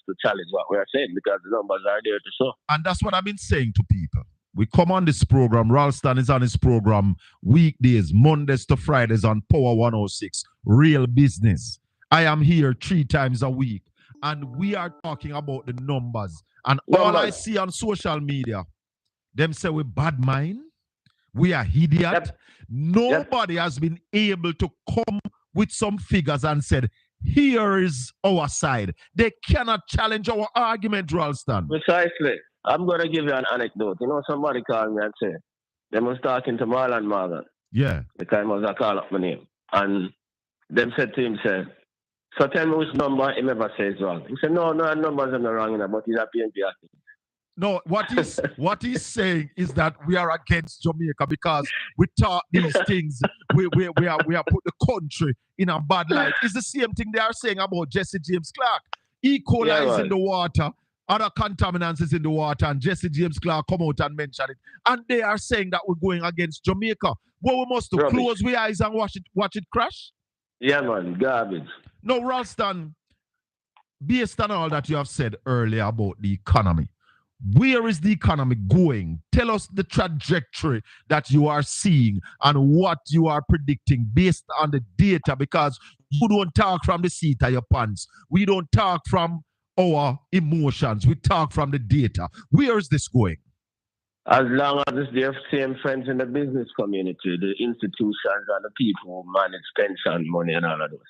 to challenge what we're saying because the numbers are there to show. And that's what I've been saying to people. We come on this program. Ralston is on his program weekdays, Mondays to Fridays on Power 106, Real Business. I am here 3 times a week. And we are talking about the numbers. And all I see on social media, them say we bad mind, we are idiot. Yep. Nobody has been able to come with some figures and said, here is our side. They cannot challenge our argument, Ralston. Precisely. I'm going to give you an anecdote. You know, somebody called me and said, they was talking to Marlon Morgan. Yeah. The time was I call up my name. And them said to him, said, so tell me which number he never says wrong. He said, no, numbers are not wrong, but he's a PNP active. No, what he's saying is that we are against Jamaica because we talk these things. We are put the country in a bad light. It's the same thing they are saying about Jesse James Clark. E. coli is in the water, other contaminants is in the water, and Jesse James Clark come out and mention it. And they are saying that we're going against Jamaica. Well, we must close our eyes and watch it crash. Yeah, man, garbage. No, Ralston, based on all that you have said earlier about the economy, where is the economy going? Tell us the trajectory that you are seeing and what you are predicting based on the data, because you don't talk from the seat of your pants. We don't talk from our emotions. We talk from the data. Where is this going? As long as it's their same friends in the business community, the institutions and the people who manage pension money and all of those.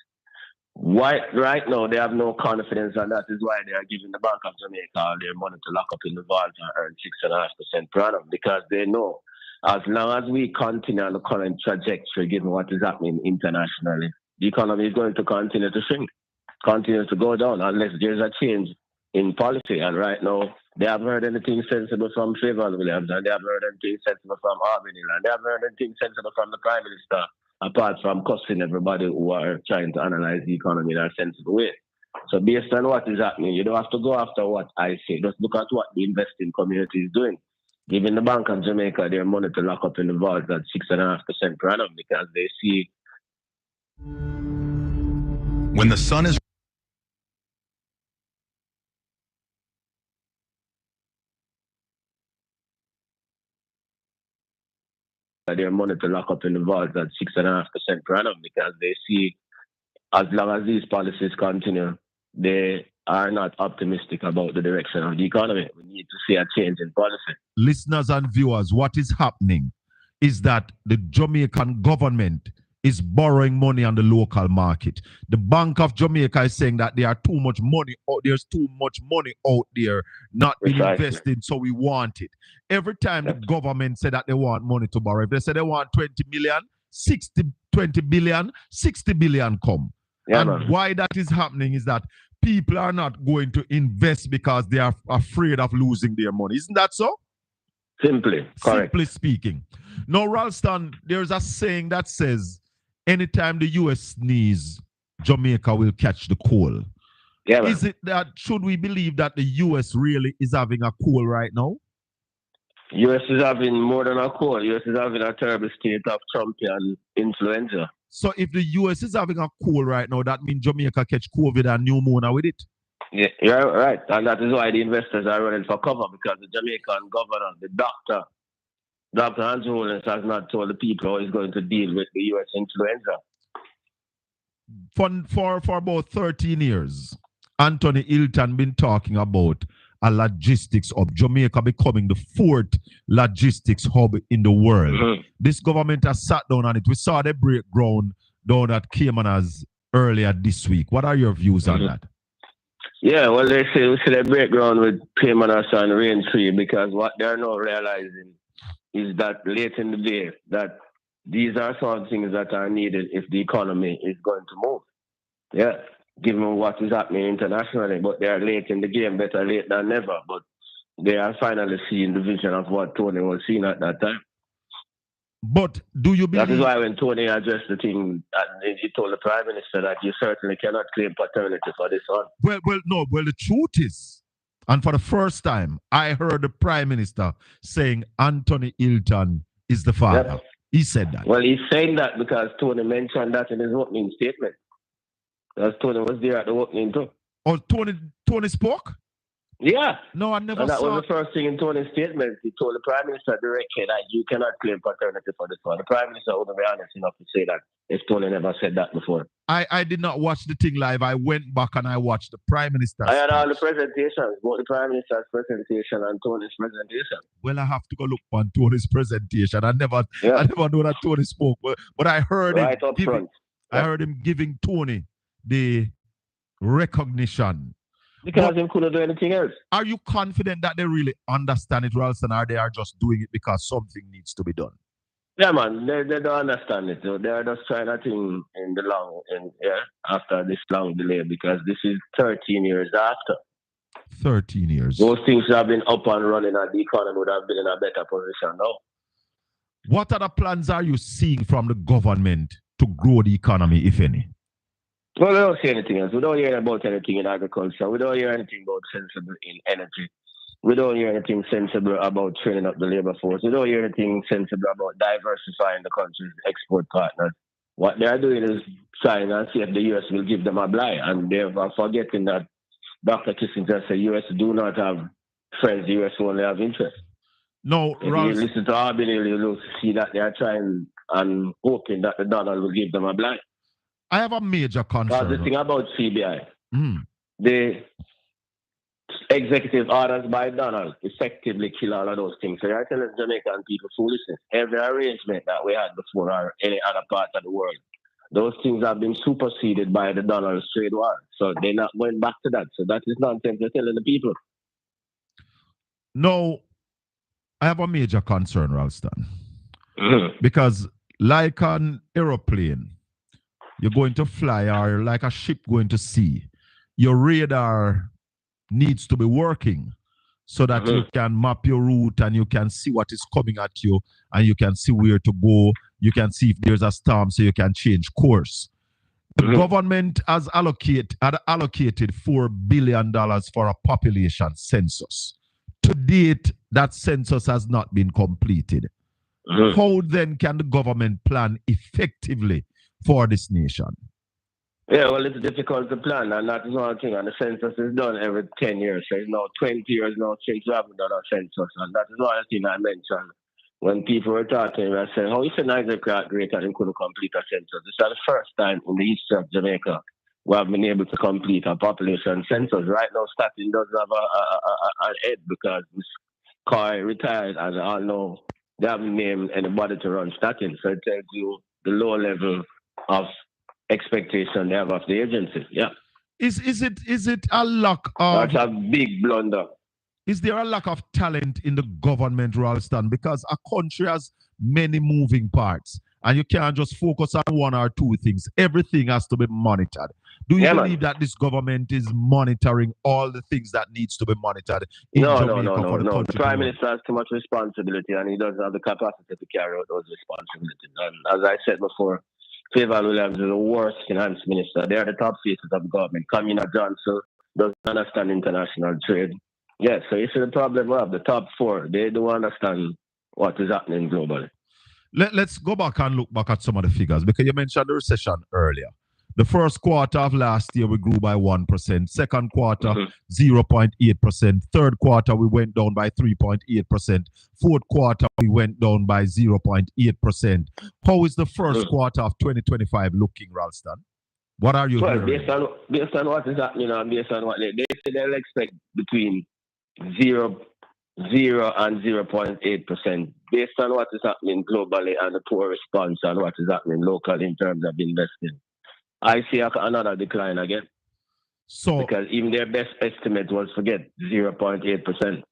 Right now, they have no confidence, and that is why they are giving the Bank of Jamaica all their money to lock up in the vault and earn 6.5% per annum, because they know as long as we continue on the current trajectory, given what is happening internationally, the economy is going to continue to shrink, continue to go down, unless there's a change in policy. And right now, they haven't heard anything sensible from Favour Williams, and they haven't heard anything sensible from Albany, and they haven't heard anything sensible from the Prime Minister, apart from cussing everybody who are trying to analyze the economy in a sensible way. So based on what is happening, you don't have to go after what I say. Just look at what the investing community is doing. Giving the Bank of Jamaica their money to lock up in the vault at 6.5% per annum, because they see. When the sun is their money to lock up in the vault at 6.5% per annum, because they see as long as these policies continue, they are not optimistic about the direction of the economy. We need to see a change in policy. Listeners and viewers, what is happening is that the Jamaican government is borrowing money on the local market. The Bank of Jamaica is saying that there's too much money out there not being invested, so we want it. Every time the government say that they want money to borrow, if they say they want 20 million, 20 billion, 60 billion come. Yeah, and man. Why that is happening is that people are not going to invest because they are afraid of losing their money. Isn't that so? Simply, correct. Simply speaking. Now, Ralston, there's a saying that says, anytime the U.S. sneeze, Jamaica will catch the cold. Yeah, man. Is it that, should we believe that the U.S. really is having a cold right now? U.S. is having more than a cold. U.S. is having a terrible state of Trumpian influenza. So if the U.S. is having a cold right now, that means Jamaica catch COVID and pneumonia with it? Yeah, you're right. And that is why the investors are running for cover, because the Jamaican governor, the doctor, Dr. Andrew Hollins, has not told the people how he's going to deal with the U.S. influenza. For about 13 years, Anthony Hilton been talking about a logistics hub, Jamaica becoming the 4th logistics hub in the world. Mm-hmm. This government has sat down on it. We saw the break ground down at Caymanas earlier this week. What are your views on that? Yeah, well, they say we see the break ground with Caymanas and Raintree, because what they're not realizing is that late in the day, that these are some things that are needed if the economy is going to move. Yeah, given what is happening internationally, but they are late in the game, better late than never. But they are finally seeing the vision of what Tony was seeing at that time. But do you believe... That is why when Tony addressed the thing, he told the Prime Minister that you certainly cannot claim paternity for this one. Well, the truth is, and for the first time, I heard the Prime Minister saying Anthony Hilton is the father. Yep. He said that. Well, he's saying that because Tony mentioned that in his opening statement. Because Tony was there at the opening too. Oh, Tony spoke? Yeah. No, I never And that saw. was the first thing in Tony's statement. He told the Prime Minister directly that you cannot claim paternity for this one. The Prime Minister wouldn't be honest enough to say that if Tony never said that before. I did not watch the thing live. I went back and I watched the Prime Minister's I had all the speech. presentations, both the Prime Minister's presentation and Tony's presentation. Well, I have to go look on Tony's presentation. I never know that Tony spoke, but I heard Right him up front. I heard him giving Tony the recognition. Because he couldn't do anything else. Are you confident that they really understand it, Ralston, or they are just doing it because something needs to be done? Yeah, man, they don't understand it. So they are just trying to think after this long delay, because this is 13 years after. 13 years. Those things have been up and running, and the economy would have been in a better position now. What other plans are you seeing from the government to grow the economy, if any? Well, we don't see anything else. We don't hear about anything in agriculture. We don't hear anything about sensible in energy. We don't hear anything sensible about training up the labor force. We don't hear anything sensible about diversifying the country's export partners. What they are doing is trying to see if the U.S. will give them a blight. And they're forgetting that Dr. Kissinger said U.S. do not have friends. The U.S. only have interest. No, if you listen to Albany, you'll see that they are trying and hoping that the dollar will give them a blight. I have a major concern. Because the thing about CBI, the executive orders by Donald effectively kill all of those things. So you're telling Jamaican people foolishness. Every arrangement that we had before or any other part of the world, those things have been superseded by the Donald's trade war. So they're not going back to that. So that is nonsense you're telling the people. No, I have a major concern, Ralston. Because like an aeroplane, you're going to fly, or like a ship going to sea, your radar needs to be working so that you can map your route and you can see what is coming at you and you can see where to go. You can see if there's a storm so you can change course. The government has allocated $4 billion for a population census. To date, that census has not been completed. How then can the government plan effectively for this nation? Yeah, well, it's difficult to plan, and that is one thing. And the census is done every 10 years. So it's now 20 years now since we haven't done a census, and that is one thing I mentioned when people were talking. I said, "How is the Niger great and couldn't complete a census?" This is the first time in the history of Jamaica we have been able to complete a population census. Right now, Statin doesn't have an head because this Coy retired, and I know they haven't named anybody to run Statin. So it tells you the low level of expectation they have of the agency. Yeah. Is it a lack of... That's a big blunder. Is there a lack of talent in the government, Ralston? Because a country has many moving parts, and you can't just focus on one or two things. Everything has to be monitored. Do you believe that this government is monitoring all the things that needs to be monitored in Jamaica for the country? The Prime Minister has too much responsibility, and he doesn't have the capacity to carry out those responsibilities. And as I said before, Favour Williams is the worst finance minister. They are the top faces of the government. Kamina Johnson doesn't understand international trade. Yes, so you see the problem we have. The top four, they don't understand what is happening globally. Let's go back and look back at some of the figures, because you mentioned the recession earlier. The first quarter of last year, we grew by 1%. Second quarter, 0.8%. Third quarter, we went down by 3.8%. Fourth quarter, we went down by 0.8%. How is the first quarter of 2025 looking, Ralston? What are you hearing? Based on what is happening and based on what they say, they'll expect between 0 and 0.8%. Based on what is happening globally and the poor response and what is happening locally in terms of investing, I see another decline again. So, because even their best estimate was, forget, 0.8%.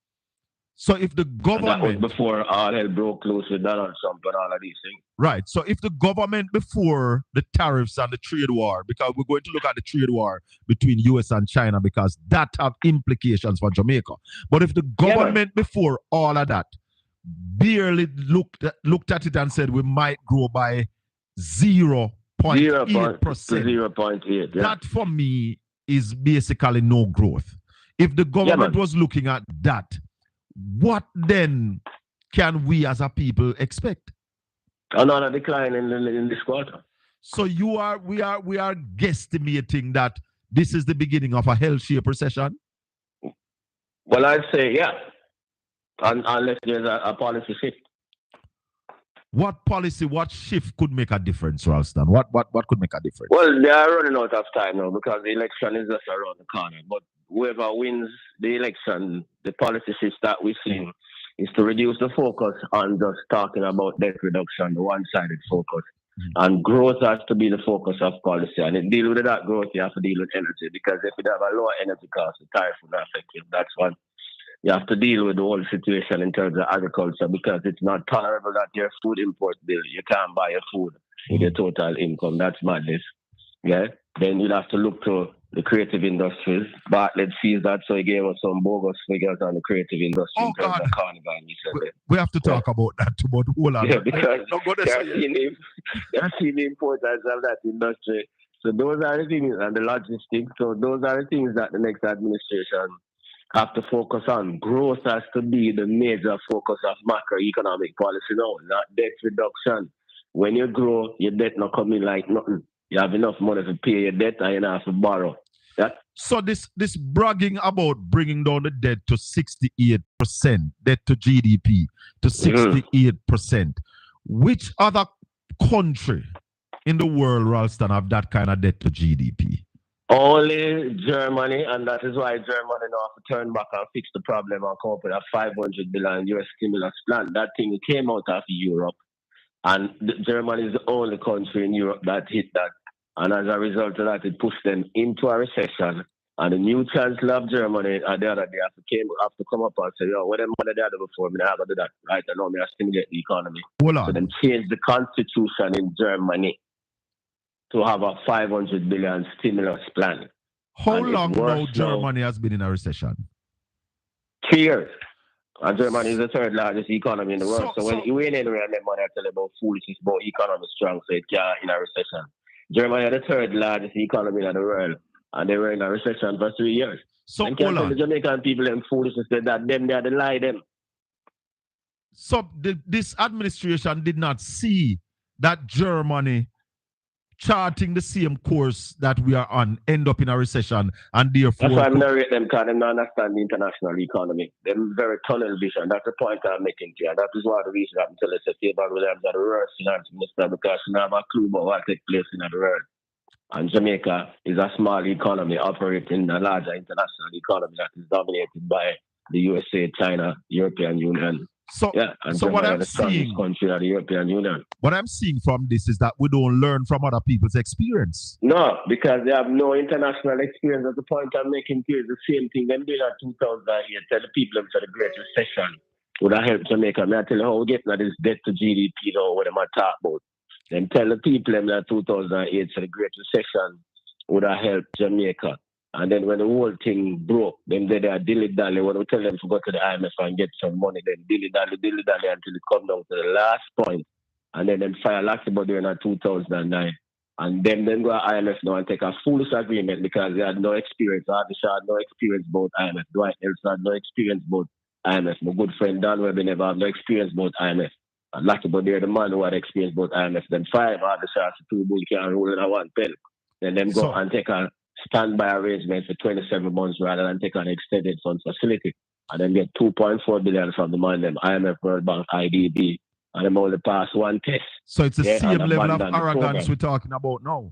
So if the government... And that was before all hell broke loose with Donald Trump and all of these things. Right. So if the government before the tariffs and the trade war, because we're going to look at the trade war between US and China, because that have implications for Jamaica. But if the government before all of that barely looked at it and said we might grow by 0.8%. 0.8. That for me is basically no growth. If the government was looking at that, what then can we as a people expect? Another decline in this quarter. So we are guesstimating that this is the beginning of a hell-shaped recession? Well, I'd say, yeah. Unless there's a policy shift. What policy, what shift could make a difference, Ralston? What could make a difference? Well, they are running out of time now because the election is just around the corner. But whoever wins the election, the policy shifts that we see is to reduce the focus on just talking about debt reduction, the one-sided focus. And growth has to be the focus of policy. And in dealing with that growth, you have to deal with energy, because if you have a lower energy cost, the tariff will not affect you. That's one. You have to deal with the whole situation in terms of agriculture, because it's not tolerable that your food import bill, you can't buy your food with your total income. That's madness. Yeah. Then you'll have to look to the creative industries. Bartlett sees that, so he gave us some bogus figures on the creative industry in terms of carnival. We have to talk about that too, but hold on. Yeah, because they're seeing the importance of that industry. So those are the things, and the logistics. So those are the things that the next administration have to focus on. Growth has to be the major focus of macroeconomic policy now, not debt reduction. When you grow, your debt not coming like nothing. You have enough money to pay your debt and you don't have to borrow. Yeah? So this bragging about bringing down the debt to 68%, debt to GDP to 68%. Which other country in the world, Ralston, have that kind of debt to GDP? Only Germany, and that is why Germany now have to turn back and fix the problem and come up with a $500 billion US stimulus plan. That thing came out of Europe, and Germany is the only country in Europe that hit that. And as a result of that, it pushed them into a recession. And the new chancellor of Germany, the other day, have to come up and say, yo, what them money they had before, I have to do that. Right, I know me, I stimulate the economy. Hold on. So then change the constitution in Germany to have a $500 billion stimulus plan. How long now Germany has been in a recession? 3 years. And Germany is the third largest economy in the world. So when you win anywhere and them money I tell you about foolishness about economy strong, so it can't in a recession. Germany is the third largest economy in the world, and they were in a recession for 3 years. So and can't tell the Jamaican people them foolishness that them they are the lie them. So this administration did not see that Germany charting the same course that we are on end up in a recession, and therefore that's why I'm narrate them, because they don't understand the international economy. They're very tunnel vision. That's the point I'm making here. That is why the reason I'm telling you Stephen Williams are the worst finance minister, because she don't have a clue about what takes place in the world. And Jamaica is a small economy operating in a larger international economy that is dominated by the USA, China, European Union. So, yeah, and so what I'm seeing, country of the European Union. What I'm seeing from this is that we don't learn from other people's experience. No, because they have no international experience. That's the point I'm making here. It's the same thing. Them did in 2008. Tell the people for the Great Recession would have helped Jamaica. I tell you how we get now this debt to GDP now, what them talk about. Then tell the people in 2008 for the Great Recession would have helped Jamaica. And then when the whole thing broke, then they are dilly-dally. When we tell them to go to the IMF and get some money, then dilly-dally until it comes down to the last point. And then fire Luxembourg in 2009. And then go to IMF now and take a foolish agreement because they had no experience. Ardisha had no experience about IMF. Dwight Nelson had no experience about IMF. My good friend Dan Webber never had no experience about IMF. And Luxembourg, they're the man who had experience about IMF. Then five Ardisha to two bull can roll in a one pen. Then them go and take a standby arrangement for 27 months rather than take an extended funds facility. And then get 2.4 billion from the man, them IMF, World Bank, IDB, and them only pass one test. So it's the same level of arrogance we're talking about now.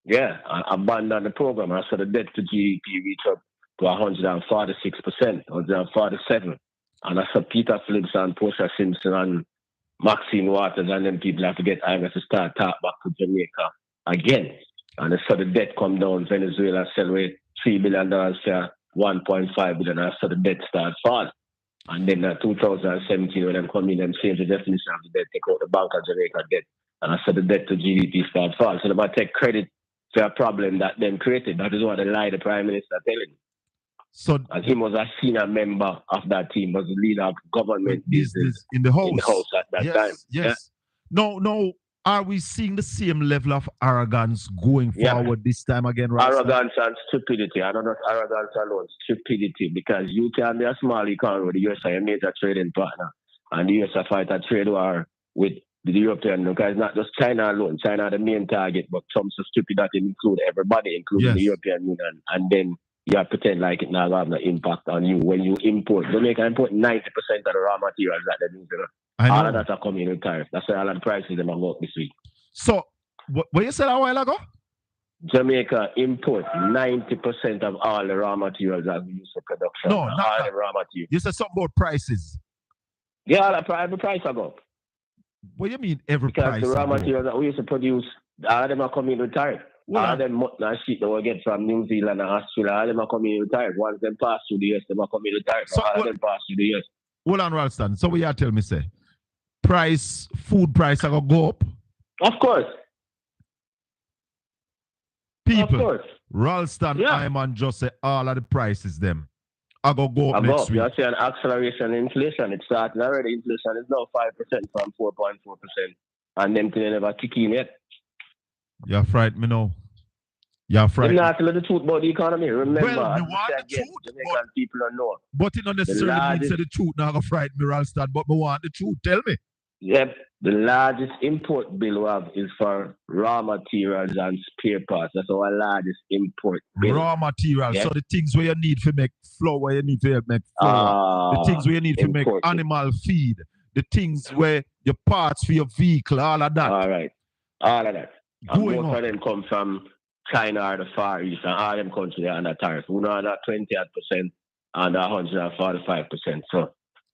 Yeah, and abandon the program. And so the debt to GDP reached up to 146%, 147%. And I saw Peter Phillips and Portia Simpson and Maxine Waters and them people have to get IMF to start talk back to Jamaica again. And so the debt come down. Venezuela sell away $3 billion for $1.5 billion. And so the debt starts fall. And then 2017, when them come in and change the definition of the debt, take out the Bank of Jamaica debt. And so the debt to GDP starts fall. So they might take credit for a problem that them created. That is what the lie the Prime Minister telling. So, and he was a senior member of that team, was the leader of government business in the House. In the House at that time. Yes. Yeah. No. Are we seeing the same level of arrogance going forward this time again, right? Arrogance and stupidity. I don't know arrogance alone, stupidity, because you can be a small economy with the US, a major trading partner, and the US fight a trade war with the European, because it's not just China alone. China the main target, but Trump's so stupid that it include everybody, including the European Union. And then you have to pretend like it now have no impact on you when you import. Jamaica import 90% of the raw materials that they use. All of that are coming in tariff. That's why all of the prices them are go up this week. So, what you said a while ago? Jamaica import 90% of all the raw materials that we use for production. No, not all that. the raw materials. You said something about prices. Yeah, every price I go up. What do you mean every because price? Because the raw materials that we used to produce, all of them are coming with tariff. Well, all of them mutton and shit that we get from New Zealand and Australia, all of them are coming with tariff. Once them pass through the US, them are coming with tariff. So all of them pass through the US. Hold on, Ralston. So what you tell me, say? Food price are going to go up? Of course. People, of course. Ralston, Iman just say all of the prices them are going to go up next week. You see an acceleration in inflation. It started already. Inflation is now 5% from 4.4%. And them things never kick in yet. You're frightened me now. You're frightened. You're not telling the truth about the economy. Remember, well, you want the truth, Jamaican people don't know. But it don't necessarily mean say the truth now going to frighten me, Ralston, but me want the truth. Tell me. Yep. The largest import bill we have is for raw materials and spare parts. That's our largest import bill. Raw materials. Yep. So the things where you need to make flour, you need to make flour. The things where you need to make animal feed. The things where your parts for your vehicle, all of that. All right. All of that. And most of them come from China or the Far East, and all them countries are under tariff. We know that 20% and 145%. So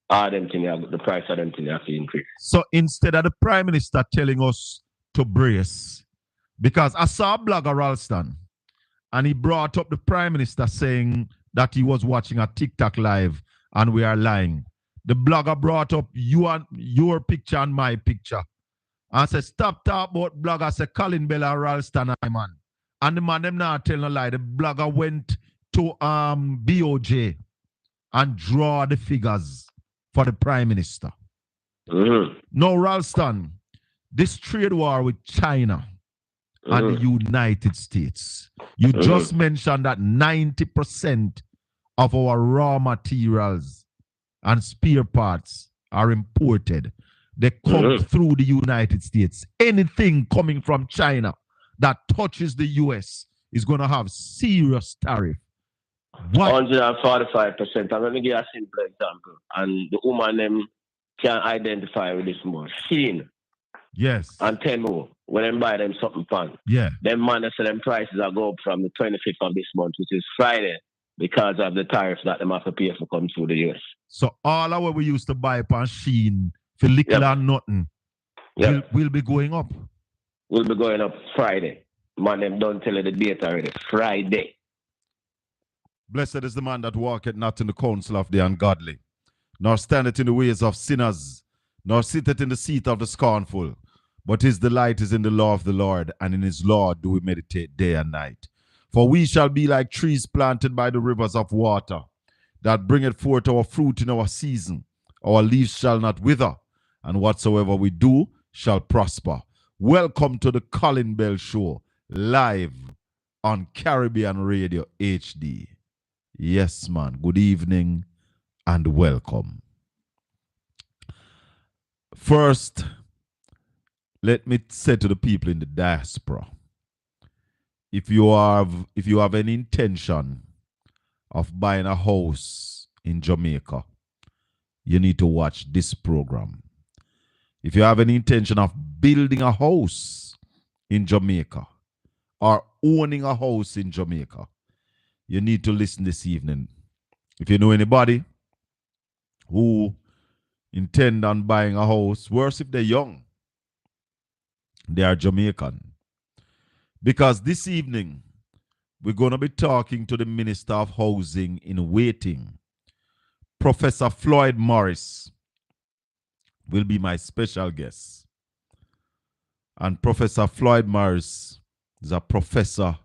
all them things, the price of them things have to increase. So instead of the Prime Minister telling us to brace, because I saw a blogger, Ralston, and he brought up the Prime Minister saying that he was watching a TikTok live and we are lying. The blogger brought up your picture and my picture. And said, stop talking about blogger, say Colin Bella Ralston, man. And the man them not telling a lie. The blogger went to BOJ and draw the figures for the Prime Minister. Now, Ralston, this trade war with China and the United States, you just mentioned that 90% of our raw materials and spare parts are imported. They come through the United States. Anything coming from China that touches the U.S. is going to have serious tariff. 145%. I'm going to give a simple example. And the woman them can identify with this more. Shein. Yes. And Temu, when they buy them something fun. Yeah. Them man, them prices are go up from the 25th of this month, which is Friday, because of the tariffs that them have to pay for come through the U.S. So all our we used to buy upon Shein for little and nothing will be going up. Will be going up Friday. Man, them don't tell you the date already. Friday. Blessed is the man that walketh not in the counsel of the ungodly, nor standeth in the ways of sinners, nor sitteth in the seat of the scornful. But his delight is in the law of the Lord, and in his law do we meditate day and night. For we shall be like trees planted by the rivers of water, that bringeth forth our fruit in our season. Our leaves shall not wither, and whatsoever we do shall prosper. Welcome to the Colin Bell Show, live on Caribbean Radio HD. Yes, man. Good evening and welcome. First, let me say to the people in the diaspora, if you have any intention of buying a house in Jamaica, you need to watch this program. If you have any intention of building a house in Jamaica or owning a house in Jamaica, you need to listen this evening. If you know anybody who intend on buying a house, worse if they're young, they are Jamaican. Because this evening, we're going to be talking to the Minister of Housing in Waiting. Professor Floyd Morris will be my special guest. And Professor Floyd Morris is a professor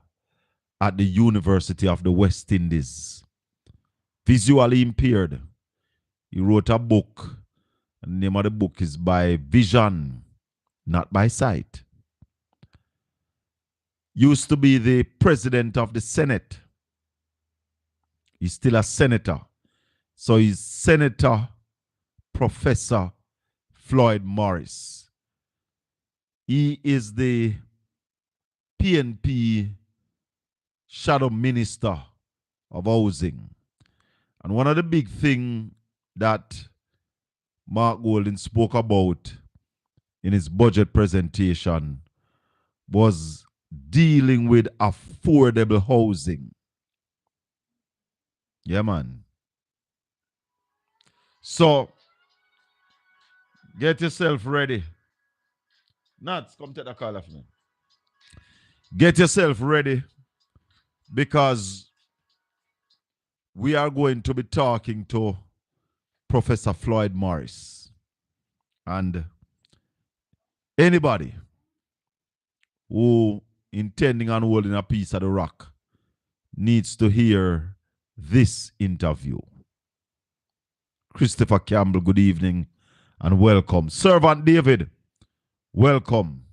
at the University of the West Indies. Visually impaired. He wrote a book. The name of the book is By Vision, Not by Sight. Used to be the president of the Senate. He's still a senator. So he's Senator Professor Floyd Morris. He is the PNP shadow minister of housing. And one of the big things that Mark Golding spoke about in his budget presentation was dealing with affordable housing. Yeah, man. So, get yourself ready. Nats, come take the call off me. Get yourself ready because we are going to be talking to Professor Floyd Morris. And anybody who intending on holding a piece of the rock needs to hear this interview. Christopher Campbell, good evening and welcome. Servant David, welcome.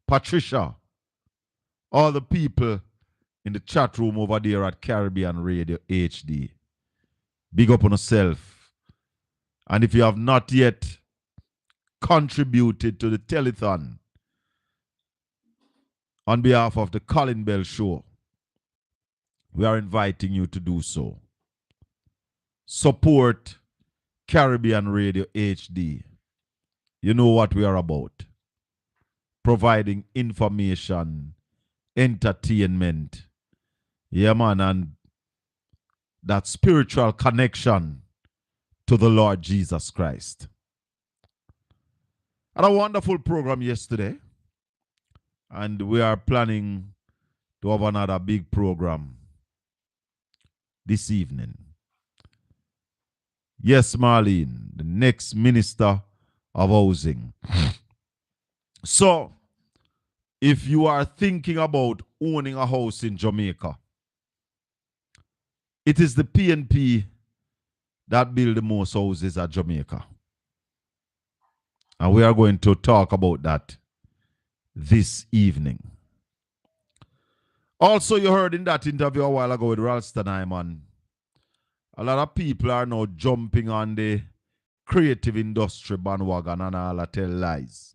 Patricia, all the people in the chat room over there at Caribbean Radio HD. Big up on yourself. And if you have not yet contributed to the telethon on behalf of the Colin Bell Show, we are inviting you to do so. Support Caribbean Radio HD. You know what we are about. Providing information, entertainment, yeah, man, and that spiritual connection to the Lord Jesus Christ. Had a wonderful program yesterday, and we are planning to have another big program this evening. Yes, Marlene, the next Minister of Housing. So, if you are thinking about owning a house in Jamaica, it is the PNP that build the most houses at Jamaica. And we are going to talk about that this evening. Also, you heard in that interview a while ago with Rastafarian, and a lot of people are now jumping on the creative industry bandwagon and all that tell lies.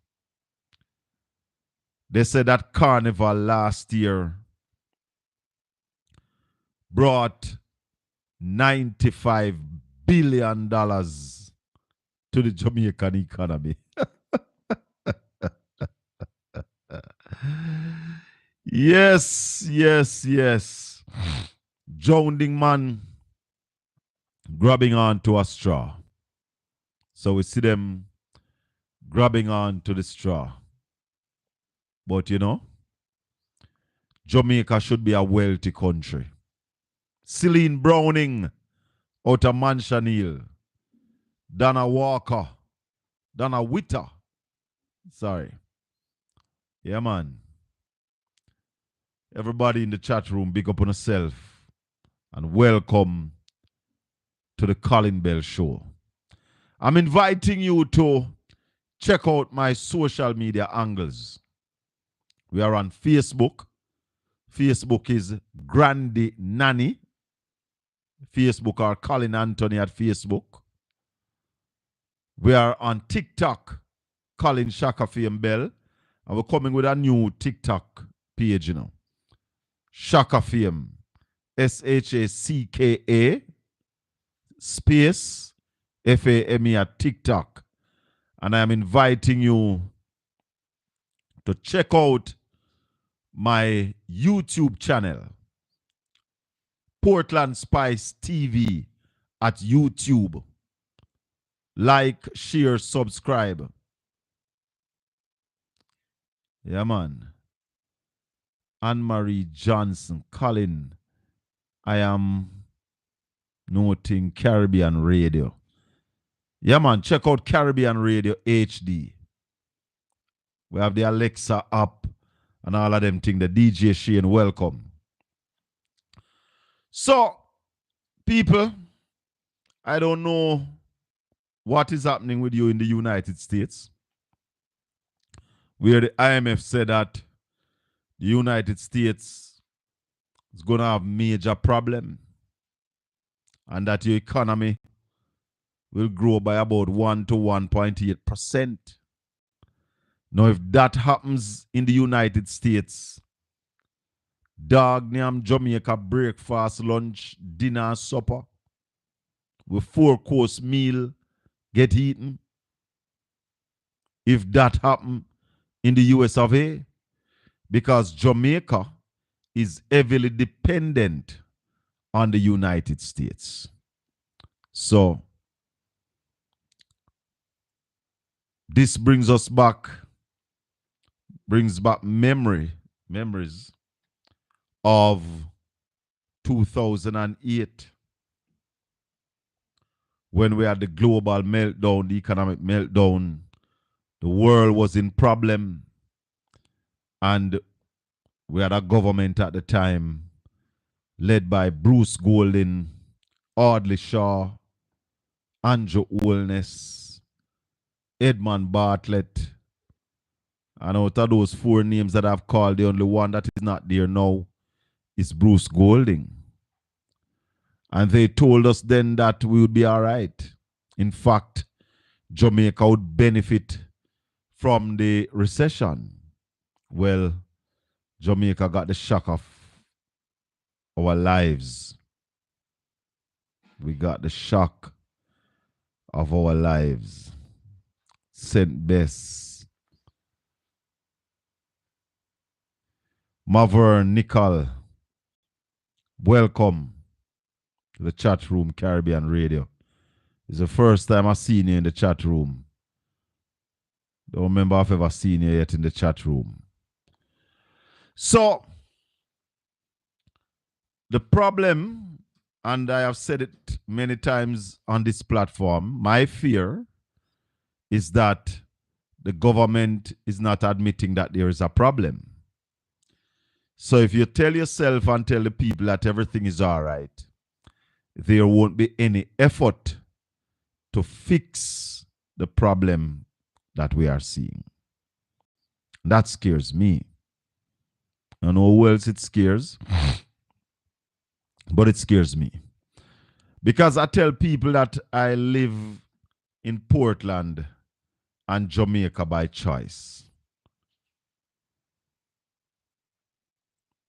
They said that Carnival last year brought $95 billion to the Jamaican economy. Yes. Drowning man grabbing onto a straw. So we see them grabbing onto the straw. But you know, Jamaica should be a wealthy country. Celine Browning out of Mansion Hill. Donna Walker. Donna Witter. Sorry. Yeah, man. Everybody in the chat room, big up on yourself. And welcome to the Colin Bell Show. I'm inviting you to check out my social media angles. We are on Facebook. Facebook is Grandy Nanny. Facebook or Colin Anthony at Facebook. We are on TikTok, Colin Shaka Fame Bell. And we're coming with a new TikTok page, you know. Shaka Fame. SHACKA space FAME at TikTok. And I am inviting you to check out my YouTube channel, Portland Spice TV at YouTube. Like, share, subscribe. Yeah, man. Anne-Marie Johnson, Colin. I am noting Caribbean Radio. Yeah, man. Check out Caribbean Radio HD. We have the Alexa app and all of them things. The DJ Shane, welcome. So, people, I don't know what is happening with you in the United States, where the IMF said that the United States is going to have major problem and that your economy will grow by about 1 to 1.8%. Now, if that happens in the United States, dog name Jamaica breakfast, lunch, dinner, supper, with 4-course meal get eaten. If that happen in the US of A, because Jamaica is heavily dependent on the United States. So this brings back memories of 2008 when we had the global meltdown, the economic meltdown. The world was in problem, and we had a government at the time led by Bruce Golding, Audley Shaw, Andrew Holness, Edmund Bartlett. And out of those 4 names that I've called, the only one that is not there now is Bruce Golding. And they told us then that we would be all right. In fact, Jamaica would benefit from the recession. Well, Jamaica got the shock of our lives. We got the shock of our lives. St. Bess, Mavern, Nicole, welcome to the chat room, Caribbean Radio. It's the first time I've seen you in the chat room. Don't remember I've ever seen you yet in the chat room. So, the problem, and I have said it many times on this platform, my fear is that the government is not admitting that there is a problem. So if you tell yourself and tell the people that everything is all right, there won't be any effort to fix the problem that we are seeing. That scares me. I don't know who else it scares, but it scares me. Because I tell people that I live in Portland and Jamaica by choice.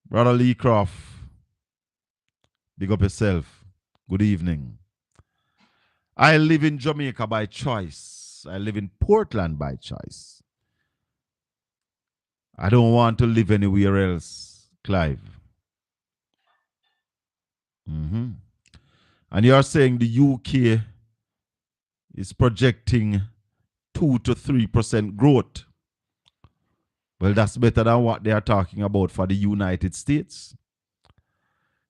Brother Lee Croft, big up yourself. Good evening. I live in Jamaica by choice. I live in Portland by choice. I don't want to live anywhere else, Clive. And you're saying the UK is projecting 2 to 3% growth. Well, that's better than what they are talking about for the United States.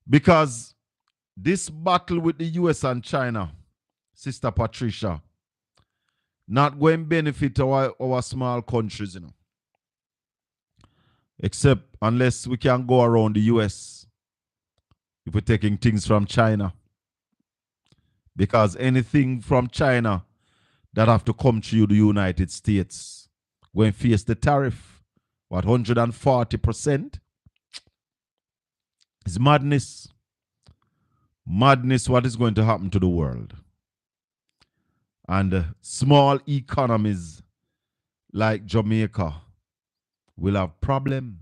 Because this battle with the US and China, Sister Patricia, not going to benefit our small countries, you know. Except unless we can go around the US if we're taking things from China. Because anything from China that have to come through the United States going to face the tariff. What, 140%? It's madness. Madness, what is going to happen to the world. And small economies like Jamaica will have problem.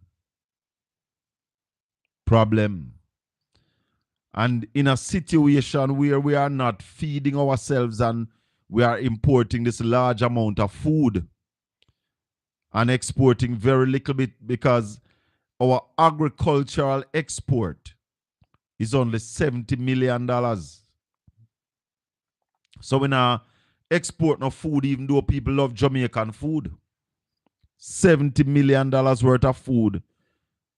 And in a situation where we are not feeding ourselves and we are importing this large amount of food and exporting very little bit because our agricultural export is only $70 million. So we now export no food even though people love Jamaican food. $70 million worth of food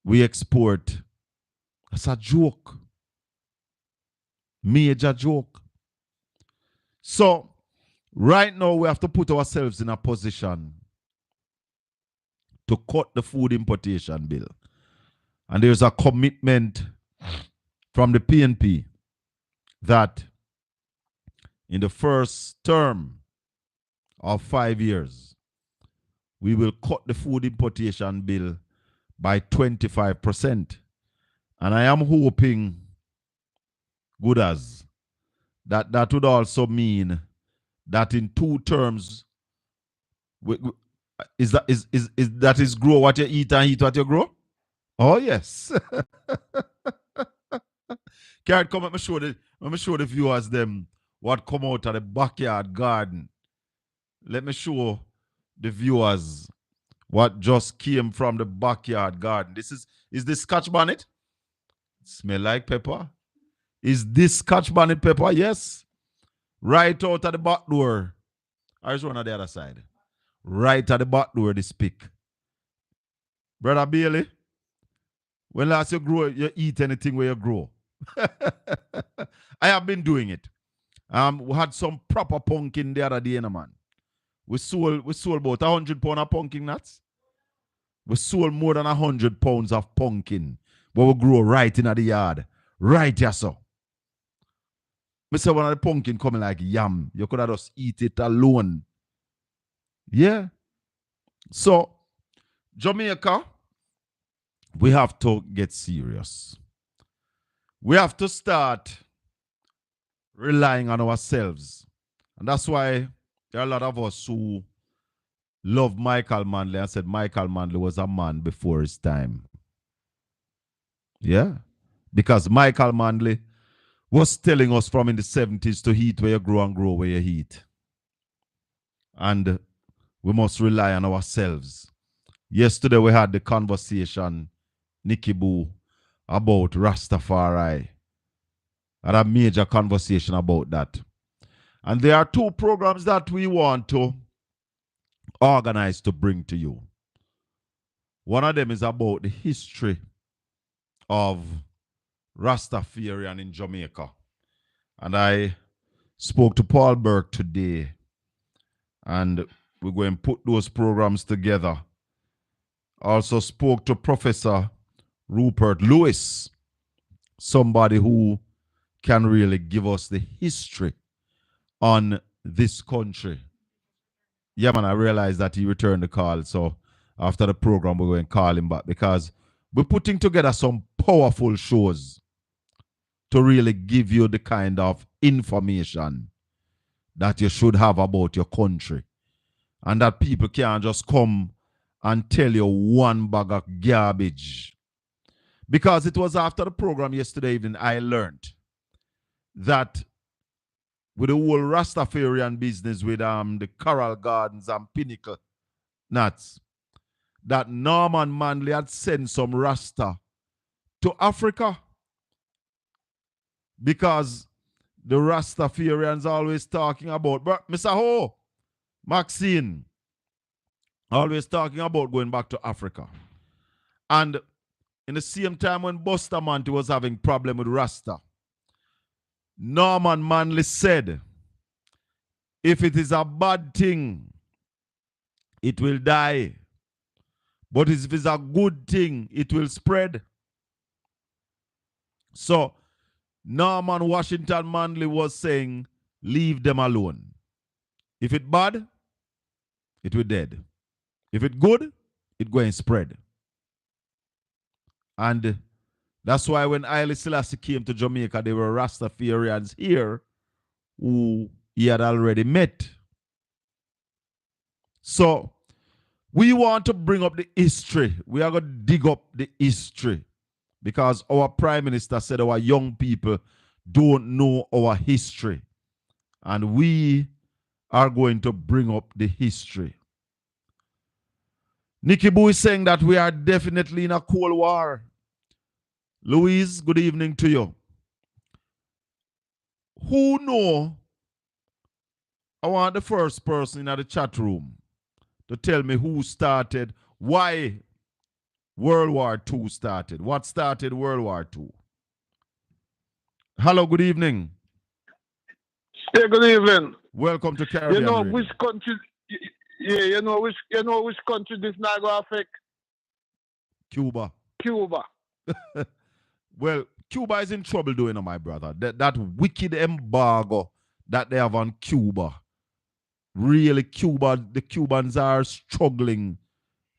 we export. That's a joke. Major joke. So right now we have to put ourselves in a position to cut the food importation bill. And there's a commitment from the PNP that in the first term of 5 years, we will cut the food importation bill by 25%. And I am hoping, good as, that would also mean that in 2 terms, Is that is grow what you eat and eat what you grow? Oh yes. Can't come let me show the viewers them what come out of the backyard garden. Let me show the viewers what just came from the backyard garden. Is this Scotch bonnet? Smell like pepper. Is this Scotch bonnet pepper? Yes. Right out of the back door. I just run on the other side. Right at the back door, this pick. Brother Bailey, when last you grow, you eat anything where you grow. I have been doing it. We had some proper pumpkin the other day, man. We sold about 100 pounds of pumpkin nuts. We sold more than 100 pounds of pumpkin. But we grow right in the yard. Right here, so. I say one of the pumpkin coming like yam. You could have just eat it alone. Yeah. So, Jamaica, we have to get serious. We have to start relying on ourselves. And that's why there are a lot of us who love Michael Manley and said Michael Manley was a man before his time. Yeah. Because Michael Manley was telling us from in the 70s to eat where you grow and grow where you eat. And we must rely on ourselves. Yesterday we had the conversation, Nikki Boo, about Rastafari. Had a major conversation about that. And there are two programs that we want to organize to bring to you. One of them is about the history of Rastafarian in Jamaica. And I spoke to Paul Burke today. And we're going to put those programs together. Also spoke to Professor Rupert Lewis, somebody who can really give us the history on this country. Yeah, man, I realized that he returned the call. So after the program, we're going to call him back because we're putting together some powerful shows to really give you the kind of information that you should have about your country. And that people can't just come and tell you one bag of garbage. Because it was after the program yesterday evening, I learned that with the whole Rastafarian business with the Coral Gardens and Pinnacle Nuts, that Norman Manley had sent some Rasta to Africa. Because the Rastafarians always talking about, but Mr. Ho, Maxine, always talking about going back to Africa. And in the same time when Bustamante was having problem with Rasta, Norman Manley said, if it is a bad thing, it will die. But if it's a good thing, it will spread. So, Norman Washington Manley was saying, leave them alone. If it bad, it will dead. If it good, it going spread. And that's why when Haile Selassie came to Jamaica, there were Rastafarians here who he had already met. So we want to bring up the history. We are going to dig up the history because our Prime Minister said our young people don't know our history. And we are going to bring up the history. Nikki Boo is saying that we are definitely in a Cold War. Louise, good evening to you. Who know? I want the first person in the chat room to tell me who started, why World War II started. What started World War II? Hello, good evening. Yeah, good evening. Welcome to Caribbean. You know Radio. which country? Yeah, you know which country this not gonna affect? Cuba. Cuba. Well, Cuba is in trouble doing, my brother. That wicked embargo that they have on Cuba. Really, the Cubans are struggling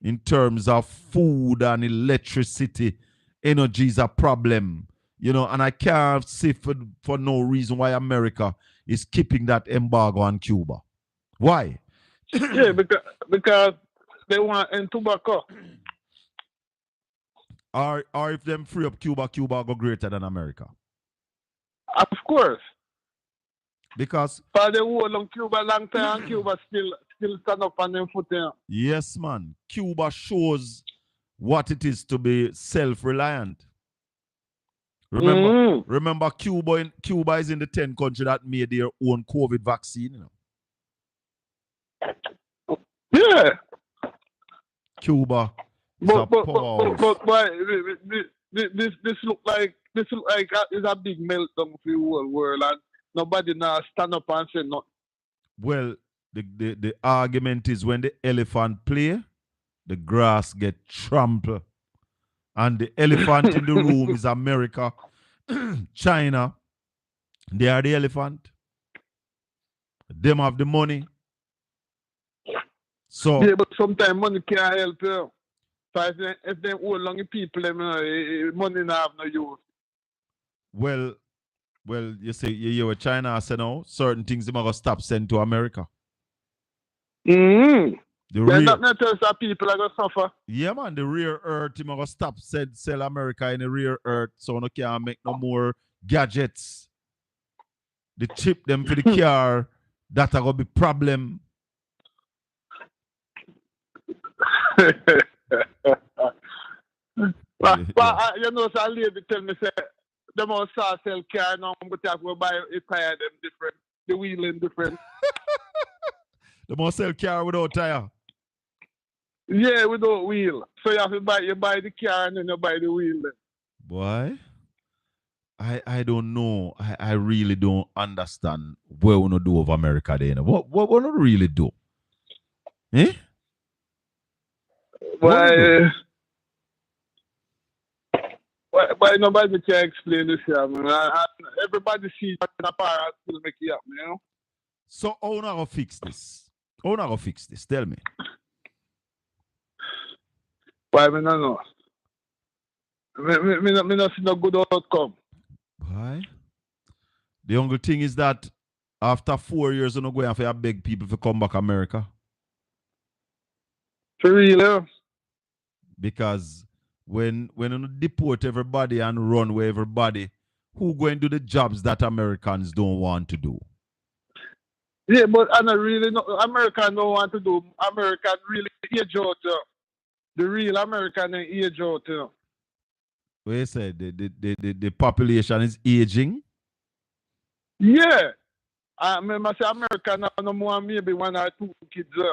in terms of food and electricity. Energy is a problem. You know, and I can't see for no reason why America is keeping that embargo on Cuba. Why? Yeah, because they want in tobacco. Or if them free up Cuba, Cuba go greater than America. Of course. Because For the whole long Cuba long time, Cuba still stand up on them foot there. yes, man, Cuba shows what it is to be self-reliant. Remember Cuba is in the 10 country that made their own COVID vaccine, you know. Yeah. Cuba is But a powerhouse. this look like it's a big meltdown for the whole world, and nobody now stand up and say nothing. Well, the argument is when the elephant play, the grass get trampled. And the elephant in the room is America, China. They are the elephant. Them have the money. So yeah, but sometimes money can't help you. So if they hold long people, money not have no use. Well, you say you were China say no, certain things they must stop send to America. They're not necessarily people are gonna suffer. Yeah, man, the rare earth they must stop sell America in the rare earth, so no can make no more gadgets. They chip them for the car, that are gonna be problem. But you know, so a lady tell me say the most sell car now, but I go buy a tire them different, the wheeling different. The must sell car without tire. Yeah, without wheel. So you have to buy the car and then you buy the wheel. Boy, I don't know. I really don't understand what we not do of America then. What we not really do? Eh? Why nobody can explain this here, man. Everybody sees that the parents still make it up, you know? So how not gonna fix this? How not gonna fix this? Tell me. Why me no know? Me not see no good outcome. Why? The only thing is that after 4 years, you're not going to beg people to come back America. For real, eh? Because when you deport everybody and run with everybody, who going to do the jobs that Americans don't want to do? Yeah, but I don't really know. American don't want to do. American really age out. The real American age out. What you say? The population is aging? Yeah. I remember say American have no more maybe 1 or 2 kids there.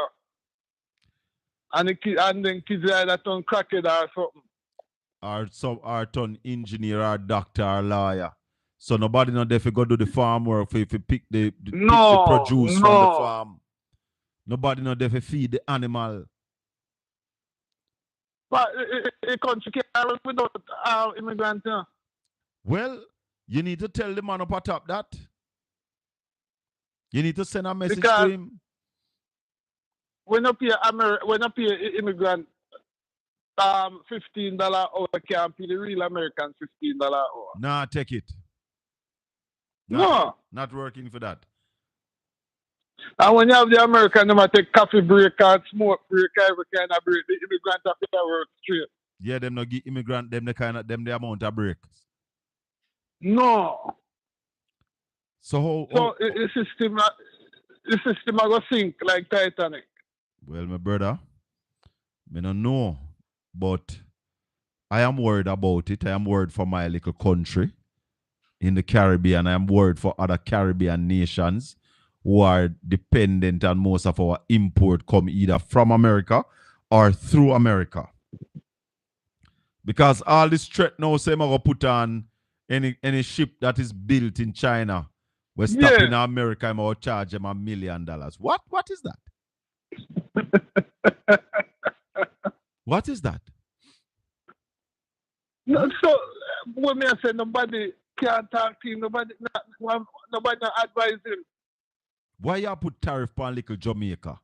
And then kids that turn crackhead or something. Or turn engineer or doctor or lawyer. So nobody not there if you go do the farm work if you pick the produce from the farm. Nobody not there if you feed the animal. But a country can't without immigrants. Well, you need to tell the man up atop that. You need to send a message to him. When you pay immigrant $15 hour, can't pay the real American $15 hour. Nah, take it. No. Not working for that. And when you have the American, they might take coffee break and smoke break, every kind of break. The immigrant have to work straight. Yeah, them not give immigrant them the amount of breaks. No. So the system will sink like Titanic. Well, my brother, I don't know, but I am worried about it. I am worried for my little country in the Caribbean. I am worried for other Caribbean nations who are dependent on most of our import come either from America or through America. Because all this threat now say I'm going to put on any ship that is built in China. We're stopping in America, I'm going to charge them $1 million. What is that? What is that? No, so when I say nobody can't talk to him, nobody advise him. Why you put tariff on little Jamaica?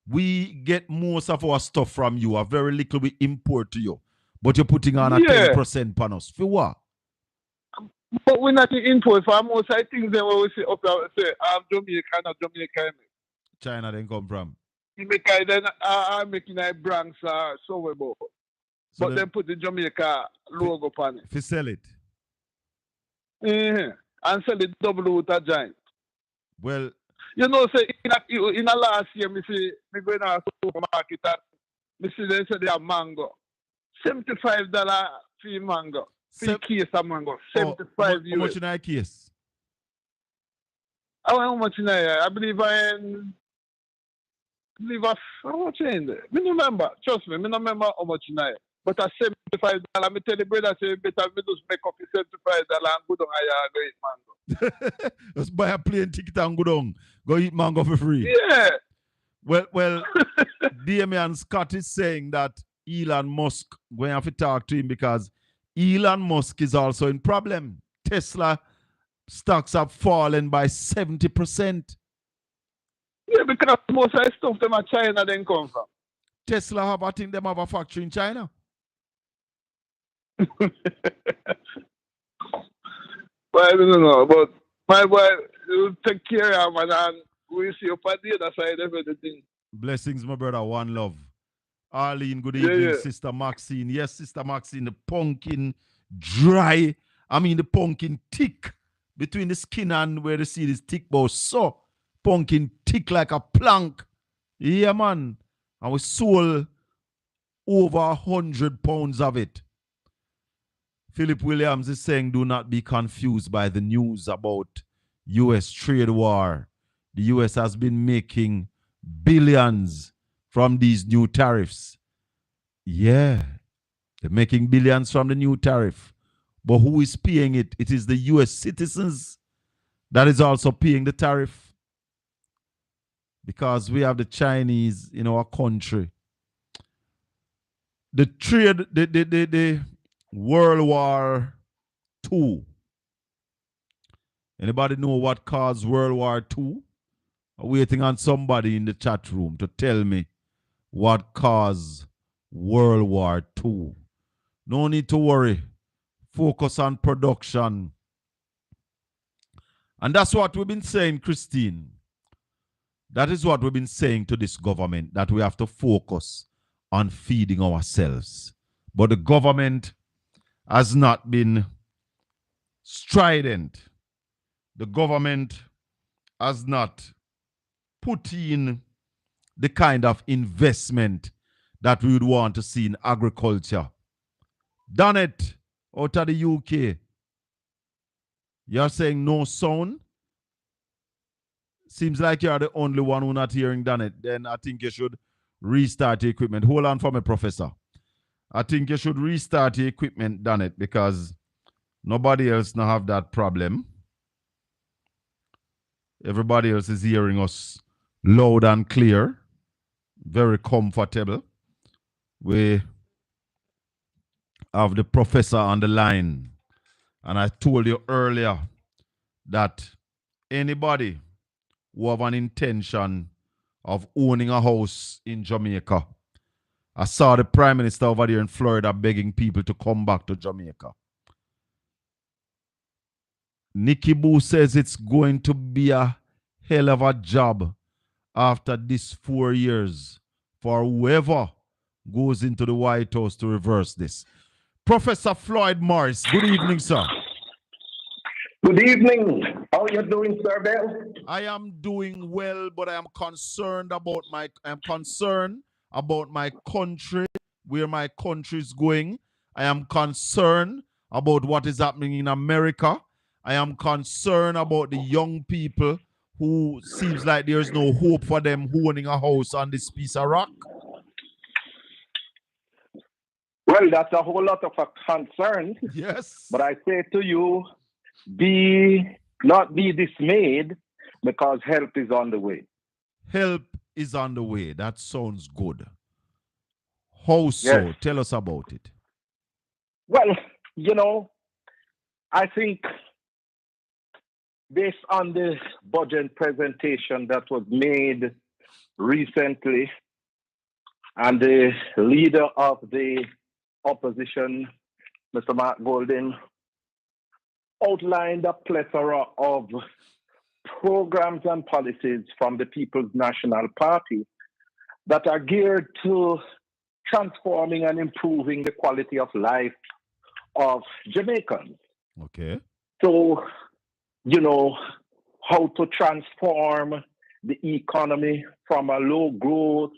We get most of our stuff from you. A very little we import to you. But you're putting on a 10% on us. For what? But we're not import for most I think they always say up there say Jamaica, not Jamaica. China then come from. he make then making a Bronx somewhere about. So But then put the Jamaica logo on it. If you sell it. And sell it double with a giant. Well, you know, say in the last year, me go in a supermarket and me see they say they have mango. $75 for mango. For case of mango. 75 how US. much in a case? How much in there? I believe how much in there? I don't remember. Trust me, I don't remember how much in there. But at $75, I tell the brother, say, better me just make up for $75 and go down and go eat mango. Just buy a plane ticket and go down. Go eat mango for free. Yeah. Well, Damian Scott is saying that Elon Musk going to have to talk to him because Elon Musk is also in problem. Tesla stocks have fallen by 70%. Yeah, because most of the stuff them are China then come from. Tesla I think them have a factory in China. Well, I don't know, but my boy, you take care of him and we'll see you on the other side of everything. Blessings, my brother. One love. Arlene, good evening, Sister Maxine. Yes, Sister Maxine, the pumpkin dry. I mean, the pumpkin thick between the skin and where the seed is thick, but so pumpkin thick like a plank. Yeah, man. And we sold over 100 pounds of it. Philip Williams is saying, do not be confused by the news about U.S. trade war. The U.S. has been making billions from these new tariffs. Yeah, they're making billions from the new tariff. But who is paying it? It is the U.S. citizens that is also paying the tariff. Because we have the Chinese in our country. The trade, the World War II. Anybody know what caused World War II? I'm waiting on somebody in the chat room to tell me what caused World War II. No need to worry. Focus on production. And that's what we've been saying, Christine. That is what we've been saying to this government, that we have to focus on feeding ourselves. But the government has not been strident. The government has not put in the kind of investment that we would want to see in agriculture. Done it out of the UK. You're saying no sound? Seems like you're the only one who's not hearing done it. Then I think you should restart your equipment. Hold on for me, Professor. I think you should restart your equipment, done it, because nobody else now have that problem. Everybody else is hearing us loud and clear. Very comfortable. We have the professor on the line. And I told you earlier that anybody who have an intention of owning a house in Jamaica, I saw the Prime Minister over there in Florida begging people to come back to Jamaica. Nikki Boo says it's going to be a hell of a job after this 4 years for whoever goes into the White House to reverse this. Professor Floyd Morris, good evening, sir. Good evening. How are you doing, Sir Bell? I am doing well, but I am concerned about my country, where my country is going. I am concerned about what is happening in America. I am concerned about the young people who seems like there's no hope for them owning a house on this piece of rock. Well, that's a whole lot of a concern. Yes. But I say to you, not be dismayed, because help is on the way. Help is on the way. That sounds good. How so? Yes. Tell us about it. Well, I think based on the budget presentation that was made recently, and the leader of the opposition, Mr. Mark Golding, outlined a plethora of programs and policies from the People's National Party. that are geared to transforming and improving the quality of life of Jamaicans. Okay. So, how to transform the economy from a low growth,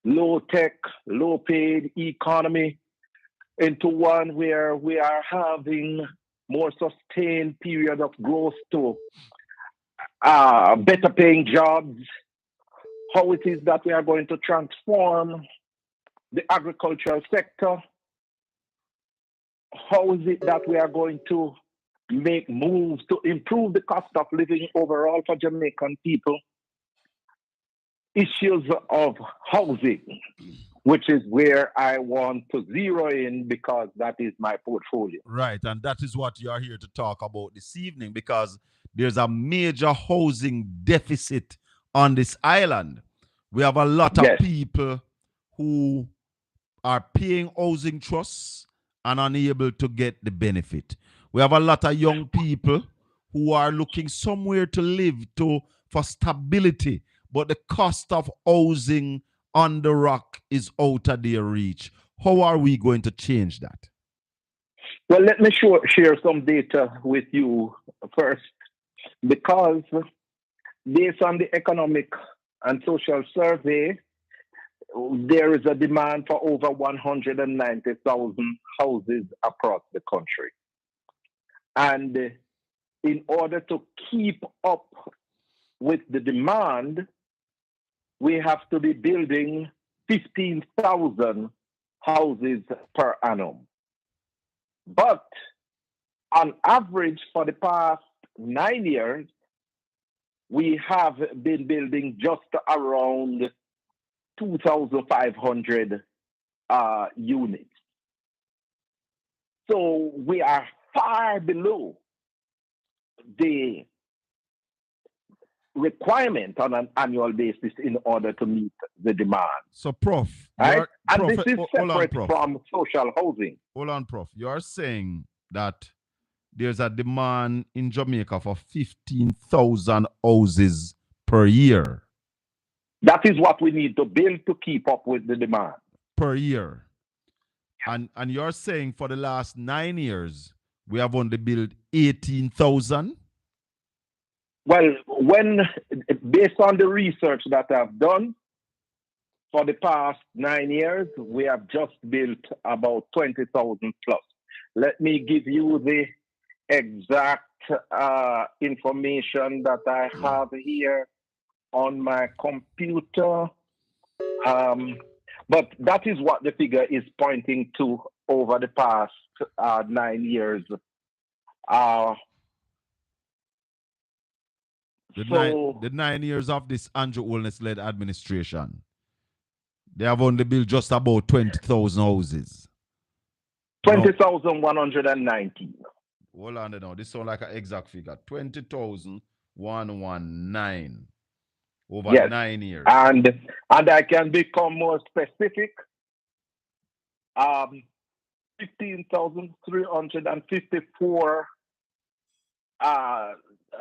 low tech, low paid economy into one where we are having more sustained period of growth to better paying jobs, how it is that we are going to transform the agricultural sector, how is it that we are going to make moves to improve the cost of living overall for Jamaican people, issues of housing, which is where I want to zero in because that is my portfolio. Right, and that is what you are here to talk about this evening, because there's a major housing deficit on this island. We have a lot of people who are paying housing trusts and unable to get the benefit. We have a lot of young people who are looking somewhere to live for stability, but the cost of housing on the rock is out of their reach. How are we going to change that? Well, let me share some data with you first, because based on the economic and social survey, there is a demand for over 190,000 houses across the country. And in order to keep up with the demand, we have to be building 15,000 houses per annum. But on average, for the past 9 years, we have been building just around 2,500 units. So we are far below the requirement on an annual basis in order to meet the demand. So, Prof, right? And this is separate from social housing. Hold on, Prof. You are saying that there's a demand in Jamaica for 15,000 houses per year. That is what we need to build to keep up with the demand. Per year. And you're saying for the last 9 years, we have only built 18,000? Well, based on the research that I've done, for the past 9 years, we have just built about 20,000 plus. Let me give you the exact information that I have here on my computer. But that is what the figure is pointing to over the past 9 years. The 9 years of this Andrew Holness-led administration, they have only built just about 20,000 houses. 20,119. Hold on now. This sounds like an exact figure. 20,119 over 9 years. And I can become more specific. 15,354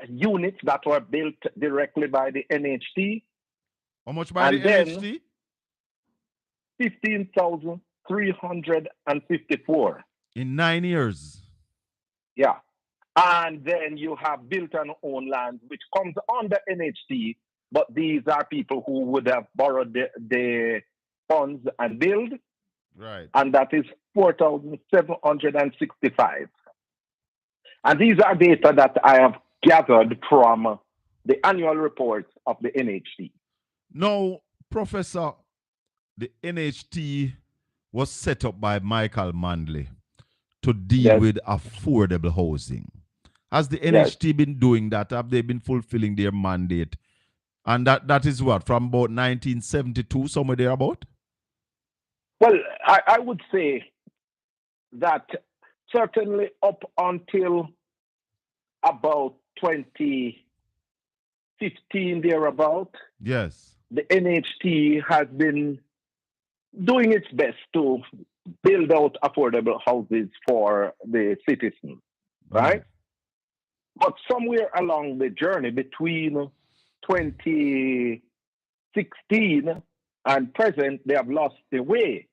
units that were built directly by the NHT. How much by the NHT? 15,354. In 9 years. Yeah. And then you have built and owned land, which comes under NHT, but these are people who would have borrowed the funds and build. Right. And that is 4,765. And these are data that I have gathered from the annual reports of the NHT. No, Professor, the NHT was set up by Michael Manley to deal with affordable housing. Has the NHT been doing that? Have they been fulfilling their mandate? And that is what, from about 1972, somewhere thereabout? Well, I would say that certainly up until about 2015 thereabout, yes, the NHT has been doing its best to build out affordable houses for the citizens, right? But somewhere along the journey between 2016 and present, they have lost their way.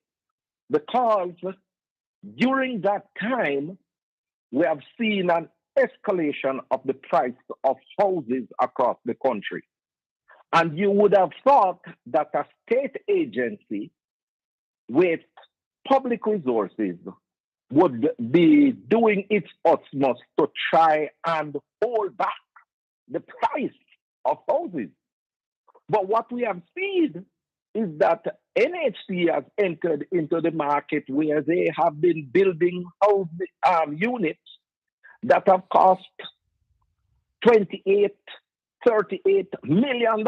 Because during that time, we have seen an escalation of the price of houses across the country. And you would have thought that a state agency with public resources would be doing its utmost to try and hold back the price of houses. But what we have seen is that NHC has entered into the market where they have been building house units that have cost $28, $38 million.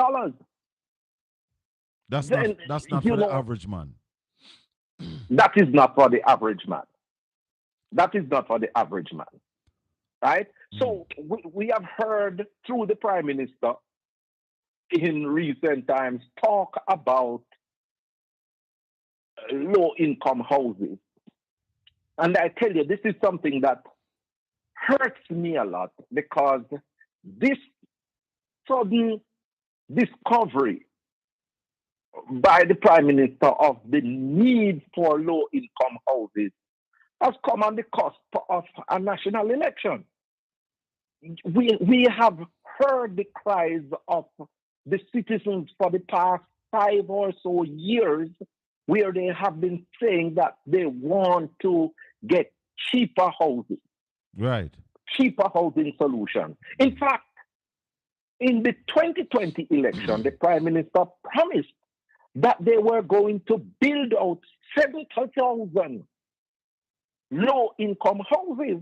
That's not for the average man. That is not for the average man. That is not for the average man. Right? So we have heard through the Prime Minister in recent times talk about low-income houses. And I tell you, this is something that hurts me a lot, because this sudden discovery by the Prime Minister of the need for low-income houses has come on the cusp of a national election. We have heard the cries of the citizens for the past 5 or so years, where they have been saying that they want to get cheaper houses. Right. Cheaper housing solution. In fact, in the 2020 election, the Prime Minister promised that they were going to build out 70,000 low-income houses.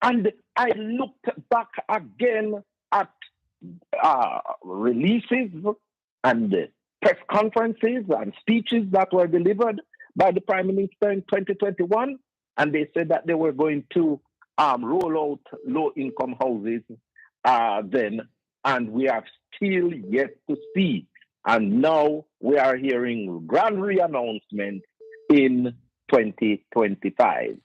And I looked back again at releases and press conferences and speeches that were delivered by the Prime Minister in 2021, and they said that they were going to roll out low-income houses then, and we are still yet to see. And now we are hearing grand re-announcement in 2025.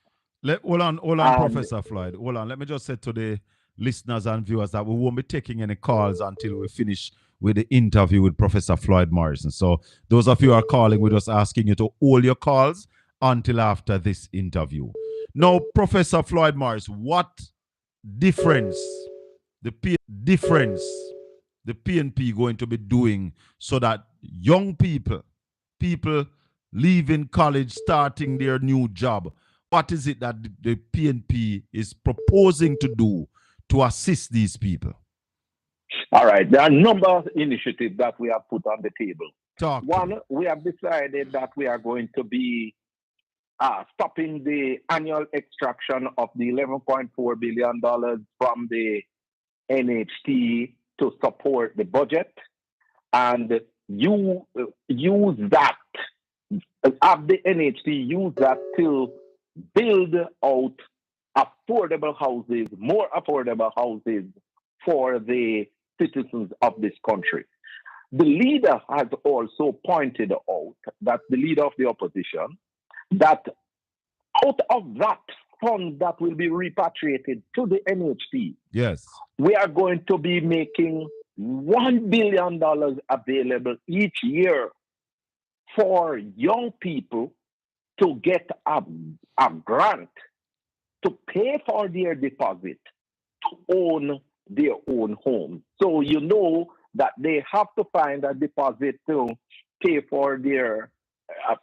Hold on, Professor Floyd. Hold on. Let me just say to the listeners and viewers that we won't be taking any calls until we finish with the interview with Professor Floyd Morrison. So those of you who are calling, we're just asking you to hold your calls until after this interview. Now, Professor Floyd Morrison, what difference the PNP going to be doing so that young people leaving college, starting their new job, what is it that the PNP is proposing to do to assist these people? All right. There are a number of initiatives that we have put on the table. One, we have decided that we are going to be stopping the annual extraction of the $11.4 billion from the NHT to support the budget, and use that, have the NHT use that to build out affordable houses, more affordable houses for the citizens of this country. The leader has also pointed out, that the leader of the opposition, that out of that fund that will be repatriated to the NHT, yes, we are going to be making $1 billion available each year for young people to get a grant to pay for their deposit to own their own home. So you know that they have to find a deposit to pay for their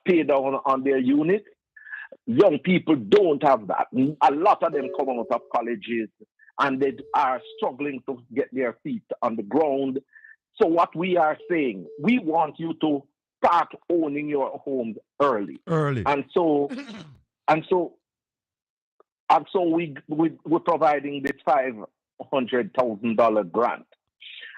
pay down on their unit. Young people don't have that. A lot of them come out of colleges and they are struggling to get their feet on the ground. So what we are saying, we want you to start owning your homes early. And so we're providing this $500,000 grant.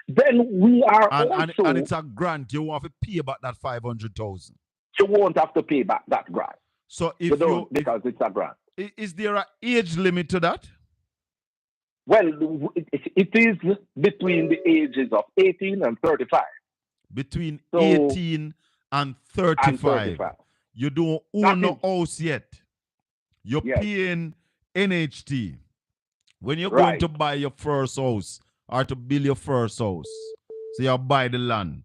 Then we are and it's a grant. You want to pay back that $500,000. You won't have to pay back that grant. So if because it's a grant. Is there an age limit to that? Well, it is between the ages of 18 and 35. Between 18 and 35. You don't own a house yet. You're paying NHT. When you're going to buy your first house or to build your first house, so you buy the land,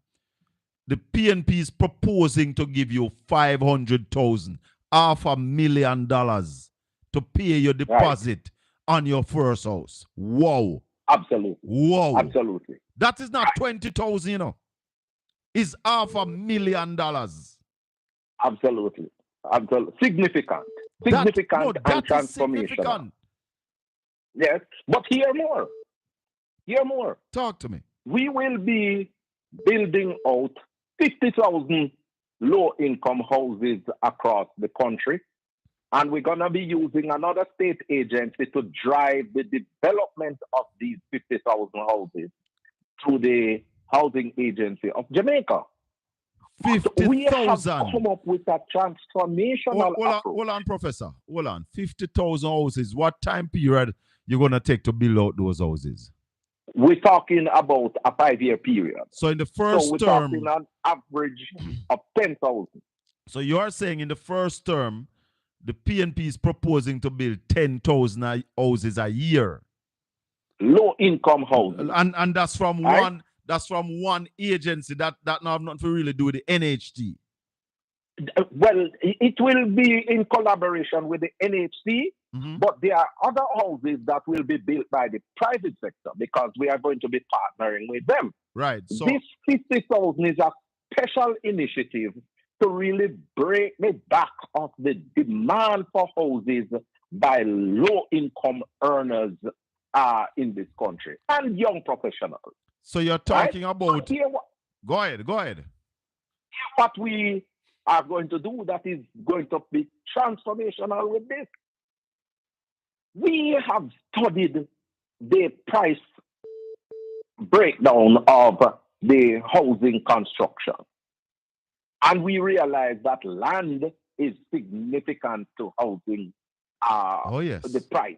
the PNP is proposing to give you $500,000, $500,000 to pay your deposit on your first house. Wow. Absolutely. Wow. Absolutely. That is not 20,000, you know. It's $500,000. Absolutely. Absolutely. Significant. Significant and transformational. Significant. Yes. But hear more. Hear more. Talk to me. We will be building out 50,000 low-income houses across the country. And we're going to be using another state agency to drive the development of these 50,000 houses through the Housing Agency of Jamaica. 50,000. We have come up with a transformational approach. Hold on, Professor. Hold on. 50,000 houses. What time period you're going to take to build out those houses? We're talking about a 5-year period. So in the first term, we're talking an average of 10,000. So you are saying in the first term, the PNP is proposing to build 10,000 houses a year. Low-income houses. And that's from one. That's from one agency that not have nothing to really do with the NHT. Well, it will be in collaboration with the NHT, but there are other houses that will be built by the private sector because we are going to be partnering with them. Right. So this 50,000 is a special initiative to really break the back of the demand for houses by low-income earners in this country and young professionals. So you're talking about... Go ahead. What we are going to do that is going to be transformational with this. We have studied the price breakdown of the housing construction. And we realize that land is significant to housing the price.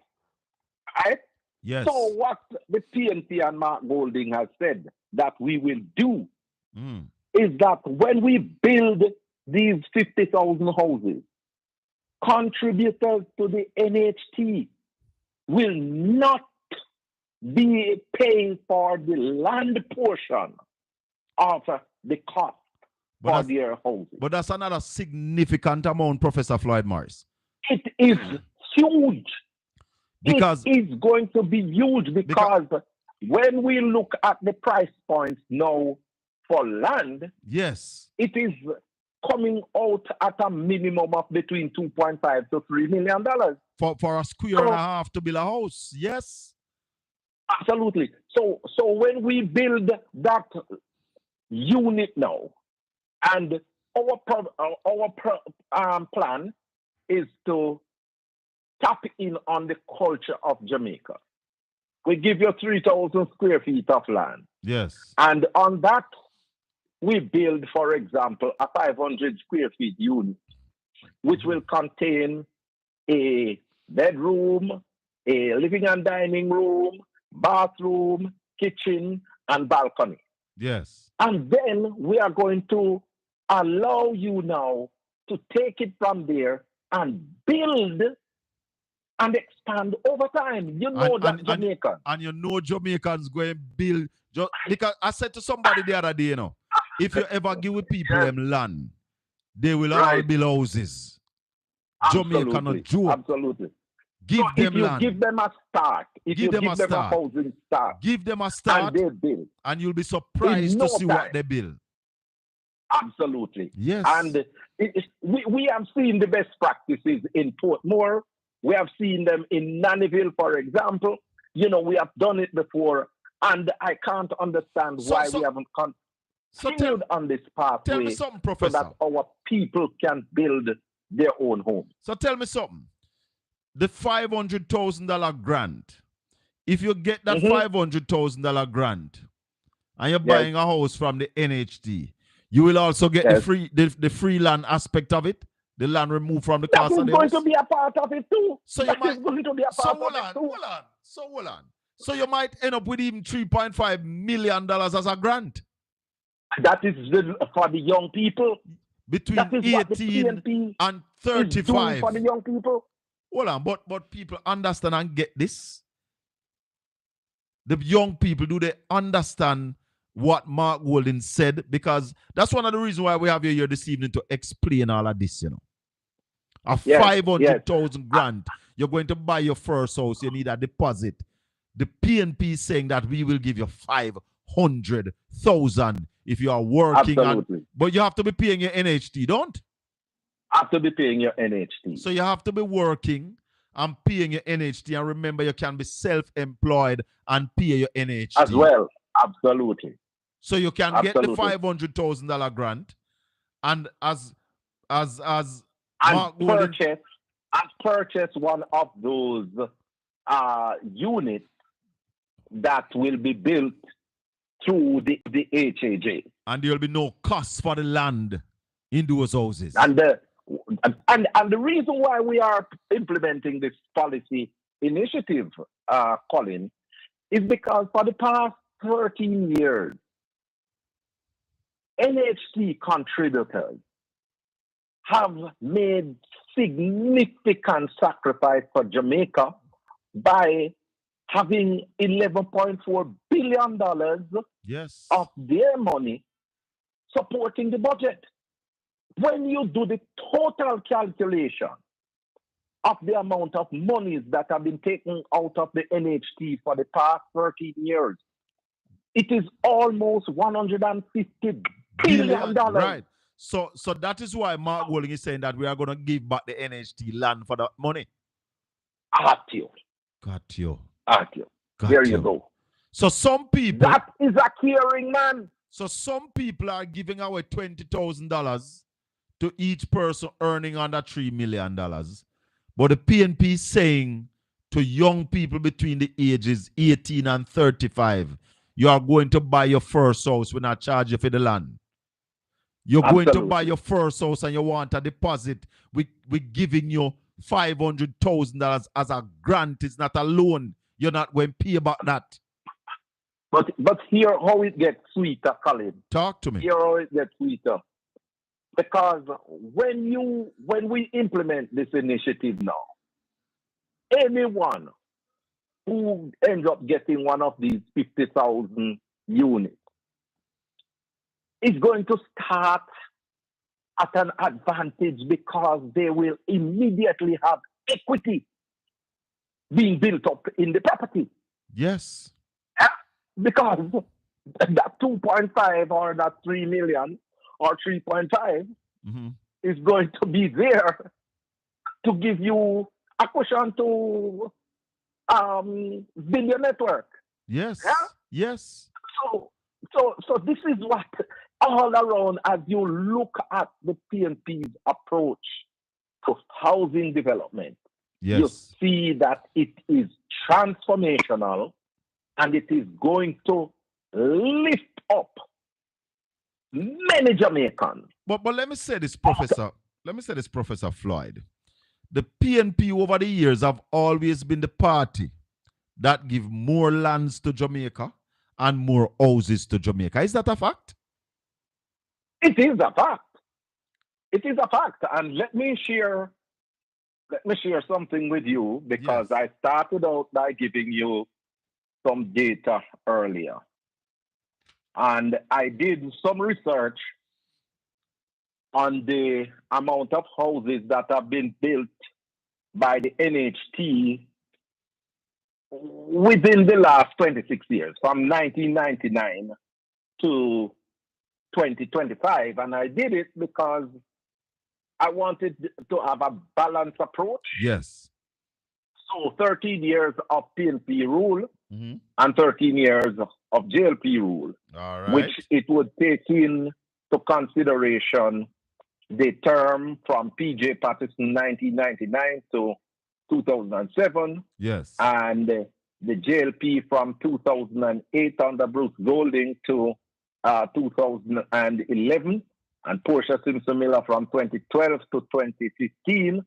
Right? Yes. So what the PNP and Mark Golding has said that we will do is that when we build these 50,000 houses, contributors to the NHT will not be paying for the land portion of the cost for their houses. But that's another significant amount, Professor Floyd Morris. It is huge. Because it is going to be huge because when we look at the price points now for land, yes, it is coming out at a minimum of between $2.5 to $3 million for a square and a half to build a house. Yes, absolutely. So when we build that unit now, and our plan is to tap in on the culture of Jamaica. We give you 3,000 square feet of land. Yes. And on that, we build, for example, a 500 square feet unit, which will contain a bedroom, a living and dining room, bathroom, kitchen, and balcony. Yes. And then we are going to allow you now to take it from there and build and expand over time. You know Jamaican. And you know Jamaicans going to build. Because I said to somebody the other day, you know, if you ever give with people them land, they will all build houses. Jamaica not joke. Absolutely. Give them land. Give them a start. If you give them a housing start. Give them a start. And they build. And you'll be surprised to see what they build. Absolutely. Yes. And we have seen the best practices in Portmore. We have seen them in Nannyville, for example. You know, we have done it before. And I can't understand why we haven't continued on this pathway. Tell me something, Professor. So that our people can build their own homes. So tell me something. The $500,000 grant, if you get that $500,000 grant and you're buying a house from the NHT, you will also get the free land aspect of it, the land removed from the cost of the house. That is going to be a part of it too. So that is going to be a part of it too. Hold on. So you might end up with even $3.5 million as a grant. That is for the young people. Between 18 and 35. For the young people. Hold on, but people understand and get this. The young people, do they understand what Mark Golding said, because that's one of the reasons why we have you here this evening to explain all of this, A Yes, 500,000 grant, you're going to buy your first house, you need a deposit. The PNP is saying that we will give you 500,000 if you are working. Absolutely. But you have to be paying your NHT, don't? Have to be paying your NHT. So you have to be working and paying your NHT. And remember, you can be self-employed and pay your NHT. As well. Absolutely. So you can get the $500,000 grant, and as purchase one of those units that will be built through the HAJ. And there will be no cost for the land in those houses. And the reason why we are implementing this policy initiative, Colin, is because for the past 13 years, NHT contributors have made significant sacrifice for Jamaica by having $11.4 billion of their money supporting the budget. When you do the total calculation of the amount of monies that have been taken out of the NHT for the past 13 years, it is almost $150 billion. Right. So that is why Mark Golding is saying that we are going to give back the NHT land for that money. Got you. There you go. So some people... That is a caring man. So some people are giving away $20,000 to each person earning under $3 million. But the PNP is saying to young people between the ages 18 and 35, you are going to buy your first house, we're not charging you for the land. You're going to buy your first house and you want a deposit. We're giving you $500,000 as a grant. It's not a loan. You're not going to pay about that. But here how it gets sweeter, Colin. Talk to me. Here how it gets sweeter. Because when we implement this initiative now, anyone who ends up getting one of these 50,000 units is going to start at an advantage because they will immediately have equity being built up in the property. Yes. Because that 2.5 or that 3 million or 3.5 is going to be there to give you a cushion to build your network. Yes. Yeah? Yes. So this is what all around, as you look at the PNP's approach to housing development, you see that it is transformational and it is going to lift up many Jamaicans. But let me say this, Professor. Let me say this, Professor Floyd. The PNP over the years have always been the party that give more lands to Jamaica and more houses to Jamaica. Is that a fact? It is a fact. It is a fact. And let me share something with you, because I started out by giving you some data earlier. And I did some research on the amount of houses that have been built by the NHT within the last 26 years, from 1999 to 2025. And I did it because I wanted to have a balanced approach. Yes. So 13 years of PNP rule and 13 years of JLP rule, which it would take into consideration the term from PJ Patterson 1999 to 2007. Yes. And the JLP from 2008 under Bruce Golding to 2011. And Portia Simpson Miller from 2012 to 2015,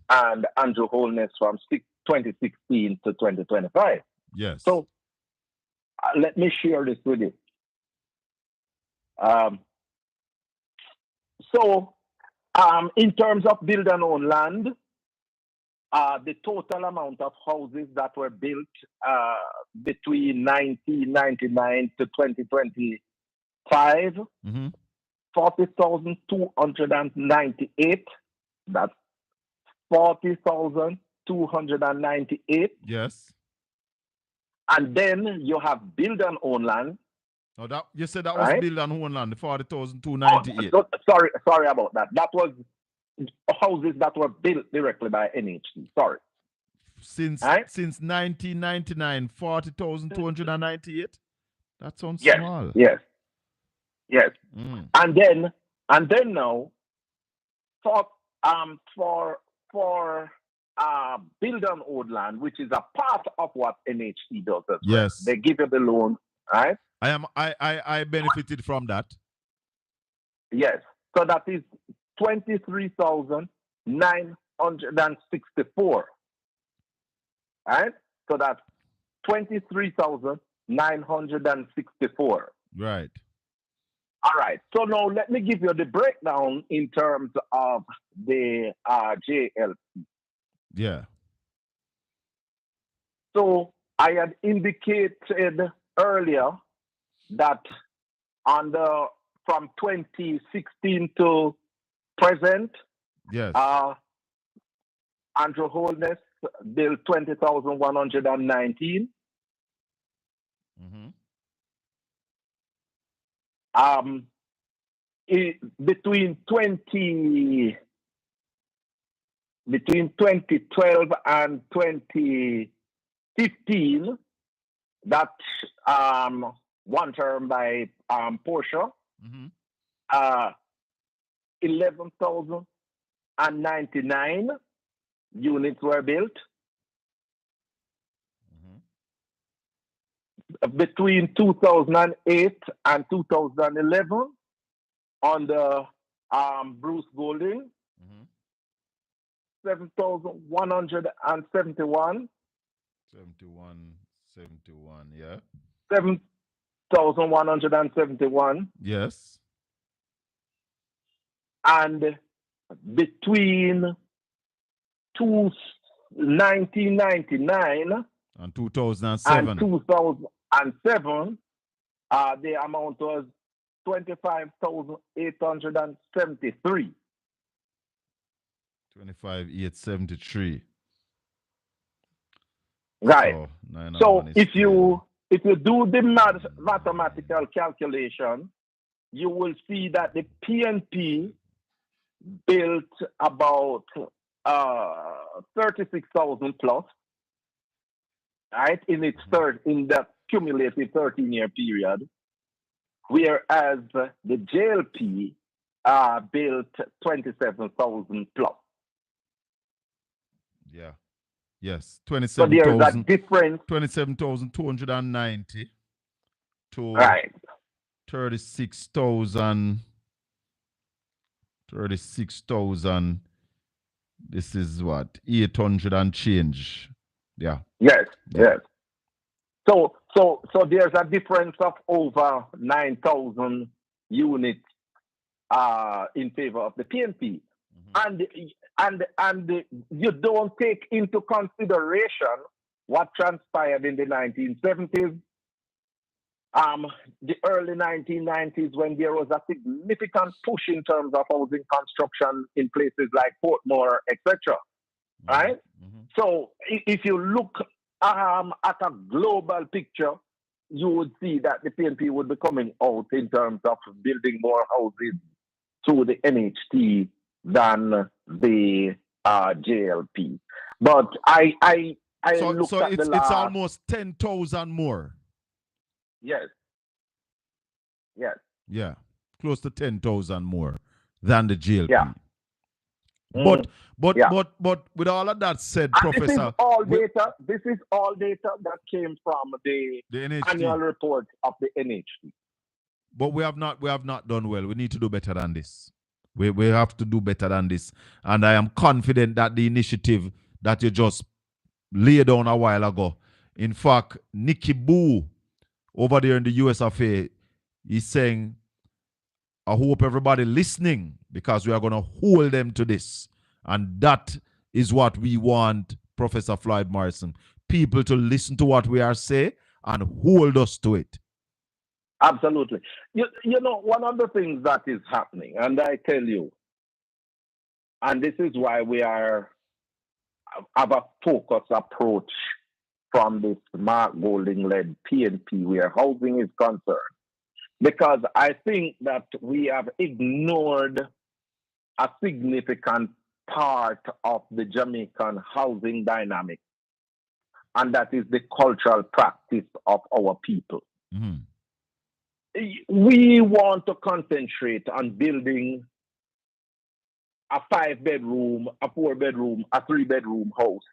and Andrew Holness from 2016 to 2025. Yes. So let me share this with you. In terms of build and own land, the total amount of houses that were built between 1999 to 2020 Mm-hmm. 40,298. That's 40,298. Yes. And then you have build and own land. Oh, that you said that was Right? built on own land, the Oh, 40,298. sorry about that. That was houses that were built directly by NHC. Sorry. Since Right? since 1999, 40,298. That sounds Yes. small. Yes. Yes. Mm. And then now for build and own land, which is a part of what NHC does as well. Yes. They give you the loan, right? I benefited from that. Yes. So that is 23,964. Right? So that's 23,964. Right. All right. So now let me give you the breakdown in terms of the JLP. Yeah. So I had indicated earlier that from 2016 to present, Yes. Andrew Holness built 20,119. Mm-hmm. Between 2012 and 2015, that one term by Porsche, Mm-hmm. 11,099 units were built. Mm-hmm. Between 2008 and 2011, under Bruce Golding, Mm-hmm. 7,171. 71, yeah. 7,171. Yes. And between 1999 And 2007. and 2007, the amount was 25,873. 25,873. Right. So if you do the mathematical calculation, you will see that the PNP built about 36,000 plus, right, in that cumulative 13-year period, whereas the JLP built 27,000 plus. Yeah. Yes. So there's a difference. 27,290 to Right. 36,000. This is what? 800 and change. Yeah. Yes. Yes. So there's a difference of over 9,000 units in favor of the PNP. Mm-hmm. And you don't take into consideration what transpired in the 1970s, the early 1990s, when there was a significant push in terms of housing construction in places like Portmore, etc. Mm-hmm. Right? Mm-hmm. So if you look at a global picture, you would see that the PNP would be coming out in terms of building more houses through the NHT than the JLP. But so it's almost 10,000 more. Yes. Yes. Yeah, close to 10,000 more than the JLP. Yeah. But with all of that said, and Professor, this is all data that came from the annual report of the NHT. But we have not done well. We need to do better than this. We have to do better than this. And I am confident that the initiative that you just laid down a while ago, in fact, Nikki Boo over there in the US affair, is saying, I hope everybody listening, because we are going to hold them to this. And that is what we want, Professor Floyd Morrison. People to listen to what we are saying and hold us to it. Absolutely. You know, one of the things that is happening, and I tell you, and this is why we have a focused approach from this Mark Golding-led PNP where housing is concerned. Because I think that we have ignored a significant part of the Jamaican housing dynamic, and that is the cultural practice of our people. Mm-hmm. We want to concentrate on building a 5-bedroom, a 4-bedroom, a 3-bedroom house,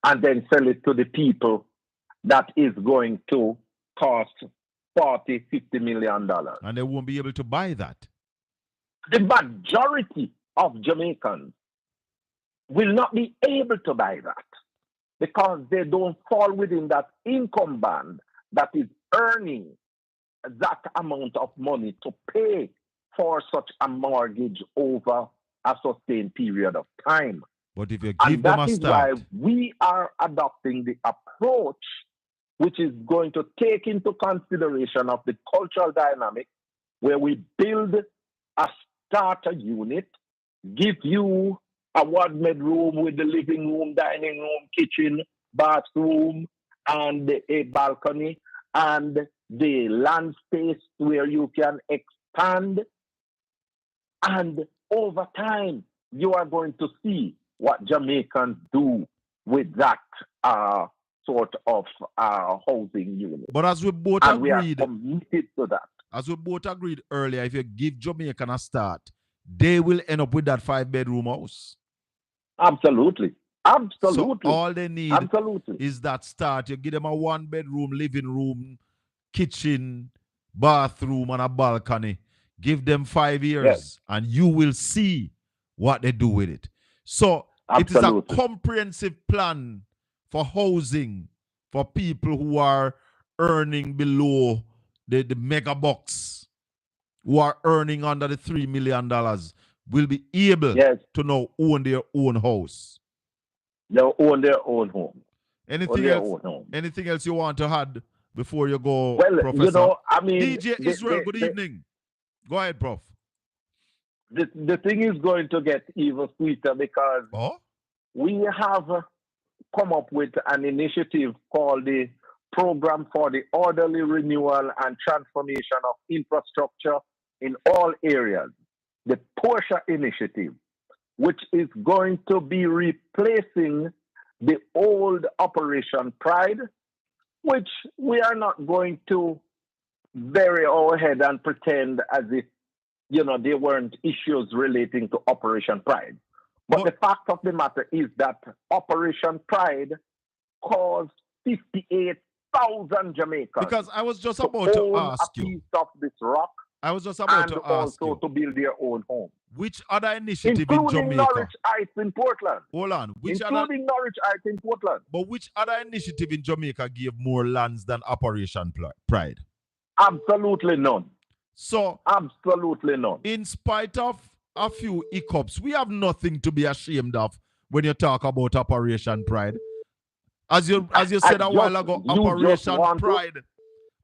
and then sell it to the people that is going to cost $40-50 million. And they won't be able to buy that. The majority of Jamaicans will not be able to buy that because they don't fall within that income band that is earning that amount of money to pay for such a mortgage over a sustained period of time. But if you give them a start, that is why we are adopting the approach which is going to take into consideration of the cultural dynamic, where we build a starter unit, give you a 1-bedroom with the living room, dining room, kitchen, bathroom, and a balcony, and the land space where you can expand. And over time, you are going to see what Jamaicans do with that sort of housing unit. but as we both and agreed, we are committed to that. as we both agreed earlier, if you give Jamaican a start, they will end up with that 5-bedroom house. Absolutely. Absolutely. So all they need Absolutely. is that start. You give them a 1-bedroom, living room, kitchen, bathroom, and a balcony. Give them 5 years, Yes. and you will see what they do with it. So Absolutely. it is a comprehensive plan for housing for people who are earning below the mega bucks, who are earning under the $3 million, will be able Yes. to now own their own house. They'll own their own home. Anything Their else? own home. Anything else you want to add before you go, Well, Professor? you know, I mean, DJ Israel, good evening. Go ahead, Prof. The thing is going to get even sweeter because we have come up with an initiative called the Program for the Orderly Renewal and Transformation of Infrastructure in All Areas, the Portia Initiative, which is going to be replacing the old Operation Pride, which we are not going to bury our head and pretend as if, you know, there weren't issues relating to Operation Pride. But the fact of the matter is that Operation Pride caused 58,000 Jamaicans. Because I was just about to ask a piece of this rock. I was just about to ask you. And also to build their own home. Which other initiative in Including Jamaica? Norwich Heights in Portland. Hold on. Including Norwich Heights in Portland. But which other initiative in Jamaica gave more lands than Operation Pride? Absolutely none. So, absolutely none. In spite of a few hiccups, we have nothing to be ashamed of when you talk about Operation Pride. As you said a while ago,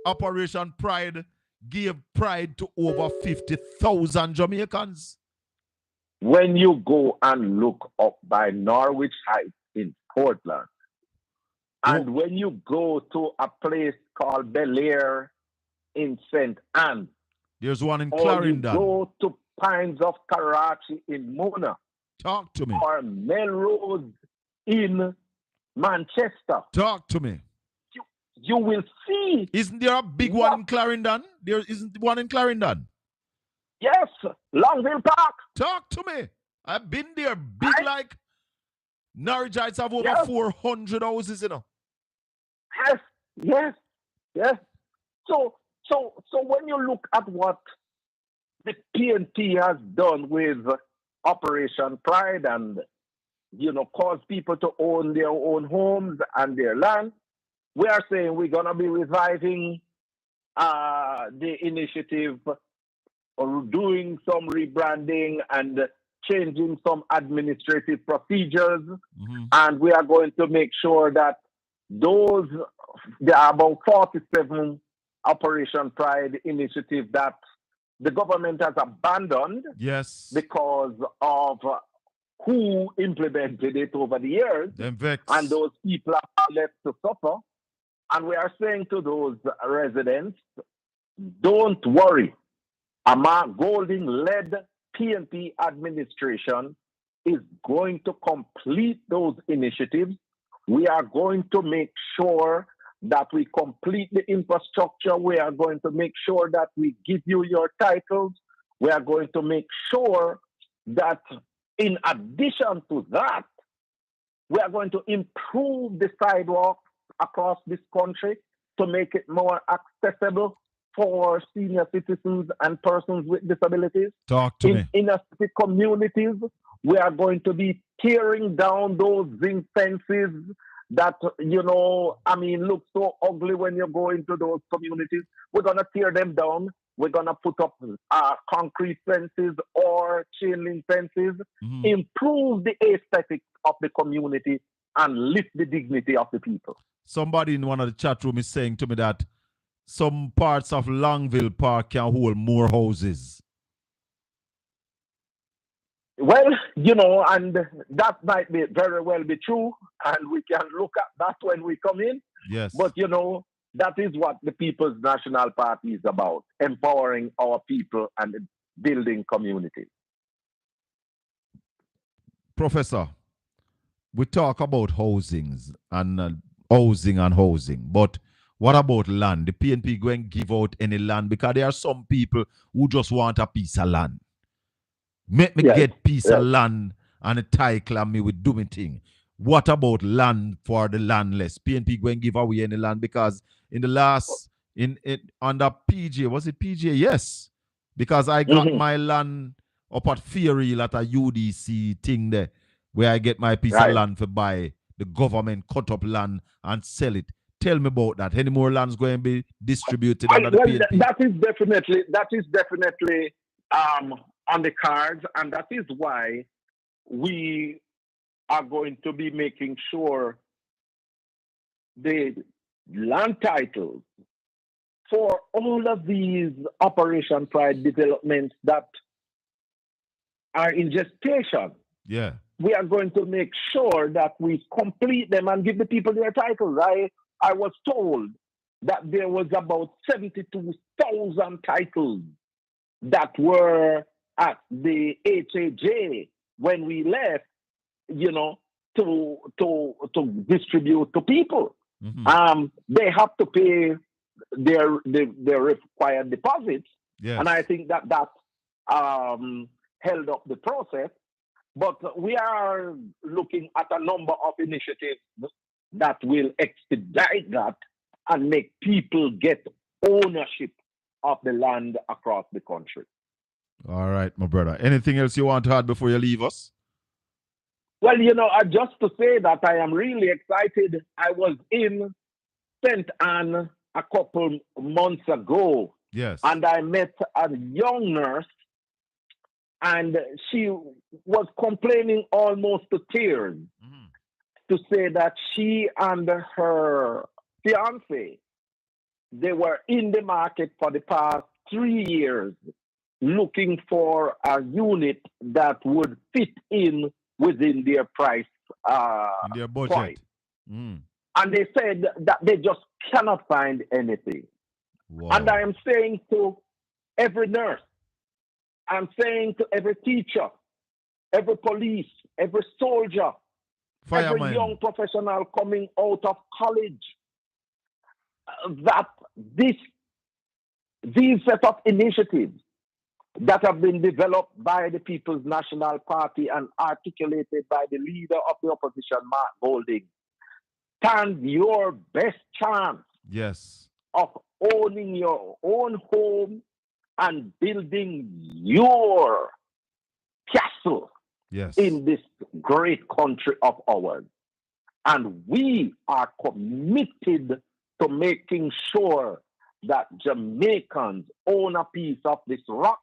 Operation Pride gave pride to over 50,000 Jamaicans. When you go and look up by Norwich Heights in Portland, and when you go to a place called Bel Air in St. Anne, there's one in or Clarendon. You go to Pines of Karachi in Mona. Talk to me. Or Melrose in Manchester. Talk to me. You will see. Isn't there a big one in Clarendon? There isn't one in Clarendon. Yes, Longville Park. Talk to me. I've been there. Big like Norwich Heights have over 400 houses, you know. Yes. So when you look at what the PNP has done with Operation Pride and, you know, cause people to own their own homes and their land, we are saying we're going to be reviving the initiative or doing some rebranding and changing some administrative procedures. Mm-hmm. And we are going to make sure that there are about 47 Operation Pride initiative that the government has abandoned Yes. because of who implemented it over the years. Them vex. And those people are left to suffer. And we are saying to those residents, don't worry. A Mark Golding-led PNP administration is going to complete those initiatives. We are going to make sure that we complete the infrastructure. We are going to make sure that we give you your titles. We are going to make sure that in addition to that, we are going to improve the sidewalks across this country to make it more accessible for senior citizens and persons with disabilities. Talk to me. In inner city communities, we are going to be tearing down those zinc fences that, look so ugly when you go into those communities. We're going to tear them down. We're going to put up concrete fences or chain link fences, improve the aesthetics of the community, and lift the dignity of the people. Somebody in one of the chat room is saying to me that some parts of Longville Park can hold more houses. Well, and that might be very well be true, and we can look at that when we come in. Yes. But, that is what the People's National Party is about, empowering our people and building communities. Professor, we talk about housings and housing, but what about land? The PNP going to give out any land? Because there are some people who just want a piece of land. Make me get piece of land and a title and me with do me thing. What about land for the landless? PNP going to give away any land? Because in the last, under PJ, was it PJ? Yes. Because I got my land up at Fury at a UDC thing there, where I get my piece of land for buy. The government cut up land and sell it. Tell me about that. Any more lands going to be distributed under the PNP? That is definitely on the cards, and that is why we are going to be making sure the land titles for all of these Operation Pride developments that are in gestation. Yeah. We are going to make sure that we complete them and give the people their titles. I was told that there was about 72,000 titles that were at the HAJ when we left, to distribute to people. They have to pay their required deposits, and I think that held up the process. But we are looking at a number of initiatives that will expedite that and make people get ownership of the land across the country. All right, my brother. Anything else you want to add before you leave us? Well, just to say that I am really excited. I was in St. Anne a couple months ago. Yes. And I met a young nurse, and she was complaining almost to tears to say that she and her fiance, they were in the market for the past 3 years looking for a unit that would fit in within their price in their budget. Point. And they said that they just cannot find anything. Wow. And I am saying to every nurse, I'm saying to every teacher, every police, every soldier, Fireman, every young professional coming out of college, that these set of initiatives that have been developed by the People's National Party and articulated by the leader of the opposition, Mark Golding, stand your best chance of owning your own home and building your castle in this great country of ours. And we are committed to making sure that Jamaicans own a piece of this rock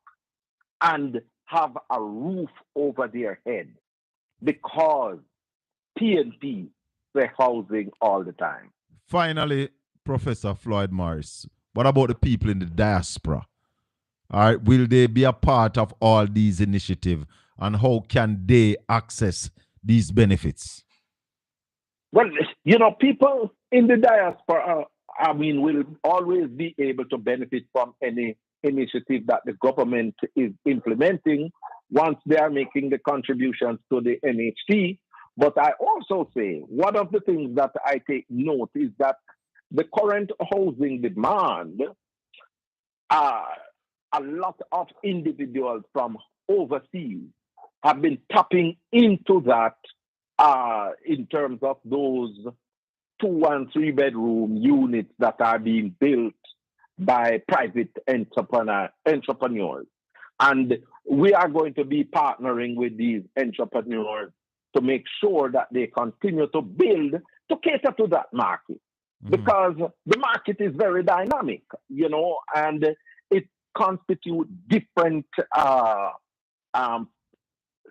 and have a roof over their head, because PNP say housing all the time. Finally, Professor Floyd Morris, What about the people in the diaspora? All right, will they be a part of all these initiatives, and how can they access these benefits? Well, people in the diaspora, will always be able to benefit from any initiative that the government is implementing once they are making the contributions to the NHT. But I also say one of the things that I take note is that the current housing demand, a lot of individuals from overseas have been tapping into that in terms of those 2 and 3 bedroom units that are being built by private entrepreneurs. And we are going to be partnering with these entrepreneurs to make sure that they continue to build to cater to that market. Because the market is very dynamic, and it constitutes different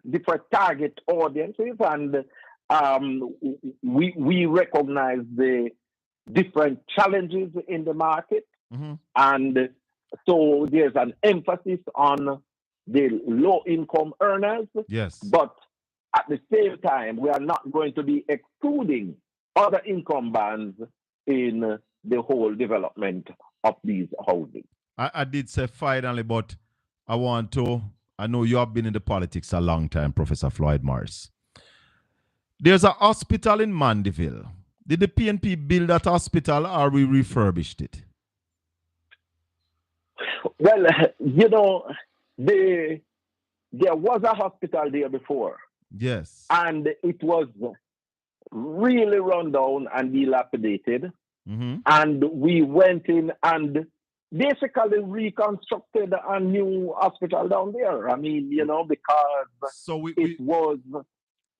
different target audiences, and we recognize the different challenges in the market, and so there's an emphasis on the low-income earners. Yes. But at the same time, we are not going to be excluding other income bands in the whole development of these housing. I did say finally, but I know you have been in the politics a long time, Professor Floyd Morris. There's a hospital in Mandeville. Did the PNP build that hospital, or we refurbished it? Well, there was a hospital there before. Yes. And it was really run down and dilapidated. And we went in and basically reconstructed a new hospital down there. Because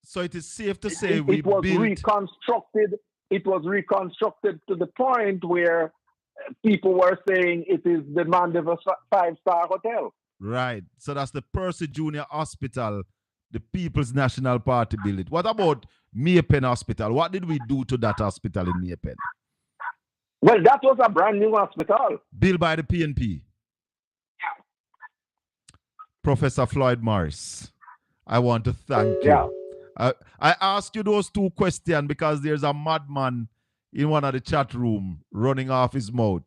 So it is safe to say it was reconstructed. It was reconstructed to the point where people were saying it is the Mandeville 5-star hotel. Right. So that's the Percy Junior Hospital, the People's National Party built it. What about Maypen Hospital? What did we do to that hospital in Maypen? Well, that was a brand new hospital. Built by the PNP. Yeah. Professor Floyd Morris, I want to thank you. I asked you those 2 questions because there's a madman in one of the chat room running off his mouth.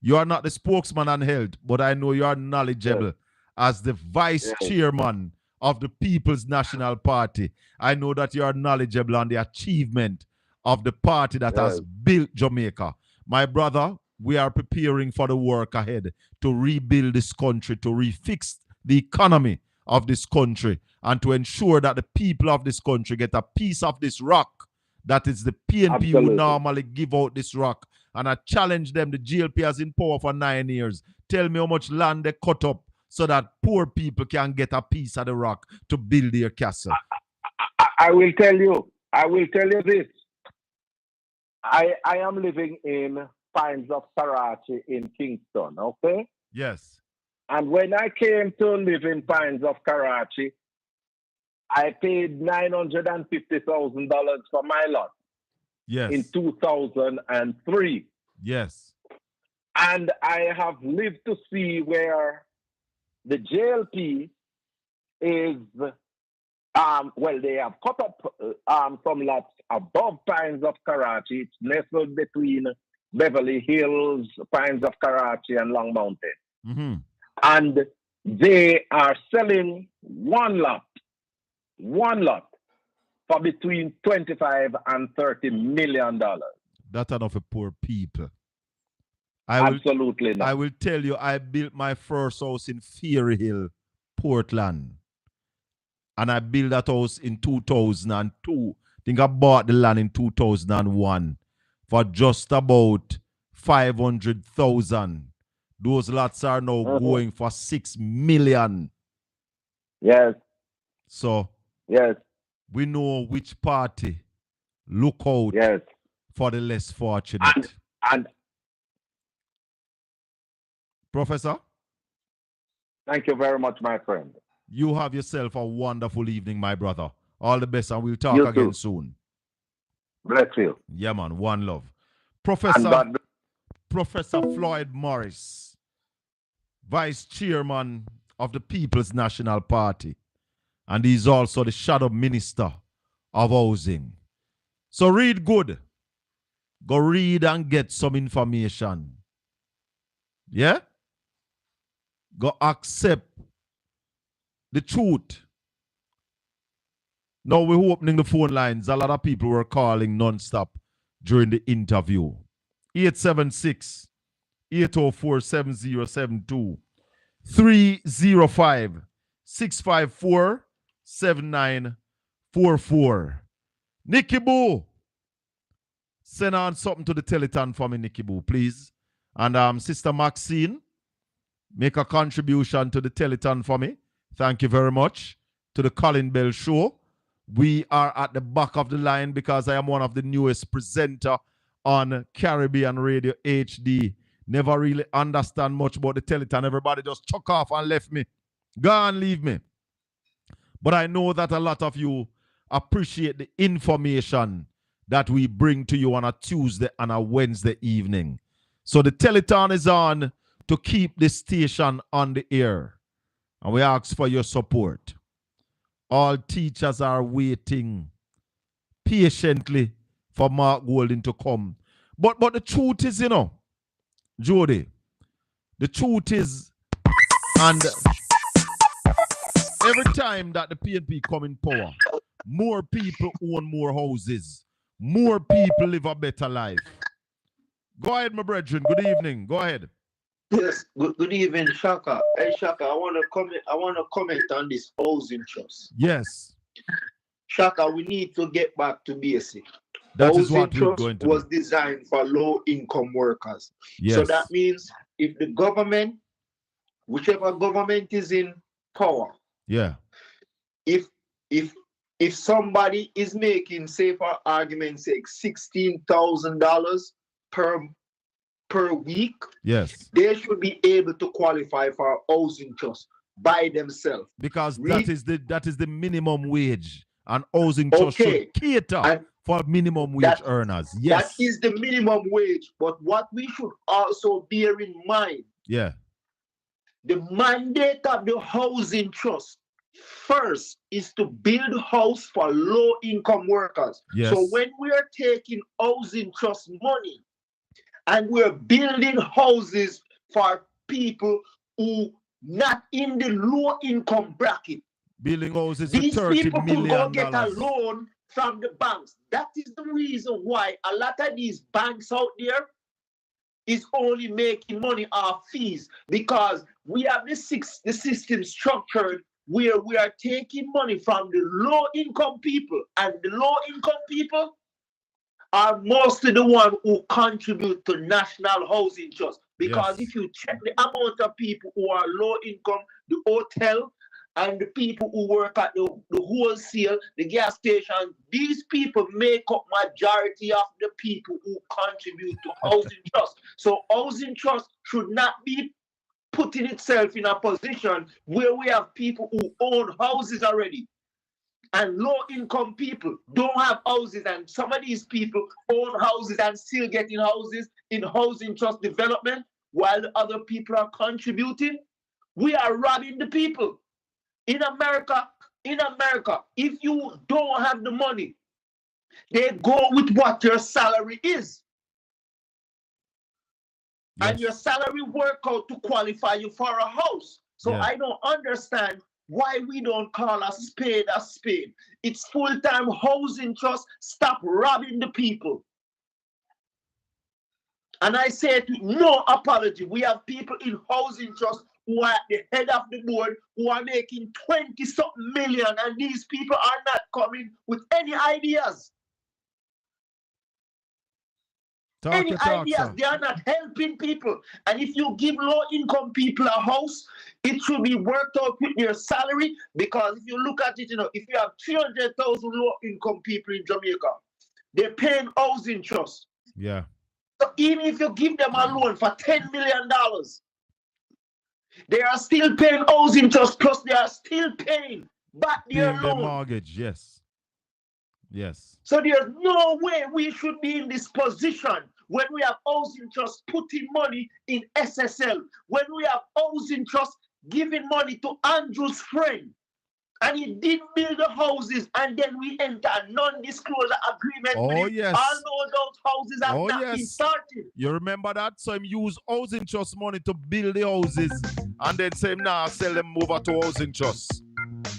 You are not the spokesman on health, but I know you are knowledgeable as the vice chairman of the People's National Party. I know that you are knowledgeable on the achievement of the party that has built Jamaica. My brother, we are preparing for the work ahead to rebuild this country, to refix the economy of this country, and to ensure that the people of this country get a piece of this rock that is the PNP who normally give out this rock. And I challenge them. The GLP has in power for 9 years. Tell me how much land they cut up so that poor people can get a piece of the rock to build their castle. I will tell you this. I am living in Pines of Karachi in Kingston, okay? Yes. And when I came to live in Pines of Karachi, I paid $950,000 for my lot. Yes. In 2003. Yes. And I have lived to see where the JLP is, they have cut up some lots above Pines of Karachi. It's nestled between Beverly Hills, Pines of Karachi, and Long Mountain. And they are selling one lot for between $25 and $30 million. That's enough for poor people. Absolutely not. I will tell you, I built my first house in Ferry Hill, Portland. And I built that house in 2002. I think I bought the land in 2001 for just about 500,000. Those lots are now going for 6 million. Yes. So yes, we know which party look out for the less fortunate. And Professor? Thank you very much, my friend. You have yourself a wonderful evening, my brother. All the best, and we'll talk again soon. Bless you. Yeah, man. One love. Professor Professor Floyd Morris, Vice Chairman of the People's National Party. And he's also the Shadow Minister of Housing. So read good. Go read and get some information. Yeah? Go accept the truth. Now we're opening the phone lines. A lot of people were calling non-stop during the interview. 876 804 7072 305 654 7944. Nicky Boo, send on something to the Teleton for me, Nicky Boo, please. And Sister Maxine, make a contribution to the Teleton for me. Thank you very much. To the Colin Bell Show. We are at the back of the line because I am one of the newest presenter on Caribbean Radio HD. Never really understand much about the Teleton. Everybody just chuck off and left me. Go and leave me. But I know that a lot of you appreciate the information that we bring to you on a Tuesday and a Wednesday evening. So the Teleton is on to keep the station on the air. And we ask for your support. All teachers are waiting patiently for Mark Golding to come. But the truth is, you know, Jody, the truth is, and every time that the PNP come in power, more people own more houses. More people live a better life. Go ahead, my brethren. Good evening. Go ahead. Yes, good evening, Shaka. Hey, Shaka, I want to comment on this housing trust. Yes. Shaka, we need to get back to basic. That housing is what we're trust going to was do. designed for low-income workers. Yes. So that means if the government, whichever government is in power, yeah, if somebody is making, say for argument's sake, $16,000 per week, yes, they should be able to qualify for housing trust by themselves. because that is the minimum wage, and housing trust should cater for minimum wage earners. Yes, that is the minimum wage. But what we should also bear in mind, yeah, the mandate of the housing trust first is to build house for low-income workers. Yes. So when we are taking housing trust money and we're building houses for people who not in the low-income bracket, building houses for these $30 people could million. go get a loan from the banks. That is the reason why a lot of these banks out there is only making money off fees, because we have the system structured where we are taking money from the low-income people, and the low-income people are mostly the one who contribute to National Housing Trust. Because if you check the amount of people who are low-income, the hotel, and the people who work at the wholesale, the gas station, these people make up majority of the people who contribute to housing trust. So housing trust should not be putting itself in a position where we have people who own houses already, and low-income people don't have houses, and some of these people own houses and still getting houses in housing trust development while the other people are contributing. We are robbing the people. In America, if you don't have the money, they go with what your salary is. Yes. And your salary work out to qualify you for a house. So I don't understand why we don't call a spade a spade. It's full-time housing trust. Stop robbing the people. And I say to no apology. We have people in housing trust who are at the head of the board who are making 20-something million, and these people are not coming with any ideas. Ideas. They are not helping people. And if you give low-income people a house, it should be worked out with their salary, because if you look at it, if you have 300,000 low-income people in Jamaica, they're paying housing trust. Yeah. So even if you give them a loan for $10 million, they are still paying housing trust, plus they are still paying back their loan. Their mortgage, yes. Yes. So there's no way we should be in this position when we have housing trust putting money in SSL, when we have housing trust giving money to Andrew's friend, and he didn't build the houses, and then we enter a non-disclosure agreement with him. Yes. All those houses have not been started. You remember that? So him use housing trust money to build the houses, and then say, nah, sell them over to housing trust.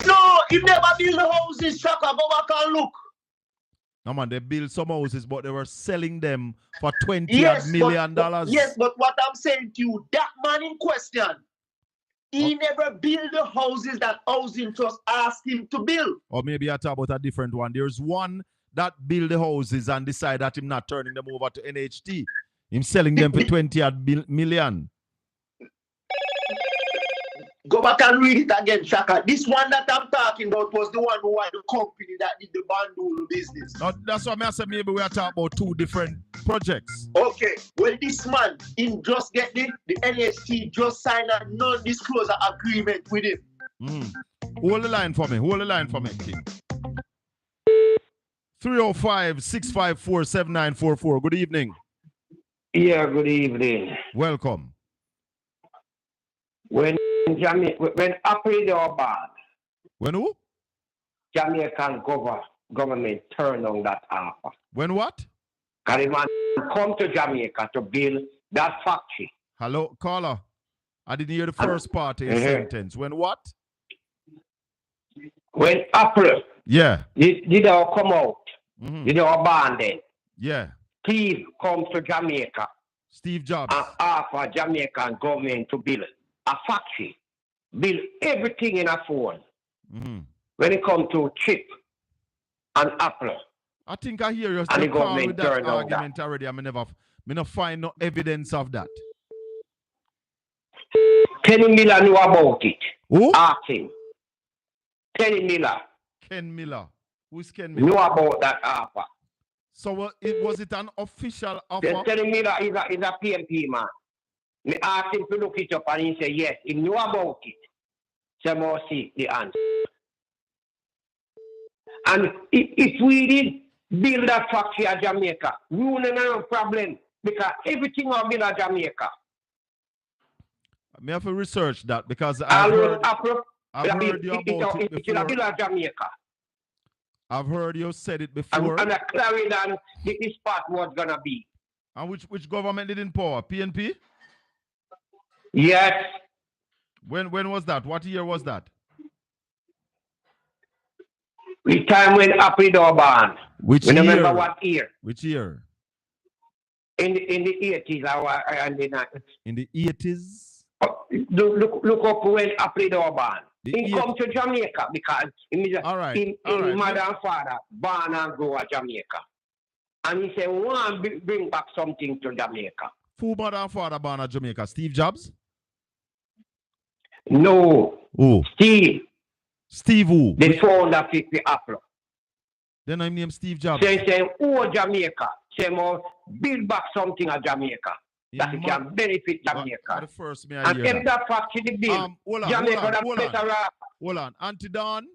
No, he never built the houses, Chaka. Go back and look. No, man, they built some houses, but they were selling them for $20 million. Yes, but what I'm saying to you, that man in question, he never built the houses that housing trust asked him to build. Or maybe I talk about a different one. There's one that build the houses and decide that him not turning them over to NHT. Him selling them for $20 million. Go back and read it again, Shaka. This one that I'm talking about was the one who had the company that did the Bandulu business. No, that's what I said. Maybe we are talking about two different projects. Okay. Well, this man, he just get the NHT just signed a non-disclosure agreement with him. Hold the line for me. King. 305-654-7944. Good evening. Yeah, good evening. Welcome. When April or bad, when who? Jamaican government turned on that offer. When what? Caribbean come to Jamaica to build that factory. Hello, caller. I didn't hear the first part of your sentence. When what? When April. Yeah. Did all come out? Did all abandon? Yeah. Steve comes to Jamaica. Steve Jobs. And offer Jamaican government to build a factory. Build everything in a phone. When it comes to chip and Apple. I think I hear you still call with that argument already. I never find no evidence of that. Kenny Miller knew about it. Who? Ask him. Kenny Miller. Ken Miller. Who's Ken Miller? Knew about that offer. So was it an official offer? Kenny Miller is a PMP man. Me asked him to look it up and he said yes, he knew about it. So more see the answer. And if we did build that factory at Jamaica, we wouldn't have a problem because everything will build at Jamaica. I have to research that because I've heard you about it before. Jamaica. I've heard you said it before. And a Clarendon, this part was gonna be. And which government did in power? PNP? Yes. When was that? What year was that? The time when April Durban. Which year? Remember what year? Which year? In the 80s and the 90s. In the 80s? Look up when April Durban. He come to Jamaica because his mother and father born and grow at Jamaica. And he said, we want to bring back something to Jamaica. Who mother and father born at Jamaica? Steve Jobs? No. Who? Steve. Steve who? The founder of the Apple. Then I'm named Steve Jobs. They say, Jamaica. Say, build back something at Jamaica. That it can benefit Jamaica. The first me I and hear if that factory the bill, Jamaica hold on. Auntie Dawn.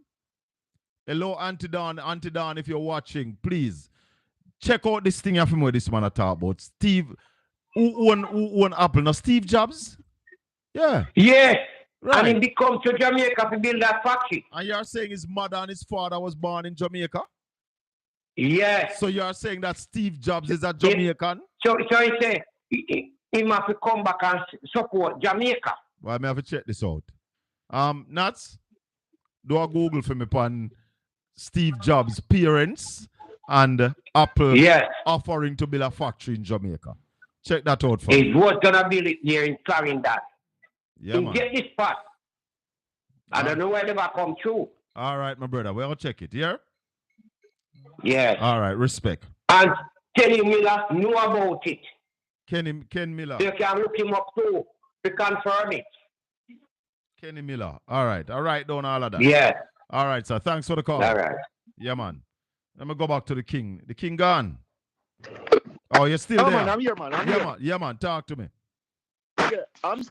Hello, Auntie Dawn. Auntie Dawn, if you're watching, please check out this thing from where this man I talk about. Steve, who own Apple? Now, Steve Jobs? Yeah. Yes. Right. And he come to Jamaica to build that factory. And you're saying his mother and his father was born in Jamaica? Yes. So you're saying that Steve Jobs is a Jamaican? So he say, he must come back and support Jamaica. Well, I may have to check this out. Nats, do a Google for me upon Steve Jobs' parents and Apple offering to build a factory in Jamaica. Check that out for me. It was going to build it here in Clarendon. Yeah, man. Get this part. I don't know where they will come through. All right, my brother. We'll check it, yeah? Yes. All right, respect. And Kenny Miller knew about it. Ken Miller. You can look him up too to confirm it. Kenny Miller. All right. All right, down all of that. Yeah. All right, sir. Thanks for the call. All right. Yeah, man. Let me go back to the king. The king gone. Oh, you're still there? Man, I'm here, man. I'm here. Man. Yeah, man. Talk to me. Yeah, I'm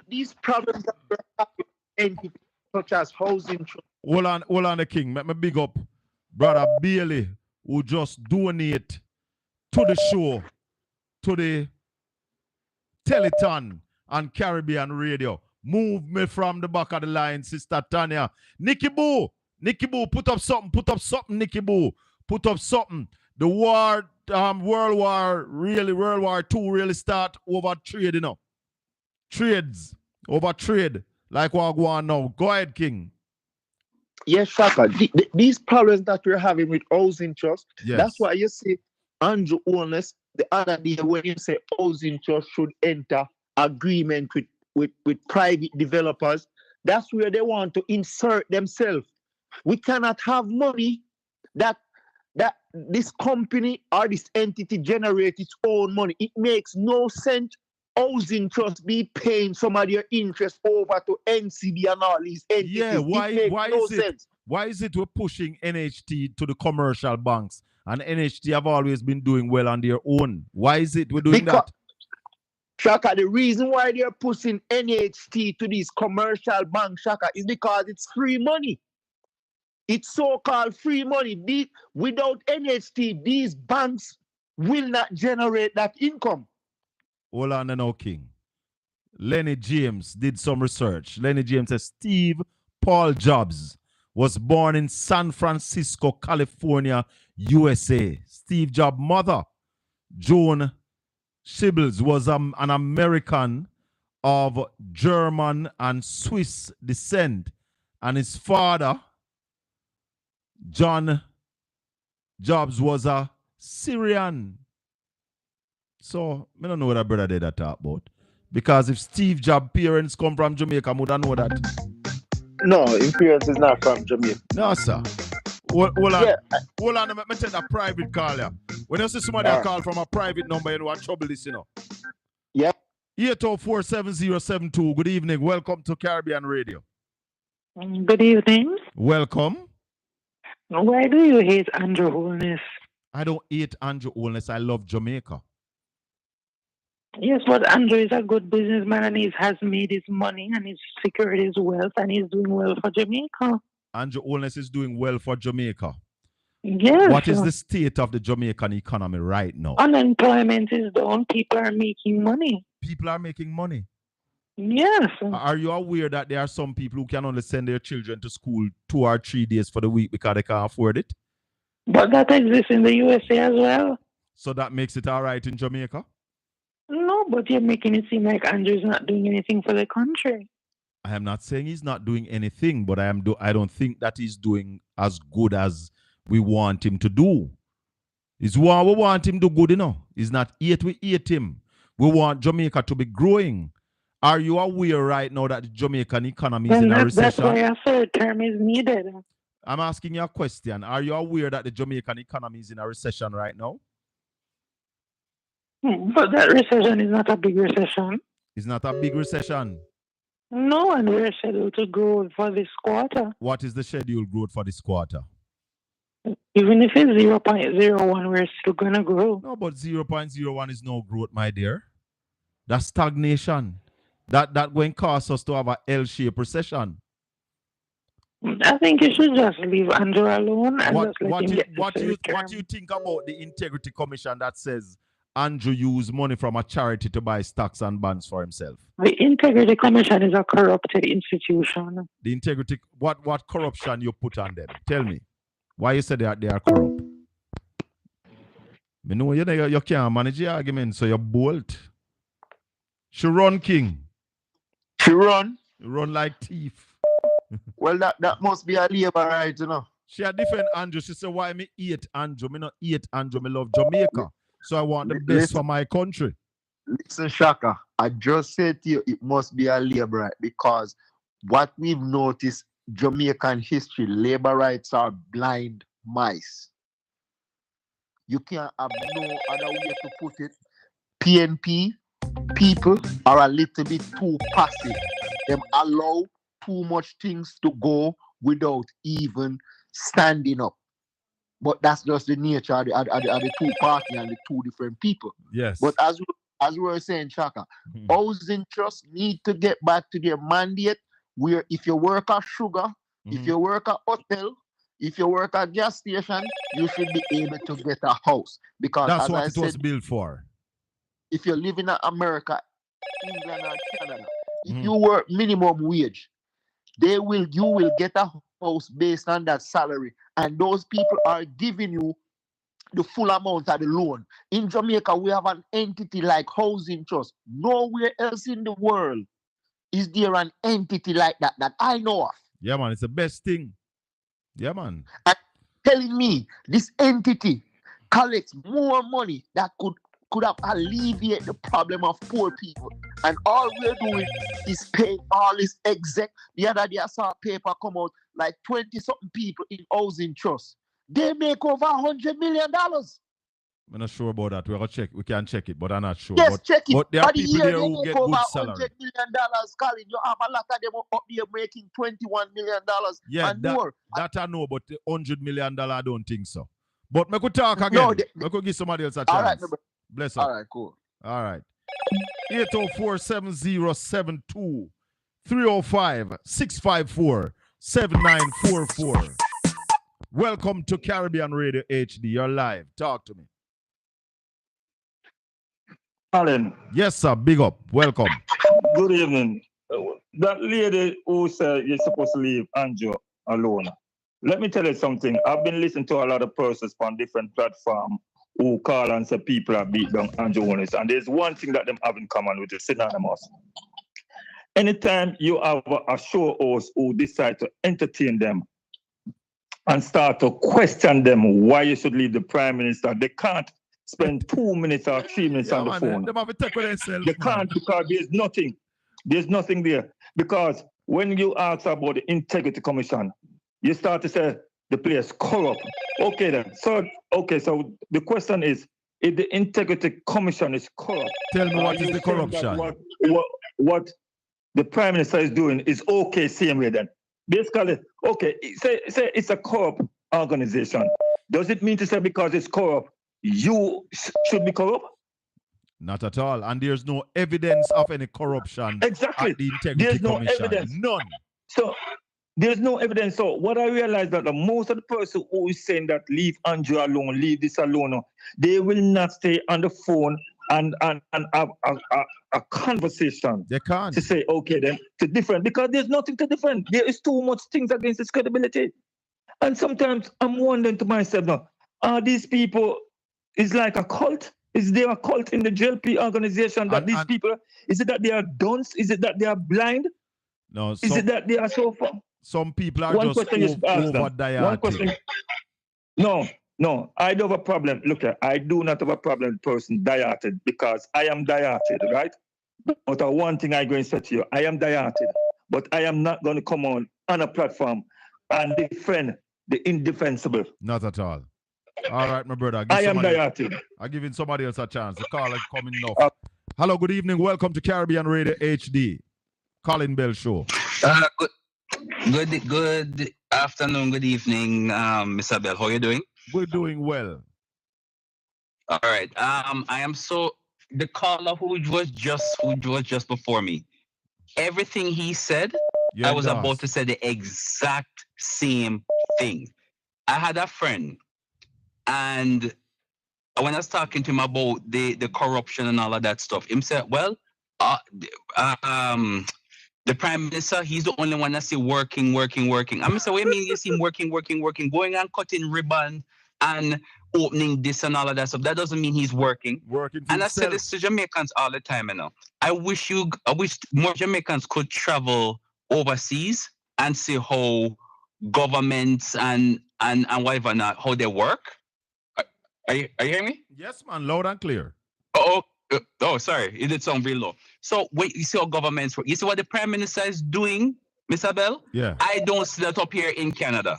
these problems that we're having, entities such as housing. Hold on, the king. Let me big up Brother Bailey, who just donate to the show, to the Teleton and Caribbean Radio. Move me from the back of the line, Sister Tanya. Nikki Boo, put up something, Nikki Boo. Put up something. The war, World War II really start over trade, you know. Trades, over trade, like what go on now. Go ahead, King. Yes, Shaka. These problems that we're having with housing trust, that's why you see Andrew Holness the other day when you say housing trust should enter agreement with private developers. That's where they want to insert themselves. We cannot have money that this company or this entity generate its own money. It makes no sense. Housing trust be paying some of your interest over to NCB and all these entities. Yeah, why is it we're pushing NHT to the commercial banks and NHT have always been doing well on their own? Why is it we're doing that? Shaka, the reason why they're pushing NHT to these commercial banks, Shaka, is because it's free money. It's so-called free money. Without NHT, these banks will not generate that income. Hold on now, King. Lenny James did some research. Lenny James says Steve Paul Jobs was born in San Francisco, California, USA. Steve Jobs' mother, Joan Shibbles, was an American of German and Swiss descent. And his father, John Jobs, was a Syrian. So, I don't know what a brother did that talk about. Because if Steve Jobs' parents come from Jamaica, I would know that. No, his parents is not from Jamaica. No, sir. Hold on, let me take a private call here. When you see somebody call from a private number, you know what trouble is, you know. Yep. 804-7072. Good evening. Welcome to Caribbean Radio. Good evening. Welcome. Why do you hate Andrew Holness? I don't hate Andrew Holness. I love Jamaica. Yes, but Andrew is a good businessman and he has made his money and he's secured his wealth and he's doing well for Jamaica. Andrew Holness is doing well for Jamaica. Yes. What is the state of the Jamaican economy right now? Unemployment is down. People are making money. People are making money? Yes. Are you aware that there are some people who can only send their children to school 2 or 3 days for the week because they can't afford it? But that exists in the USA as well. So that makes it all right in Jamaica? No, but you're making it seem like Andrew's not doing anything for the country. I am not saying he's not doing anything, but I don't think that he's doing as good as we want him to do. It's what we want him to do good, you know. It's not hate, we hate him. We want Jamaica to be growing. Are you aware right now that the Jamaican economy is in a recession? That's why a third term is needed. I'm asking you a question. Are you aware that the Jamaican economy is in a recession right now? But that recession is not a big recession. It's not a big recession. No, and we're scheduled to grow for this quarter. What is the scheduled growth for this quarter? Even if it's 0.01, we're still going to grow. No, but 0.01 is no growth, my dear. That's stagnation. That going to cause us to have a L-shaped recession. I think you should just leave Andrew alone. And What do you think about the Integrity Commission that says Andrew used money from a charity to buy stocks and bonds for himself? The Integrity Commission is a corrupted institution. The Integrity, what corruption you put on them? Tell me. Why you say they are corrupt? Me know you can't manage the argument, so you're bold. She run, King. She run? Run like thief. Well, that must be a labor right, you know. She a different Andrew. She said, why me hate Andrew? Me not hate Andrew. Me love Jamaica. So I want the best for my country. Listen, Shaka, I just said to you, it must be a labor right, because what we've noticed, Jamaican history, labor rights are blind mice. You can't have no other way to put it. PNP people are a little bit too passive. They allow too much things to go without even standing up. But that's just the nature of the two parties and the two different people. Yes. But as we were saying, Chaka, housing trusts need to get back to their mandate where if you work at sugar, if you work at hotel, If you work at gas station, you should be able to get a house. Because that's as what I it said, was built for. if you live in America, England, or Canada, if you work minimum wage, you will get a house based on that salary. And those people are giving you the full amount of the loan. In Jamaica, we have an entity like Housing Trust. Nowhere else in the world is there an entity like that I know of. Yeah, man, it's the best thing. Yeah, man. And telling me this entity collects more money that could have alleviated the problem of poor people. And all we're doing is paying all this exec. The other day I saw a paper come out, like 20-something people in Housing Trust. They make over $100 million. I'm not sure about that. We're gonna check. We can check it, but I'm not sure. Yes, check it. But there are people there they who make get over good $100 salary. million, Colin. You have a lot of them up there making $21 million and more. That I know, but the $100 million, I don't think so. But we could talk again. No, we could give somebody else a chance. All right, bless up. All right, cool. All right. 804-7072 305-654-7944. Welcome to Caribbean Radio HD. You're live. Talk to me. Colin. Yes, sir. Big up. Welcome. Good evening. That lady who said you're supposed to leave Andrew alone. Let me tell you something. I've been listening to a lot of persons on different platforms who call and say people are beat down Andrew Holness. And there's one thing that them have in common, which is synonymous. Anytime you have a show host who decide to entertain them and start to question them why you should leave the prime minister, they can't spend 2 minutes or 3 minutes on the phone. They can't, because there's nothing there. Because when you ask about the Integrity Commission, you start to say the place corrupt. Okay then. So the question is, if the Integrity Commission is corrupt, tell me what is the corruption? What the Prime Minister is doing is okay, same way then. Basically, okay, say it's a corrupt organization. Does it mean to say because it's corrupt, you should be corrupt? Not at all. And there's no evidence of any corruption exactly. At the Integrity Commission. No evidence. None. So there's no evidence. So what I realized that most of the person who is saying that leave Andrew alone, leave this alone, they will not stay on the phone and have a conversation. They can't. To say, okay, then to defend, because there's nothing to defend. There is too much things against his credibility. And sometimes I'm wondering to myself now, are these people, is like a cult? Is there a cult in the JLP organization that these people, is it that they are dunce? Is it that they are blind? No. Is it that they are so far? Some people are just over-diated. One question. No, I don't have a problem. Look, I do not have a problem with person diated because I am diated, right? But one thing I'm going to say to you, I am diated, but I am not going to come on a platform and defend the indefensible. Not at all. All right, my brother. I am diated. I'm giving somebody else a chance. The call is coming now. Hello, good evening. Welcome to Caribbean Radio HD. Colin Bell Show. Good afternoon, good evening, Mr. Bell. How are you doing? We're doing well. All right. I am the caller who was just before me. Everything he said, I was about to say the exact same thing. I had a friend, and when I was talking to him about the corruption and all of that stuff, him said, well, the Prime Minister, he's the only one that's working. I'm saying, what do you mean you see him working, going and cutting ribbon and opening this and all of that stuff? That doesn't mean he's working. And I say this to Jamaicans all the time, I wish more Jamaicans could travel overseas and see how governments and whatever not, how they work. Are you hearing me? Yes, man, loud and clear. Oh, sorry, it did sound real low. So wait, you see how governments work. You see what the Prime Minister is doing, Mr. Bell? Yeah. I don't see that up here in Canada.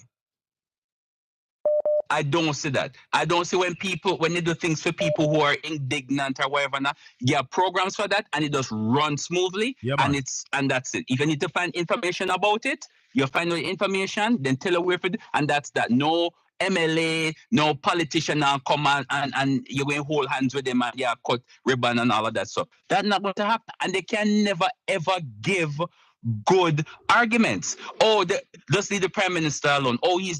I don't see that. I don't see when they do things for people who are indignant or whatever. Now, you have programs for that, and it just runs smoothly. Yeah, and that's it. If you need to find information about it, you find the information, then tell her where for it, and that's that. No MLA, no politician now come and you're going to hold hands with them and cut ribbon and all of that stuff. That's not going to happen. And they can never ever give good arguments. Oh, just leave the prime minister alone. Oh, he's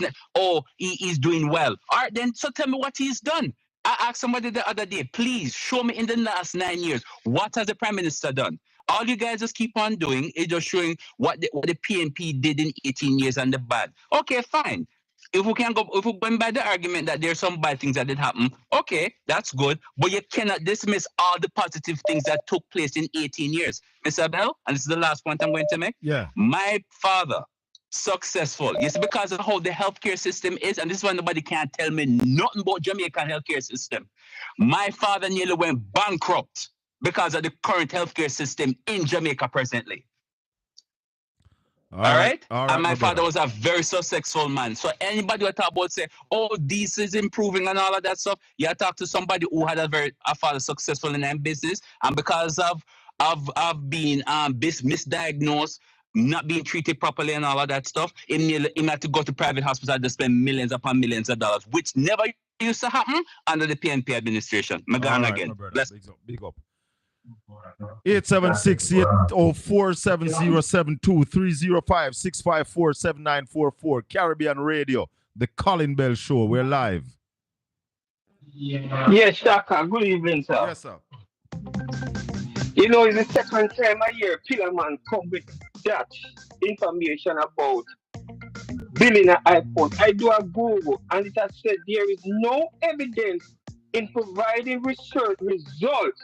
doing well. All right, then, so tell me what he's done. I asked somebody the other day, please show me in the last 9 years, what has the prime minister done? All you guys just keep on doing is just showing what the PNP did in 18 years and the bad. Okay, fine. If we go by the argument that there's some bad things that did happen, okay, that's good. But you cannot dismiss all the positive things that took place in 18 years. Mr. Bell, and this is the last point I'm going to make. Yeah. My father, successful. It's because of how the healthcare system is, and this is why nobody can tell me nothing about Jamaican healthcare system. My father nearly went bankrupt because of the current healthcare system in Jamaica presently. All right. And my father was a very successful man. So anybody who talk about say, oh, this is improving and all of that stuff, you talk to somebody who had a father successful in their business, and because of being misdiagnosed, not being treated properly and all of that stuff, he had to go to private hospital to spend millions upon millions of dollars, which never used to happen under the PNP administration. Again. Big up. 876-804-7072-305-654-7944 Caribbean Radio, the Colin Bell Show. We're live. Yes, Shaka. Good evening, sir. Yes, sir. You know, it's the second time I hear Pillarman come with that information about billing an iPhone. I do a Google, and it has said there is no evidence in providing research results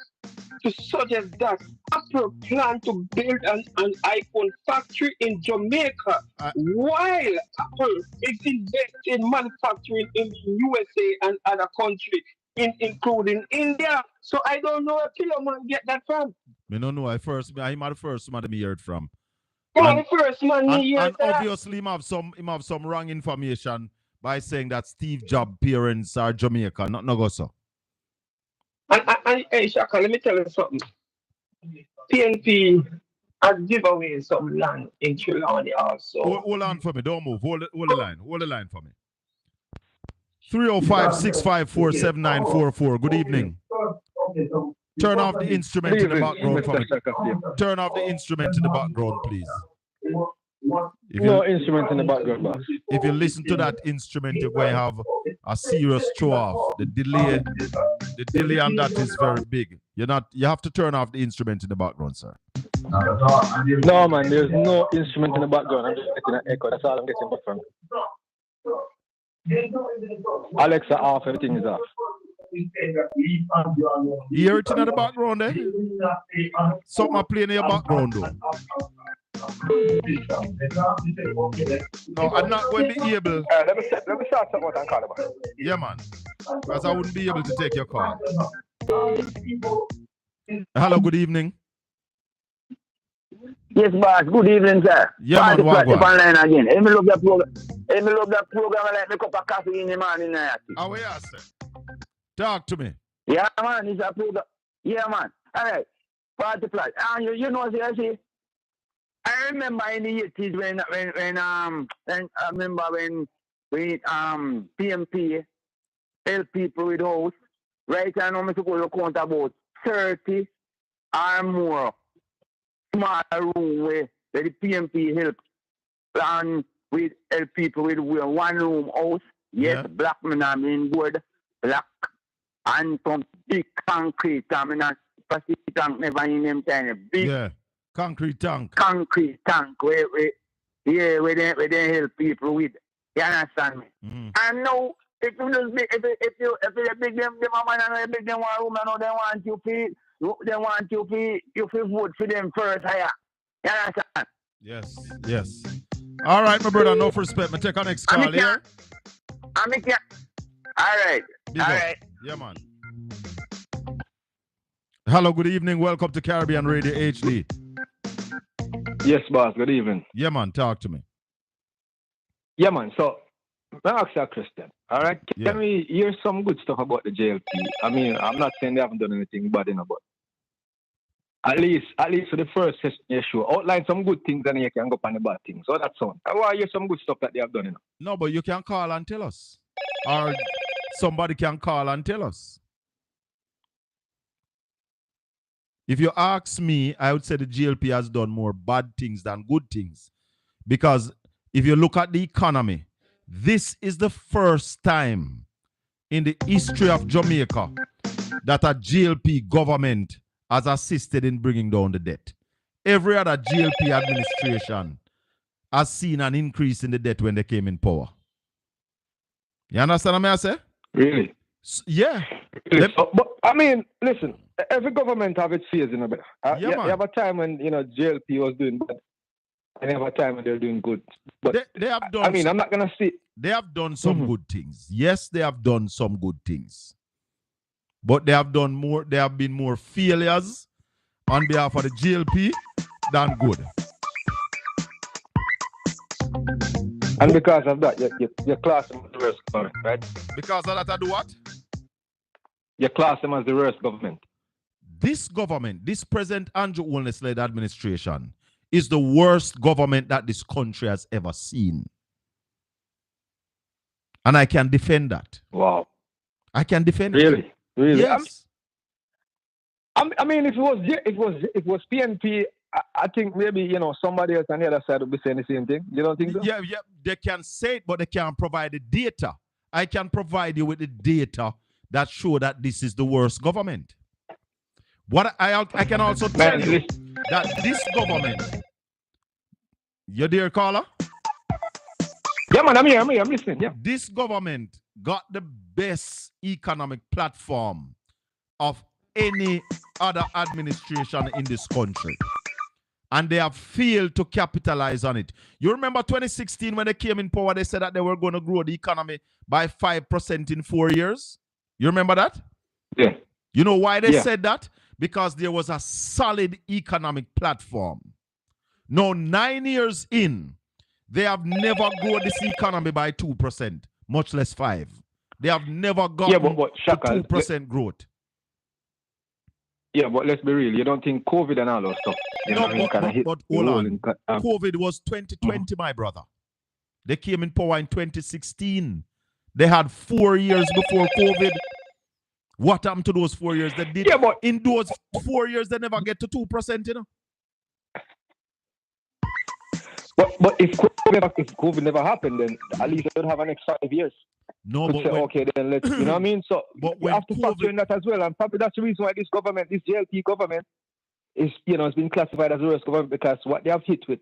to suggest that Apple plan to build an iPhone factory in Jamaica while Apple is investing in manufacturing in the USA and other countries, including India. So I don't know where Pillarman get that from. Me don't know. I'm the first man me heard from. And, the first man me heard and obviously him have some wrong information by saying that Steve Jobs' parents are Jamaican, not no so. And hey, Shaka, let me tell you something. PNP has given away some land in Trelawney also. Hold on for me. Don't move. Hold the line. Hold the line for me. 305-654-7944. Good evening. Turn off the instrument in the background for me. Turn off the instrument in the background, please. No instrument in the background, boss. If you listen to that instrument, you're going to have a serious throw off. The delay on that is very big. You have to turn off the instrument in the background, sir. No, man, there's no instrument in the background. I'm just getting an echo. That's all I'm getting from. Alexa off, everything is off. You hear it in the background, eh? Something playing in your background, though. No, I'm not going to be able. Let me start something and call about. Yeah, man. Because I wouldn't be able to take your call. Hello, good evening. Yes, boss. Good evening, sir. Yeah, man. Online again. Let me love that program. Let me love that program. I like me cup of coffee in the morning. How are you, sir? Talk to me. Yeah, man. It's a program. Yeah, man. All right. Party flat. And you know, see, I remember in the 80s when I remember when PMP help people with house. Right now, I'm supposed to count about 30 or more small room where the PMP help and with help people with one room house. Yes, yeah. Black men I mean good, black and some big concrete. I mean, plastic tank never in them tiny big. Yeah. Concrete tank where they help people with. You understand me? Mm-hmm. And now if you just big if you big them man and big them one room and they want you vote for them first higher. You understand? Yes. All right, my brother, no respect. Me take our next call here. All right. Yeah, man. Hello, good evening. Welcome to Caribbean Radio HD. Yes, boss. Good evening. Yeah, man. Talk to me. Yeah, man. So, let me ask you a question. All right? Can we hear some good stuff about the JLP? I mean, I'm not saying they haven't done anything bad enough, but at least for the first session, sure. Outline some good things and you can go on the bad things. So that's all. I want to hear some good stuff that they have done enough. No, but you can call and tell us. Or somebody can call and tell us. If you ask me, I would say the GLP has done more bad things than good things. Because if you look at the economy, this is the first time in the history of Jamaica that a GLP government has assisted in bringing down the debt. Every other GLP administration has seen an increase in the debt when they came in power. You understand what I say? Really? Yeah. Really? But I mean, listen, every government have its phase, you know. But you have a time when, you know, GLP was doing bad, and you have a time when they're doing good. But they have done. I mean, I'm not gonna say they have done some good things. Yes, they have done some good things, but they have done more. There have been more failures on behalf of the GLP than good. And because of that, you class them as the worst government, right? Because of that, I do what? You class them as the worst government. This government, this President Andrew Holness-led administration, is the worst government that this country has ever seen. And I can defend that. Wow. I can defend it. Really? Yes. I mean, if it was PNP, I think maybe, you know, somebody else on the other side would be saying the same thing. You don't think so? Yeah, they can say it, but they can't provide the data. I can provide you with the data that show that this is the worst government. What I can also tell you that this government, you dear caller? Yeah, man, I'm here, I'm listening. Yeah. This government got the best economic platform of any other administration in this country. And they have failed to capitalize on it. You remember 2016 when they came in power, they said that they were going to grow the economy by 5% in 4 years? You remember that? Yeah. You know why they said that? Because there was a solid economic platform. Now, 9 years in, they have never grown this economy by 2%, much less 5%. They have never gotten but Shaka, 2% growth. Yeah, but let's be real. You don't think COVID and all that stuff? But hold on. COVID was 2020, my brother. They came in power in 2016. They had 4 years before COVID. What happened to those 4 years? They did. Yeah, but in those 4 years, they never get to 2%, you know. But if COVID never happened, then at least they would have an extra 5 years. No, but say, okay, then let's, you know what I mean? So but we have to factor in that as well. And probably that's the reason why this government, this JLP government, is, you know, it's been classified as the worst government because what they have hit with.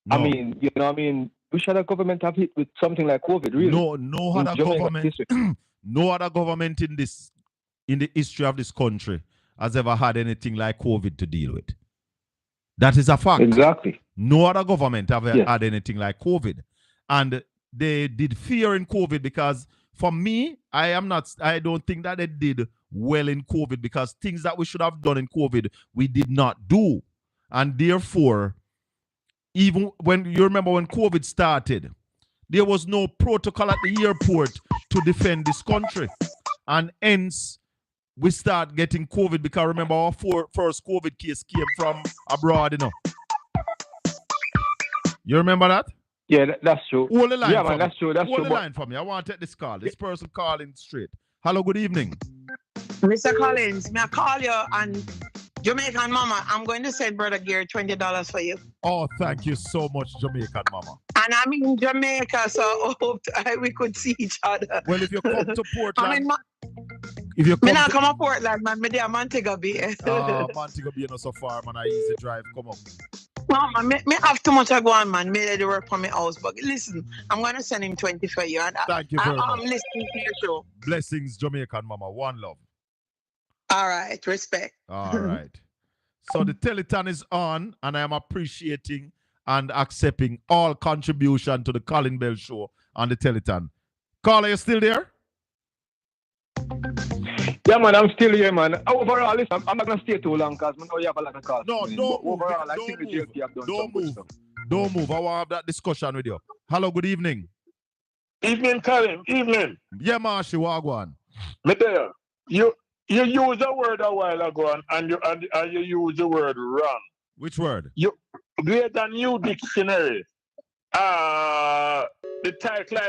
No. I mean, you know what I mean? We should have government have hit with something like COVID, really. No other government, no other government in the history of this country has ever had anything like COVID to deal with. That is a fact. Exactly. No other government have had anything like COVID. And they did fear in COVID because for me, I don't think that they did well in COVID because things that we should have done in COVID, we did not do. And therefore, even when you remember when COVID started, there was no protocol at the airport to defend this country. And hence, we start getting COVID because remember our first COVID case came from abroad, you know. You remember that? Yeah, that's true. Hold the line yeah, man, that's true. That's Hold true. the line for me. I want to take this call. This person calling straight. Hello, good evening. Mr. Collins, may I call you and Jamaican Mama, I'm going to send Brother Gear $20 for you. Oh, thank you so much, Jamaican Mama. And I'm in Jamaica, so I hope we could see each other. Well, if you come to Portland... if you come come to Portland, man, me there Montego Bay. Montego Bay not so far, man. I easy drive, come up. No, man, me have too much to go on, man. Me do work for my house. But listen, I'm going to send him 20 for you. And thank you very much. I'm listening to your show. Blessings, Jamaican Mama. One love. All right, respect. All right. So the Telethon is on, and I am appreciating and accepting all contribution to the Colin Bell Show on the Telethon. Carl, are you still there? Yeah, man, I'm still here, man. Overall, listen, I'm not going to stay too long because I know you have a lot of calls. No, don't move. Overall, I think the JLP have done some good stuff. Don't move. I want to have that discussion with you. Hello, good evening. Evening, Colin. Evening. Yeah, Marshy, Wagwan. Me there. You used a word a while ago and you use the word wrong. Which word? You create a new dictionary. The title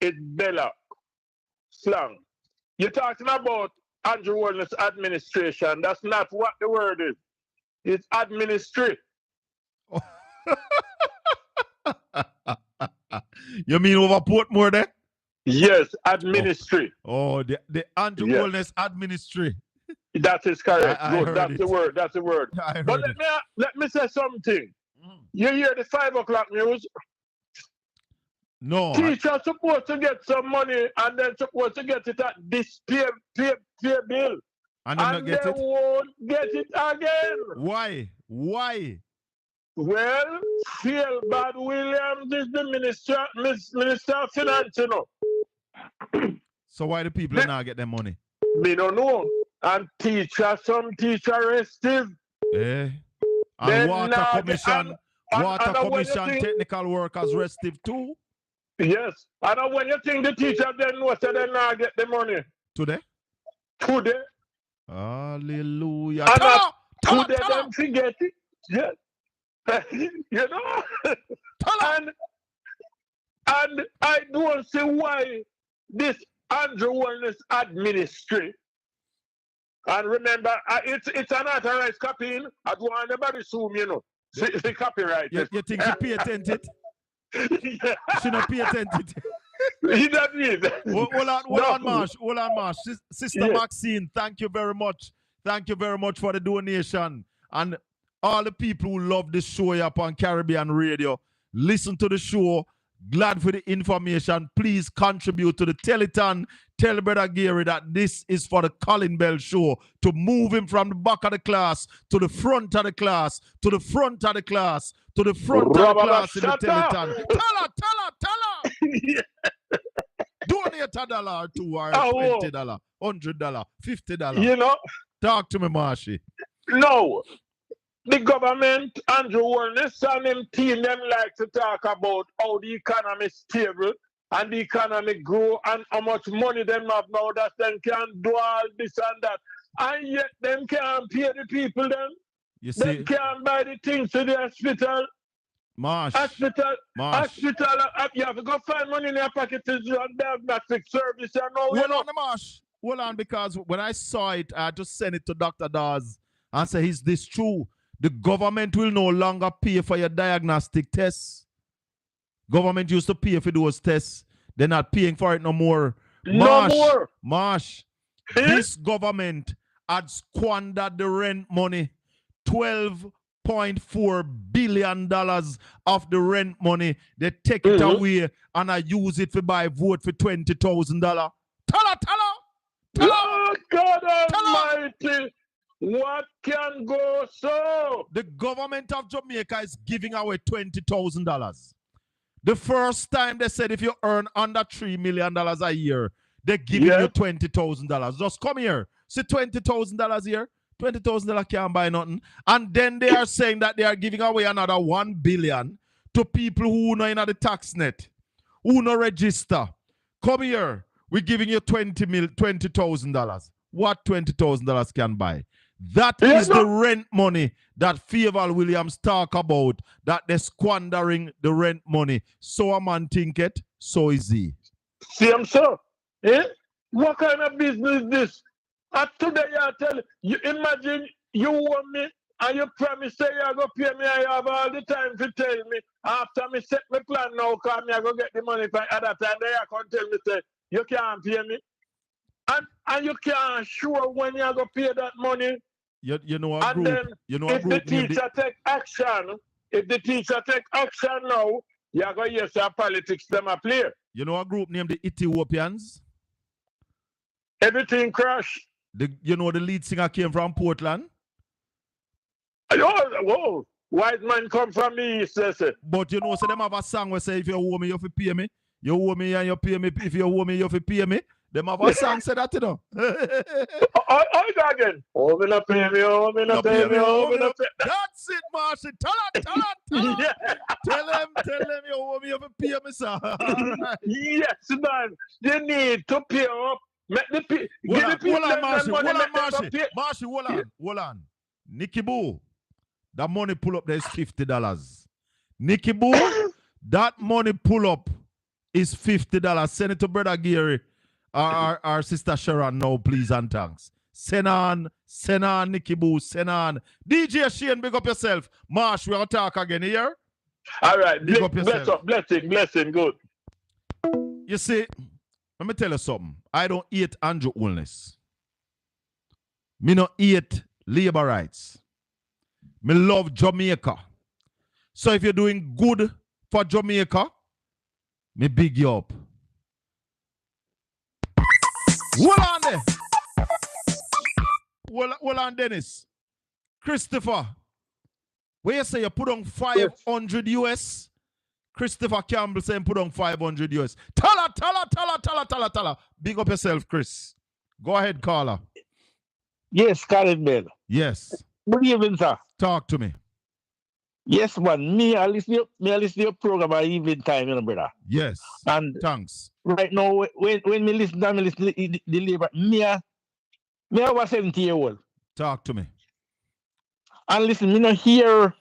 is Bella slang. You're talking about Andrew Wellness administration. That's not what the word is. It's administrative. You mean over Portmore there? Yes, administrative. Oh, the Andrew Wellness administrative. That is correct. I Good. That's the word. That's the word. But let me say something. You hear the 5 o'clock news? No. Teachers supposed to get some money and then supposed to get it at this pay bill. And they won't get it again. Why? Well, Bad Williams is the minister of finance, you know. So why the people not get their money? Me don't know. And some teacher restive. And water commission, technical workers restive too. Yes. And when you think the teacher then knows that they not get the money. Today. Hallelujah. Today them forget it. Yes. You know? and I don't see why this Andrew Wellness administration. And remember, it's an authorized copying. I don't want anybody sue me, you know. The copyright. You think she pay attention? She not pay attention. He doesn't need that. Hold on, Marsh. Sister Maxine, thank you very much. Thank you very much for the donation. And all the people who love this show here upon Caribbean Radio, listen to the show. Glad for the information. Please contribute to the Teleton. Tell Brother Gary that this is for the Colin Bell Show, to move him from the back of the class to the front of the class, to the front of the class, to the front of the class in the Teleton. Tell her. Donate $1 or $2 or $20, $100, $50. You know? Talk to me, Marshy. No. The government, Andrew Wellness and them team, them like to talk about how the economy is stable and the economy grow and how much money them have now that them can do all this and that. And yet them can't pay the people then. You see, them can't buy the things to the hospital. Hospital, you have to go find money in your pocket to do diagnostic service. Hold on, because when I saw it, I just sent it to Dr. Dawes and said, is this true? The government will no longer pay for your diagnostic tests. Government used to pay for those tests. They're not paying for it no more. Marsh, this government had squandered the rent money. $12.4 billion of the rent money. They take it away and I use it to buy vote for $20,000. Tell her. Oh, God Almighty. What can go so? The government of Jamaica is giving away $20,000. The first time they said if you earn under $3 million a year, they're giving you $20,000. Just come here. See $20,000 here. $20,000 can't buy nothing. And then they are saying that they are giving away another $1 billion to people who are in the tax net, who no register. Come here. We're giving you $20,000. What $20,000 can buy? That is the rent money that Favor Williams talk about, that they're squandering the rent money. So a man think it, so is he. Same so. What kind of business is this? Today I tell you, imagine you want me and you promise say you're going to pay me, I have all the time to tell me. After me set my plan now, because I'm going to get the money for at that time, they are going to tell me, say, you can't pay me. And you can't sure when you're going to pay that money. You know a group. If the teacher take action now, you're going to hear some politics them a play. You know a group named the Ethiopians? Everything crashed. You know the lead singer came from Portland? Whoa. White man come from me, says it. But you know, so them have a song where say if you owe me, you have to pay me. You owe me and you pay me. If you owe me, you have to pay me. Them have a song say that, you know. I go again. Oh, me not pay me, oh, me not pay me, oh, me not pay me. That's it, Marcy. Tell him. Tell him you owe me, you have to pay me, sir. Right. Yes, man. You need to pay up. Hold on. Nicky Boo, that money pull up there is $50. Nicky Boo, that money pull up is $50. Send it to Brother Gary, our sister Sharon now, please and thanks. Send on, Nicky Boo, send on. DJ Shane, big up yourself. Marsh, we'll talk again here. All right, big up yourself. Blessing, good. You see, let me tell you something. I don't hate Andrew Holness. Me not hate labor rights. Me love Jamaica. So if you're doing good for Jamaica, me big you up. Hold on there. Hold on, Dennis. Christopher, where you say you put on 500 US? Christopher Campbell saying put on 500 US. Tell her. Big up yourself, Chris. Go ahead, caller. Yes, Colin Bell. Yes. Good evening, sir. Talk to me. Yes, man. I listen to your program at evening time, brother. Yes. And thanks. Right now, when me listen to the labor, me over 70 years old. Talk to me. And listen, me not hear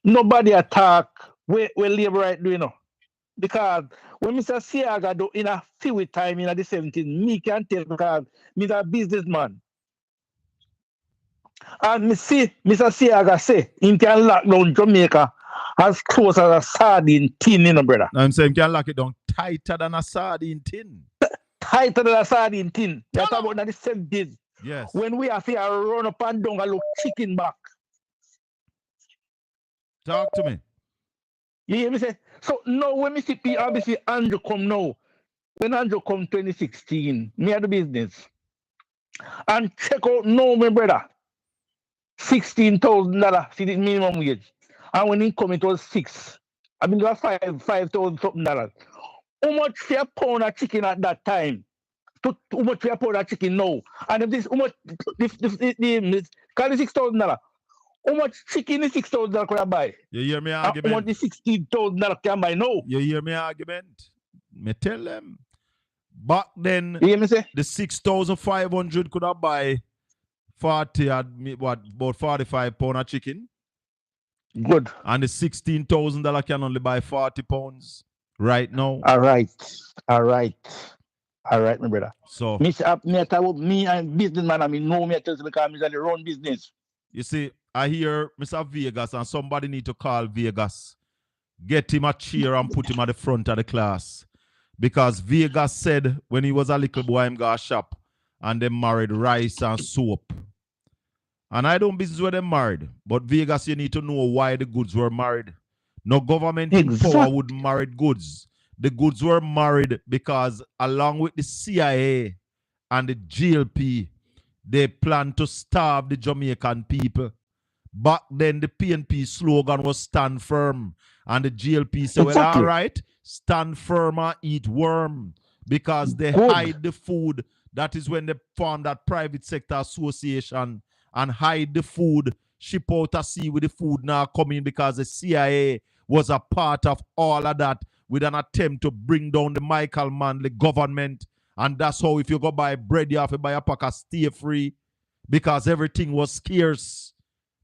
nobody attack where labor right do, Because when Mr. Siaga do in a few time in the 17, me can tell because Mr. a businessman. And me see Mr. Siaga say he can lock down Jamaica as close as a sardine tin, brother. I'm saying can lock it down tighter than a sardine tin. Tighter than a sardine tin. You're talking about the 70s. Yes. When we have to run up and down and look chicken back. Talk to me. You hear me say? So now when me see obviously Andrew come now. When Andrew come 2016, me had the business. And check out now, my brother. $16,000 see the minimum wage. And when he come, it was 6. I mean, it was $5,000 something. How much for a pound of chicken at that time? How much for a pound of chicken now? And if this, how much, call it $6,000. How much chicken is $6,000 can I buy? You hear me argument? How much is $16,000 can I buy now? You hear me argument? Me tell them. Back then, you hear me say? The 6,500 could have buy about 45 pounds of chicken. Good. And the $16,000 can only buy 40 pounds right now. All right, my brother. So, me and businessman, I mean, no, me tell you because I'm the run business. You see, I hear Mr. Vegas and somebody need to call Vegas. Get him a chair and put him at the front of the class. Because Vegas said when he was a little boy, him got a shop and they married rice and soap. And I don't business where they married. But Vegas, you need to know why the goods were married. No government in power would marry goods. The goods were married because along with the CIA and the GLP, they planned to starve the Jamaican people. Back then, the PNP slogan was stand firm. And the GLP said, well, all right, stand firm and eat worm. Because they hide the food. That is when they formed that private sector association and hide the food, ship out to sea with the food now coming because the CIA was a part of all of that with an attempt to bring down the Michael Manley government. And that's how if you go buy bread, you have to buy a pack of stay free because everything was scarce.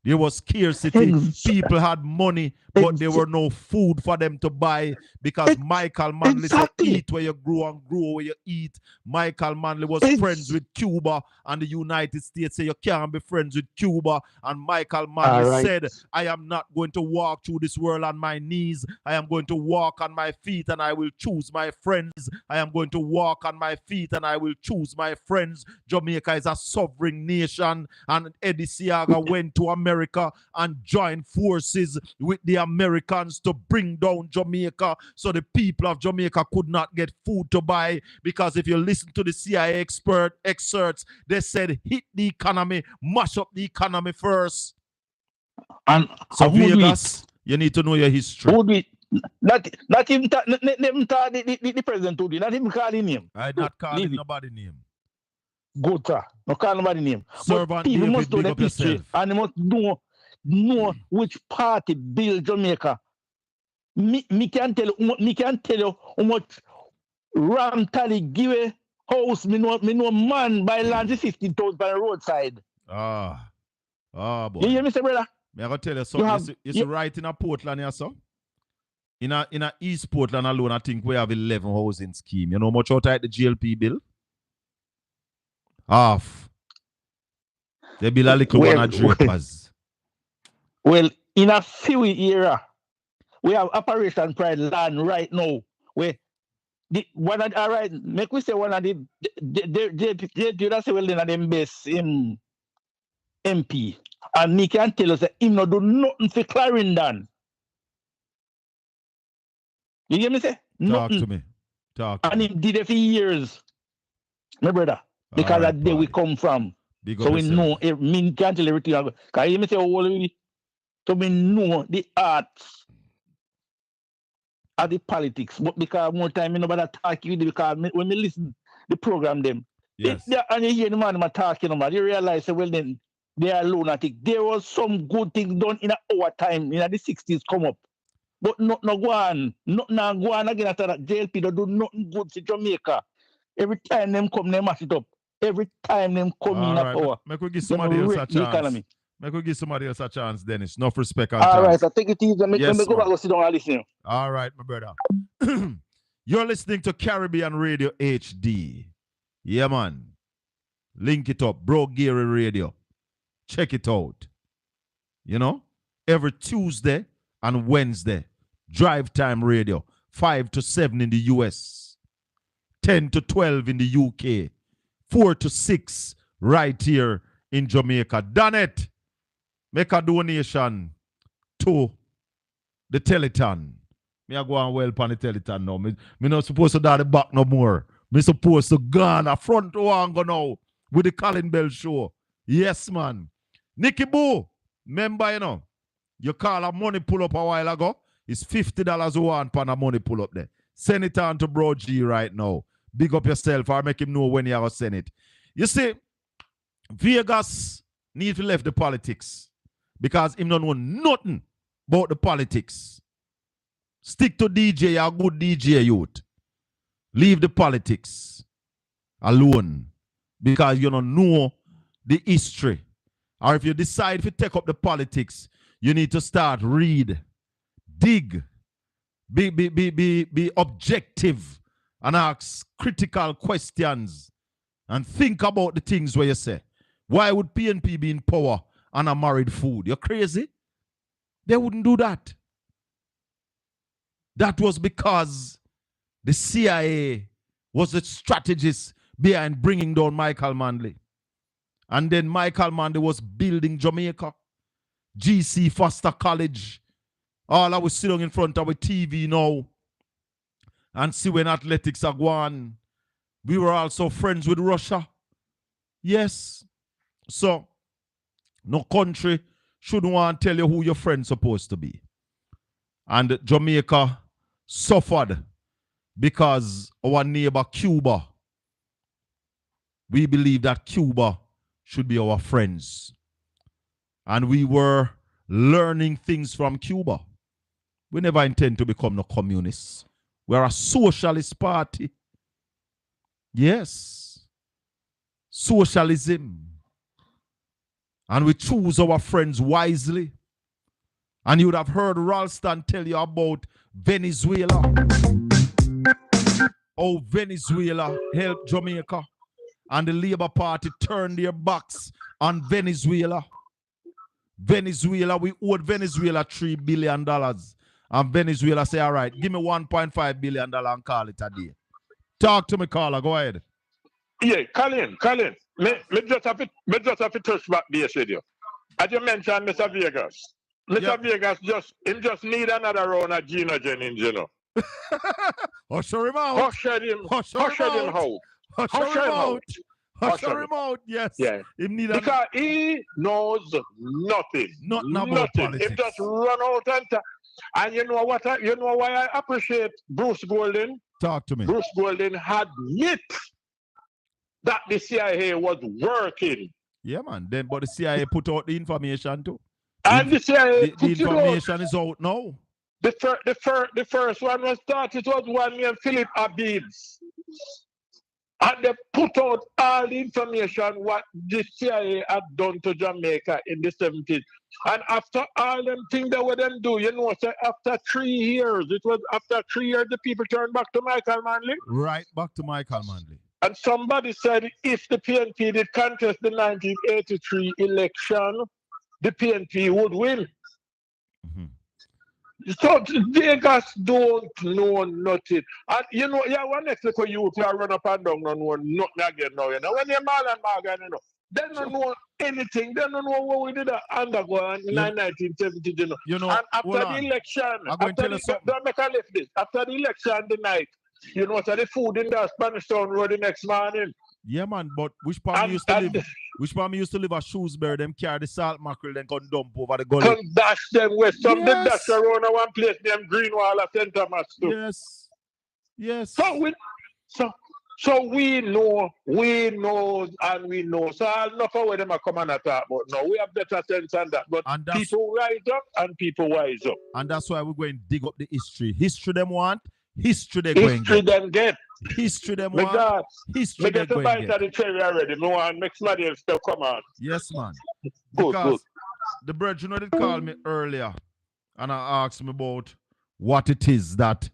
There was scarcity. People had money, but there were no food for them to buy because Michael Manley said, eat where you grow and grow where you eat. Michael Manley was friends with Cuba and the United States said you can't be friends with Cuba. And Michael Manley said, I am not going to walk through this world on my knees. I am going to walk on my feet and I will choose my friends. I am going to walk on my feet and I will choose my friends. Jamaica is a sovereign nation and Eddie Siaga went to America and joined forces with the Americans to bring down Jamaica so the people of Jamaica could not get food to buy because if you listen to the CIA excerpts, they said hit the economy, mash up the economy first. And so Vegas, you need to know your history. Not even the president told you, not even call his name. I not calling nobody name. Good, sir. No call nobody name. Servant people David, must know the history yourself. and they must know which party built Jamaica. Me can tell you how much Ram Tally give a house. Me know man by land 15,000 by the roadside. Boy. You hear me, say, brother? Me I gotta tell you something. You see right in a Portland here, so? In a East Portland alone, I think we have 11 housing scheme. You know much out at the GLP bill? Half. They build a little one at Drapers. Well, in a few era, we have Operation Pride Land right now. One of all right, make we say one of the that's well in them base in MP. And he can tell us that him not do nothing for Clarendon. You hear me say? Nothing. Talk to me. And he did it for years. My brother. Because that's where we come from. So we know me can't tell everything. Can you hear me say so we know the arts of the politics. But because more time you know about talk with because when we listen the program them. Yes. And you hear the man talking about, you realize well then they are lunatic. There was some good things done in our time, in the 60s come up. But not go on. Not go on again after that. JLP don't do nothing good to Jamaica. Every time them come, they mash it up. Every time them come in at power. Make we give somebody else a chance. Make we give somebody else a chance, Dennis. Enough respect and all chance. right, so take it easy. Make me go back and sit down and listen. All right, my brother. You're listening to Caribbean Radio HD. Yeah, man. Link it up. Bro Gary Radio. Check it out. You know, every Tuesday and Wednesday, Drive Time Radio, 5 to 7 in the US, 10 to 12 in the UK, 4 to 6 right here in Jamaica. Done it. Make a donation to the Teleton. Me I go and well on the Teleton now. Me not supposed to do the back no more. Me supposed to go on a front one go now with the Colin Bell show. Yes, man. Nicky Boo, remember, you know, you call a money pull up a while ago. It's $50 one pan a money pull up there. Send it on to Bro G right now. Big up yourself or make him know when you're going to send it. You see, Vegas need to leave the politics because him don't know nothing about the politics. Stick to DJ, you're a good DJ youth. Leave the politics alone because you don't know the history. Or if you decide to take up the politics, you need to start read, dig, be objective, and ask critical questions and think about the things where you say. Why would PNP be in power and a married food? You're crazy? They wouldn't do that. That was because the CIA was the strategist behind bringing down Michael Manley. And then Michael Manley was building Jamaica. GC Foster College. All I was sitting in front of a TV now and see when athletics are going. We were also friends with Russia. Yes. So, no country shouldn't want to tell you who your friend's supposed to be. And Jamaica suffered because our neighbor Cuba, we believe that Cuba should be our friends. And we were learning things from Cuba. We never intend to become no communists. We're a socialist party. Yes. Socialism. And we choose our friends wisely. And you would have heard Ralston tell you about Venezuela. How Venezuela helped Jamaica. And the Labour Party turned their backs on Venezuela. Venezuela, we owed Venezuela $3 billion. And Venezuela say, all right, give me $1.5 billion and call it a day. Talk to me, caller. Go ahead. Yeah, Colin. Me just have to touch back base with you. As you mentioned, Mr. Vegas. Mr. Vegas just need another round of Genogen in Geno. Hush him out. Hush him out. Hush him out. Yes. Yeah. Because he knows nothing. Nothing. He just run out and you know what? You know why I appreciate Bruce Golden? Talk to me. Bruce Golden admit that the CIA was working. Yeah, man. But the CIA put out the information too. And the CIA the information is out now. The first one was started, it was one named Philip Abibs. And they put out all the information what the CIA had done to Jamaica in the 70s. And after all them things that were them do, you know, so after 3 years, it was after 3 years the people turned back to Michael Manley. Right, back to Michael Manley. And somebody said if the PNP did contest the 1983 election, the PNP would win. So Vegas don't know nothing. And you know, yeah, one next week you run up and down and know nothing again now. You know, when you're mad and mad, you know, they don't know anything. They don't know what we did undergo in 1970. You know, and after the election, don't make a left this. After the election the night, you know, so the food in the Spanish Town Road the next morning. Yeah, man, but which part used to live? Which part used to live at Shrewsbury? Them carry the salt mackerel, then come dump over the gully. Come dash them west. Some did dash around one place named Greenwall at St. Thomas too. Yes. Yes. So we know, and we know. So enough of where them are coming at that, but no, we have better sense than that. But people rise up and people wise up. And that's why we're going to dig up the history. History them want, history they going to get. History them want, history they going to get. The cherry already. No one makes money and still come on. Yes, man. Because the brethren did call me earlier and I asked me about what it is that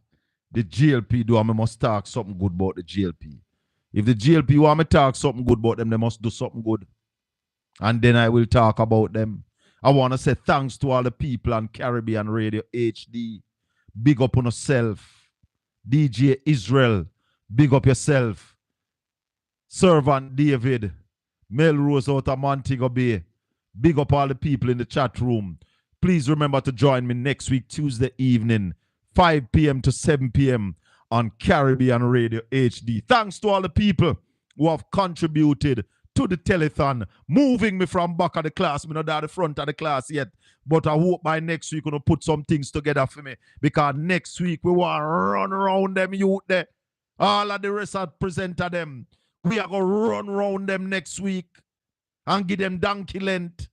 the GLP do, and I must talk something good about the GLP. If the GLP want me to talk something good about them, they must do something good. And then I will talk about them. I want to say thanks to all the people on Caribbean Radio HD. Big up on yourself. DJ Israel, big up yourself. Servant David, Melrose out of Montego Bay. Big up all the people in the chat room. Please remember to join me next week, Tuesday evening, 5 p.m. to 7 p.m. on Caribbean Radio HD. Thanks to all the people who have contributed to the telethon, moving me from back of the class. I'm not at the front of the class yet, but I hope by next week we're going to put some things together for me, because next week we want to run around them youth there. All of the rest are presenter them. We are going to run around them next week and give them donkey length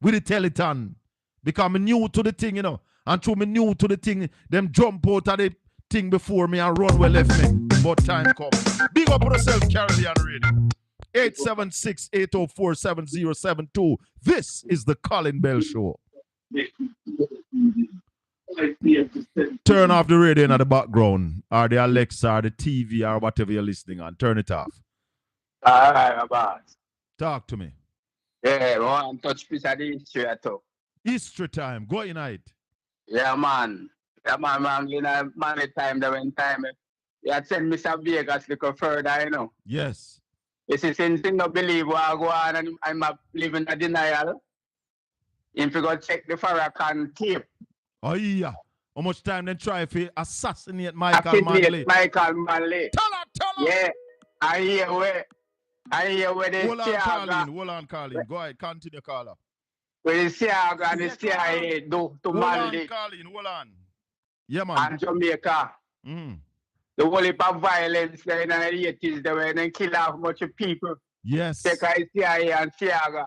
with the telethon, because I'm new to the thing, you know. And through me new to the thing, them jump out of the thing before me and run where left me. But time comes. Big up on yourself, Caribbean Radio. 876-804-7072. This is the Colin Bell Show. Turn off the radio in the background, or the Alexa, or the TV, or whatever you're listening on. Turn it off. All right, boss. Talk to me. Yeah, we want to touch piece of the history at all. History time. Go tonight. Yeah, man. Yeah, man. You know, money time, there when time. You had send Mr. Vegas a little further, you know. Yes. You see, since you don't believe what I go on and I'm living a denial, if you go check the Farrakhan tape. Oh, yeah. How much time they try to assassinate Michael Manley? Tell her. Yeah. I hear where they hold on, Colin. Go ahead, continue, caller. Where the CIA and the CIA do to Manley. Hold on. Yeah, man. And Jamaica. The whole heap of violence there in the 80s, they were then kill off much of people. Yes. Take out CIA and CIA.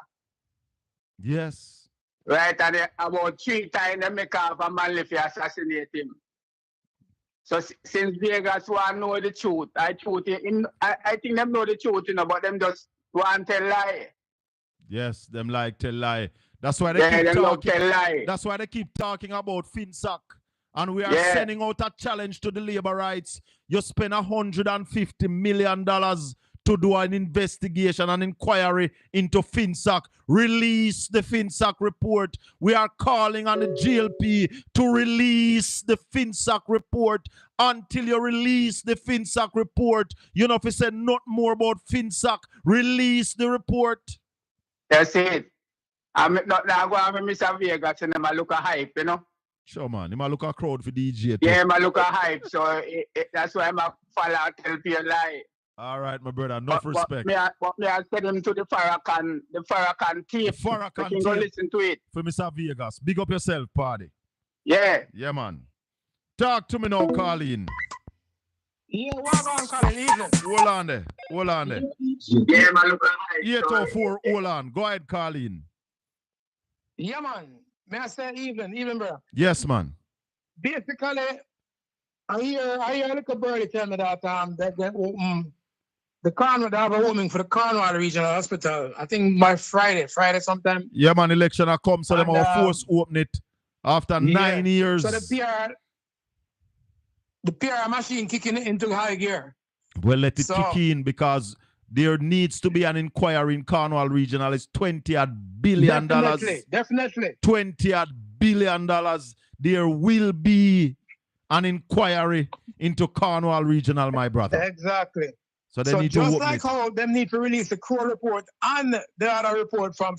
Yes. Right, and about 3 times they make off a Manley to assassinate him. So since Vegas want to know the truth, I think them know the truth, you know, but them just want to lie. Yes, them like to lie. That's why they keep talking. That's why they keep talking about FinSac. And we are sending out a challenge to the labor rights. You spend $150 million to do an investigation, an inquiry into FinSac. Release the FinSac report. We are calling on the GLP to release the FinSac report. Until you release the FinSac report, you know, if you say not more about FinSac, release the report. That's it. I'm not going to Mr. Vegas and I look a hype, you know. Sure, man. You might look a crowd for DJ. Yeah, I look a hype. So that's why I'm a follow tell people lie. All right, my brother. Enough respect. I send him to the Farrakhan tape. The Farrakhan tape. Go listen to it. For Mr. Vegas. Big up yourself, party. Yeah. Yeah, man. Talk to me now, Colin. Yeah, what on, Colin? Hold on there. Yeah, man, look at hype. 804, hold on. Go ahead, Colin. Yeah, man. May I say even, bro? Yes, man. Basically, I hear a little birdie tell me that the Cornwall, they have a opening for the Cornwall Regional Hospital. I think by Friday sometime. Yeah, man, election will come, so they will force open it after 9 years. So the PR machine kicking it into high gear. Well, let it kick in because there needs to be an inquiry in Cornwall Regional. It's $20 billion. Definitely. $20 billion. There will be an inquiry into Cornwall Regional, my brother. Exactly. So they need just to like how they need to release the Crow report and the other report from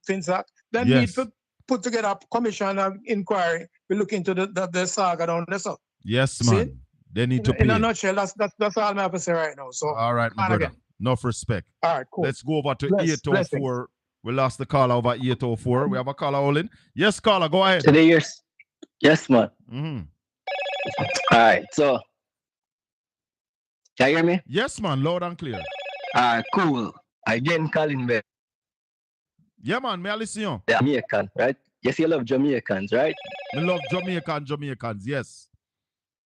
FinSAC, they need to put together a commission of inquiry. We look into the saga down there. So. Yes, man. See? They need to pay. In a nutshell, that's all I have to say right now. So all right, my brother. Enough respect. All right, cool. Let's go over to 804. We lost the caller over 804. We have a caller holding. Yes, caller, go ahead. Today, yes, man. Mm-hmm. All right, so can you hear me? Yes, man, loud and clear. Cool. Again, Colin, man. Yeah, man, may I listen you? Jamaican, right? Yes, you love Jamaicans, right? I love Jamaicans, yes.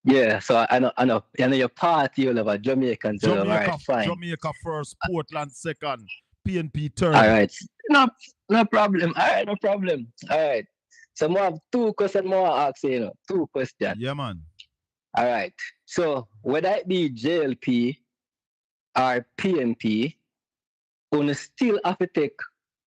Yeah, so I know your party, you love a Jamaicans. Jamaica, right, fine. Jamaica first, Portland second, PNP third. All right, no problem. All right, no problem. All right. So I have two questions more ask you, two questions. Yeah, man. All right. So whether it be JLP or PNP, we still have to take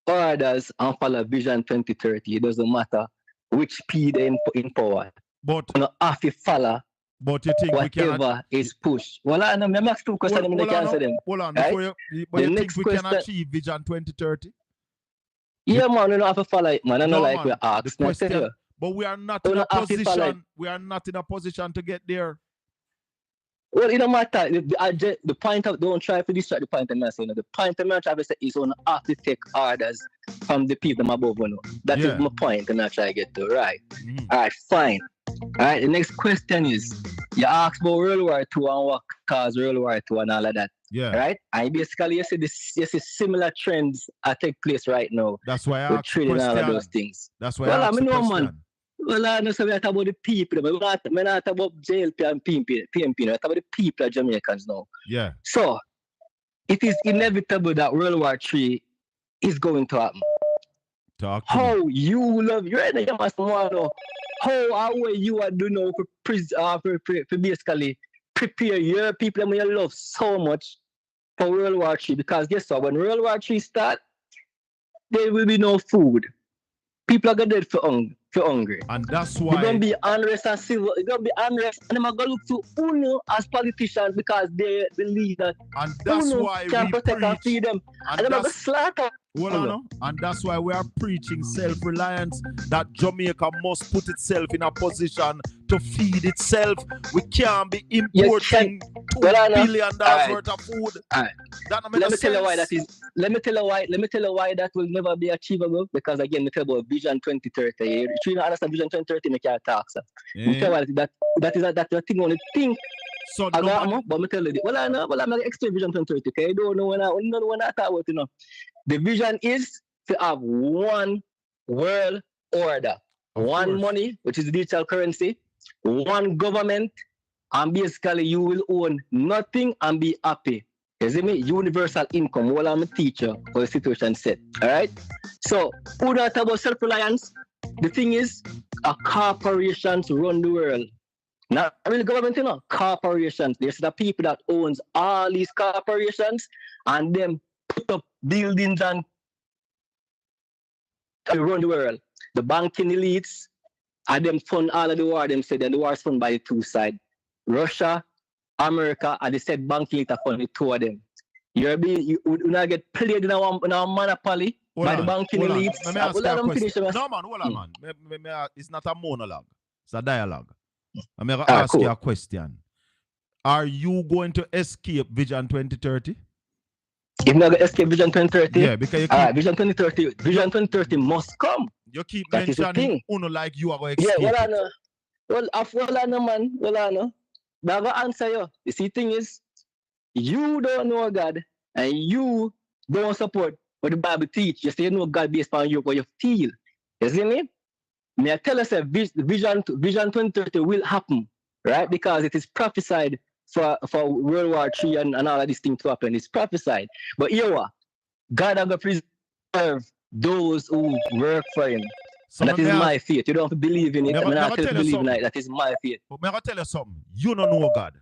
orders and follow Vision 2030. It doesn't matter which P they in power. But we have to follow. But you think whatever we cannot is pushed. Well, I know. I'm asking two questions. Hold on. Right? But you think we can achieve Vision 2030? Yeah, man. We don't have to follow it, man. I know, like we asked. But we are not in a position. We are not in a position to get there. Well, it don't matter. The point of don't try to distract the point of my saying. The point of my trying to say is on have to take orders from the people above. That is my point. I'm not trying to get to right. All right, fine. All right. The next question is you asked about World War II and what caused World War II and all of that. Yeah. Right. And basically, you see similar trends that take place right now. That's why I asked trading and all of those things. That's why I asked the question. Man. Well, I know so we talk about the people, but we're not talking about JLP and PMP. We're talking about the people of Jamaicans now. Yeah. So it is inevitable that World War III is going to happen. How you love you right now, you must know how you are doing now for basically prepare your people that you love so much for World War III. Because guess what? When World War III start, there will be no food. People are going to dead for hungry. And that's why... There's going to be unrest and civil... There's going to be unrest and they're going to look to UNO as politicians because they believe that and that's UNO why can we protect preach, and feed them. And they're going to slaughter. And that's why we are preaching self-reliance, that Jamaica must put itself in a position to feed itself. We can't be importing $2 billion worth of food. Let me tell you why that is. Let me tell you why that will never be achievable. Because again, we tell about Vision 2030. If you don't understand Vision 2030, we can't talk. We tell you that is a thing only think. So but me tell you, I'm going to explain Vision 2030. Okay, you don't know when I talk about The vision is to have one world order, one money, which is digital currency, one government, and basically you will own nothing and be happy. You see me? Universal income. Well, I'm a teacher for the situation set. All right. So, who don't talk about self-reliance? The thing is, corporations run the world. Not really government, corporations. There's the people that owns all these corporations and them put up buildings and run the world. The banking elites and them fund all of the war. Them said that the war is funded by the two sides. Russia, America, and they said banking elite fund the two of them. You not get played in a monopoly by the banking elites. Let me ask you a question. No, man, hold on, man. It's not a monologue. It's a dialogue. I'm going to ask you a question. Are you going to escape Vision 2030? If not going to escape Vision 2030? Yeah, because you keep... Vision 2030 must come. You keep mentioning UNO like you are going to escape. Yeah, I know. Well, I know, man. Well, I know. But I'm going to answer you. You see, the thing is, you don't know God and you don't support what the Bible teaches. You say you know God based on what you feel. You see me? May I tell us that Vision 2030 will happen, right? Because it is prophesied for World War III and all of these things to happen. It's prophesied. But here, God is going to preserve those who work for Him. And that is my faith. You don't have to believe in it. I'm not believe in it. That is my faith. But may I tell you something? You don't know God.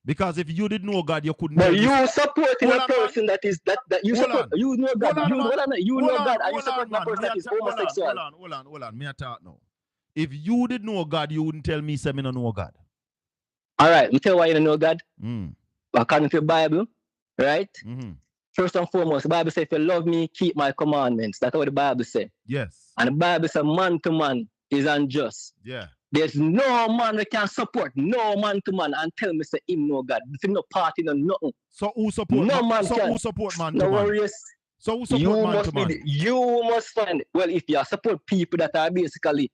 Because if you didn't know God, you couldn't. But you supporting a person that is that you support. You know God. You know God, and you support a person that is homosexual. Hold on. Me a talk now. If you didn't know God, you wouldn't tell me, say me don't know God. All right, me tell you why you don't know God. According to the Bible, right? First and foremost, the Bible says, if you love me, keep my commandments. That's what the Bible says. Yes. And the Bible says, man to man is unjust. Yeah. There's no man that can support no man to man and tell me say him no God. This is no party, no nothing. So who support? No man can. Who support man no to man? Worries. So who support man to man? You must find. Well, if you support people that are basically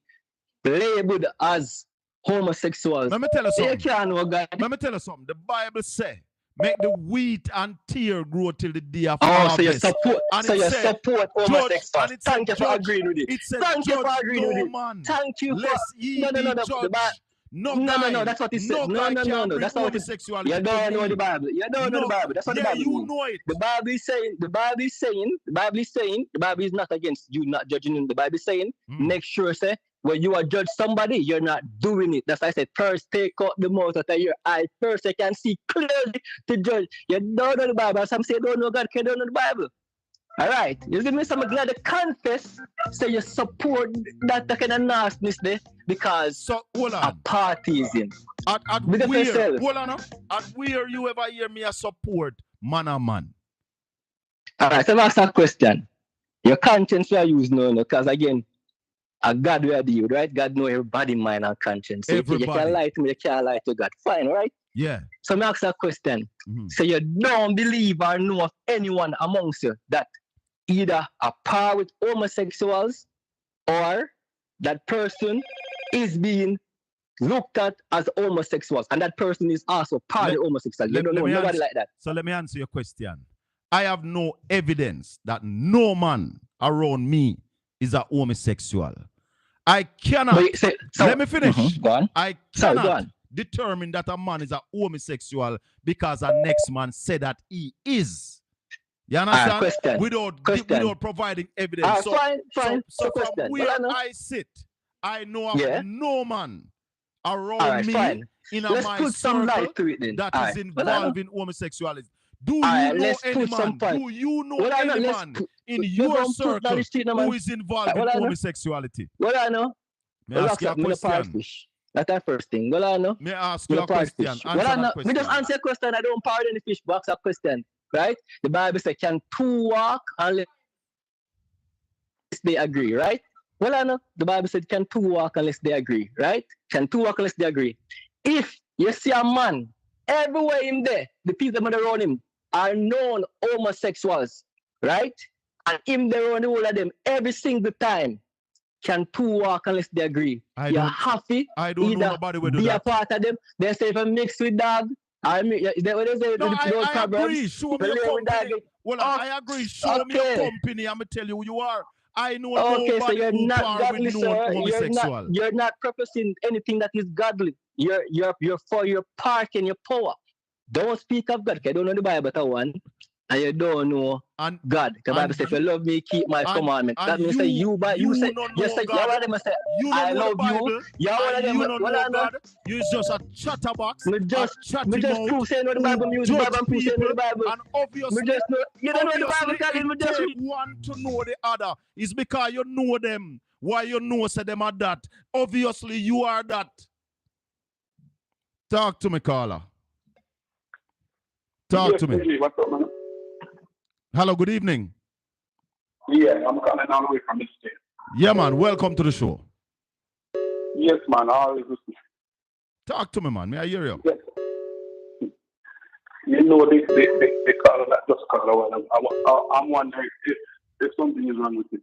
labeled as homosexuals, let me tell you something. They can't know God. Let me tell you something. The Bible says, make the wheat and tear grow till the day of harvest. So you support homosexuals. Thank you for agreeing with it. Thank you for agreeing with it. Thank you for... No, that's what it says. No. That's not what it says. You don't know the Bible. You don't know the Bible. That's what the Bible means. You know it. The Bible is not against you not judging him. The Bible is saying, make sure, say, when you are judge somebody, you're not doing it. That's why I said, first take out the mouth out of your eye. First, I can see clearly to judge. You don't know the Bible. Some say, don't know God, you don't know the Bible. All right. You give me some glad to confess, so you support that kind of nastiness there, because a party is in. At where you ever hear me a support man or man? All right, so ask that question. Your conscience we are using now, because again, a God we are dealing with, right? God know everybody mind and conscience. So you can lie to me, you can't lie to God. Fine, right? Yeah. So I ask that question. So you don't believe or know of anyone amongst you that either a par with homosexuals or that person is being looked at as homosexuals, and that person is also part of homosexual. You don't know nobody like that. So let me answer your question. I have no evidence that no man around me is a homosexual. I cannot. Let me finish. Go on. I cannot determine that a man is a homosexual because a next man said that he is. You understand? Without providing evidence. Fine. So from where I sit, I know of no man around me in my circle that is involved in homosexuality. Do you know any man? Do you know any man in your circle who is involved in homosexuality? Well, I know. May I ask you a question? That's the first thing. Well, I know. May I ask you a question? Me just answer a question. I don't pardon any fish box a question. Right? The Bible says, can two walk unless they agree, right? Well, I know. The Bible said, can two walk unless they agree, right? Can two walk unless they agree? If you see a man, everywhere in there, the people that around him are known homosexuals, right? And him there around the whole of them every single time. Can two walk unless they agree? You're happy. I don't know nobody will do be that. A part of them. They say if I mix with dog, I agree. Show me your company. Well, I agree. Show me your company. I'm gonna tell you who you are. I know nobody so you're who not godly, with no homosexual. You're not professing anything that is godly. You're for your part and your power. Don't speak of God. I don't know the Bible at one, and you don't know God. The Bible says, if you love me, keep my commandment. That means that you say, I love you. You're just a chatterbox. Me just prove saying what the Bible means. The Bible prove saying what the Bible. And obviously, you don't know the Bible, Colin. Me just one to know the other. It's because you know them. Why you know say them are that? Obviously, you are that. Talk to me, caller. Talk to me. What's up, man? Hello, good evening. Yeah, I'm coming all the way from the state. Yeah, man. Welcome to the show. Yes, man. I always listen. Talk to me, man. May I hear you? Yes. You know, they call it that just color. I'm wondering if something is wrong with him.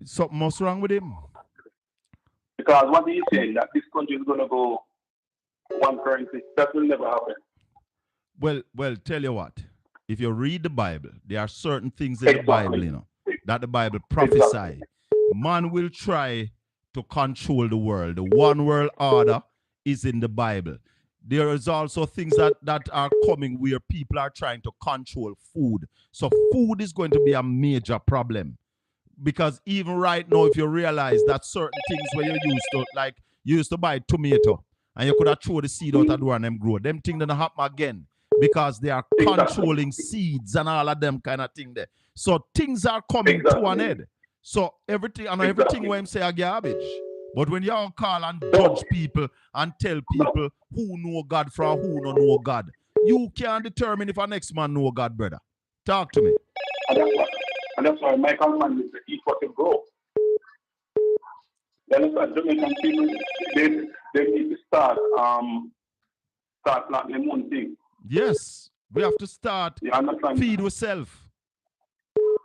Something must wrong with him. Because what he's saying, that this country is going to go one currency, that will never happen. Well, tell you what. If you read the Bible, there are certain things in the Bible, you know, that the Bible prophesy. Man will try to control the world. The one world order is in the Bible. There is also things that are coming where people are trying to control food. So food is going to be a major problem. Because even right now, if you realize that certain things where you used to buy tomato, and you could have thrown the seed out the door and them grow. Them things don't happen again because they are controlling seeds and all of them kind of thing there. So things are coming to an end. So everything, and everything when him say a garbage. But when you all call and judge people and tell people who know God from who don't know God, you can determine if a next man know God, brother. Talk to me. And that's why Michael Manley is the equal to grow. You understand? Jamaican people, they need to start planting their own thing. Yes, we have to start feed ourselves.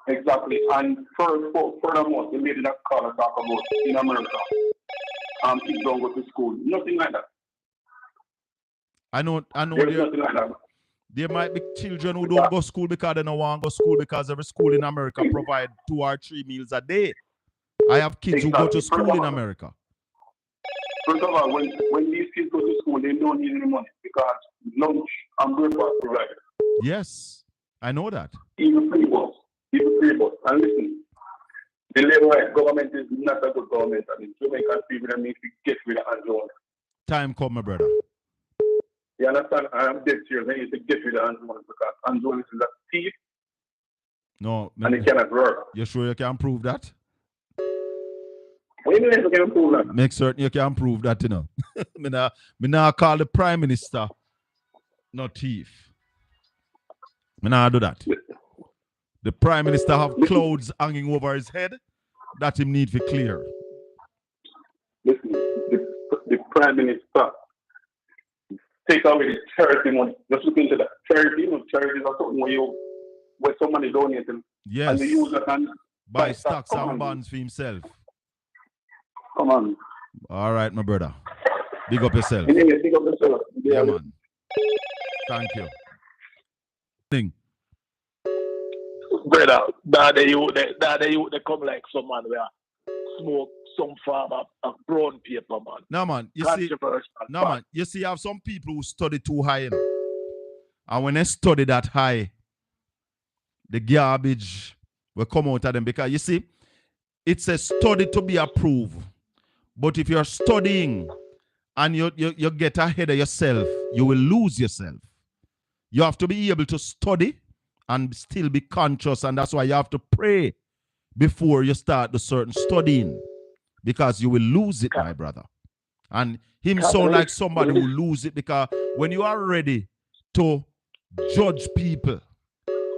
Exactly. And furthermore, the lady that Colin talk about in America, kids don't go to school. Nothing like that. I know. There's nothing like that. There might be children who don't go to school because they don't want to go to school because every school in America provide 2 or 3 meals a day. I have kids who go to school in America. First of all, when these kids go to school, they don't need any money because lunch and breakfast provided. Yes, I know that. Even free bus. And listen, the Labour government is not a good government, and the Jamaican people need to get rid of Andrew. Time come, my brother. You understand? I'm dead serious. They need to get rid of Andrew because Andrew is a thief. No, and it cannot work. You sure you can prove that? What do you mean you can prove that? Make certain you can prove that, you know. me now call the Prime Minister no thief. Me now do that. The Prime Minister have clouds hanging over his head that him need to clear. Listen, the Prime Minister take away the charity money. Just look into that. Charity, charities are something where somebody donates them. Yes. And the user can buy stocks and bonds for himself. Come on. All right, my brother. Big up yourself. Big up yourself. Yeah, man. Thank you. Thing. Brother, that they come like someone where smoke some farm of brown paper, man. No, man. You see, you have some people who study too high, you know? And when they study that high, the garbage will come out of them. Because you see, it's a study to be approved. But if you're studying and you get ahead of yourself, you will lose yourself. You have to be able to study and still be conscious, and that's why you have to pray before you start the certain studying, because you will lose it, my brother. And him sound like somebody who lose it, because when you are ready to judge people,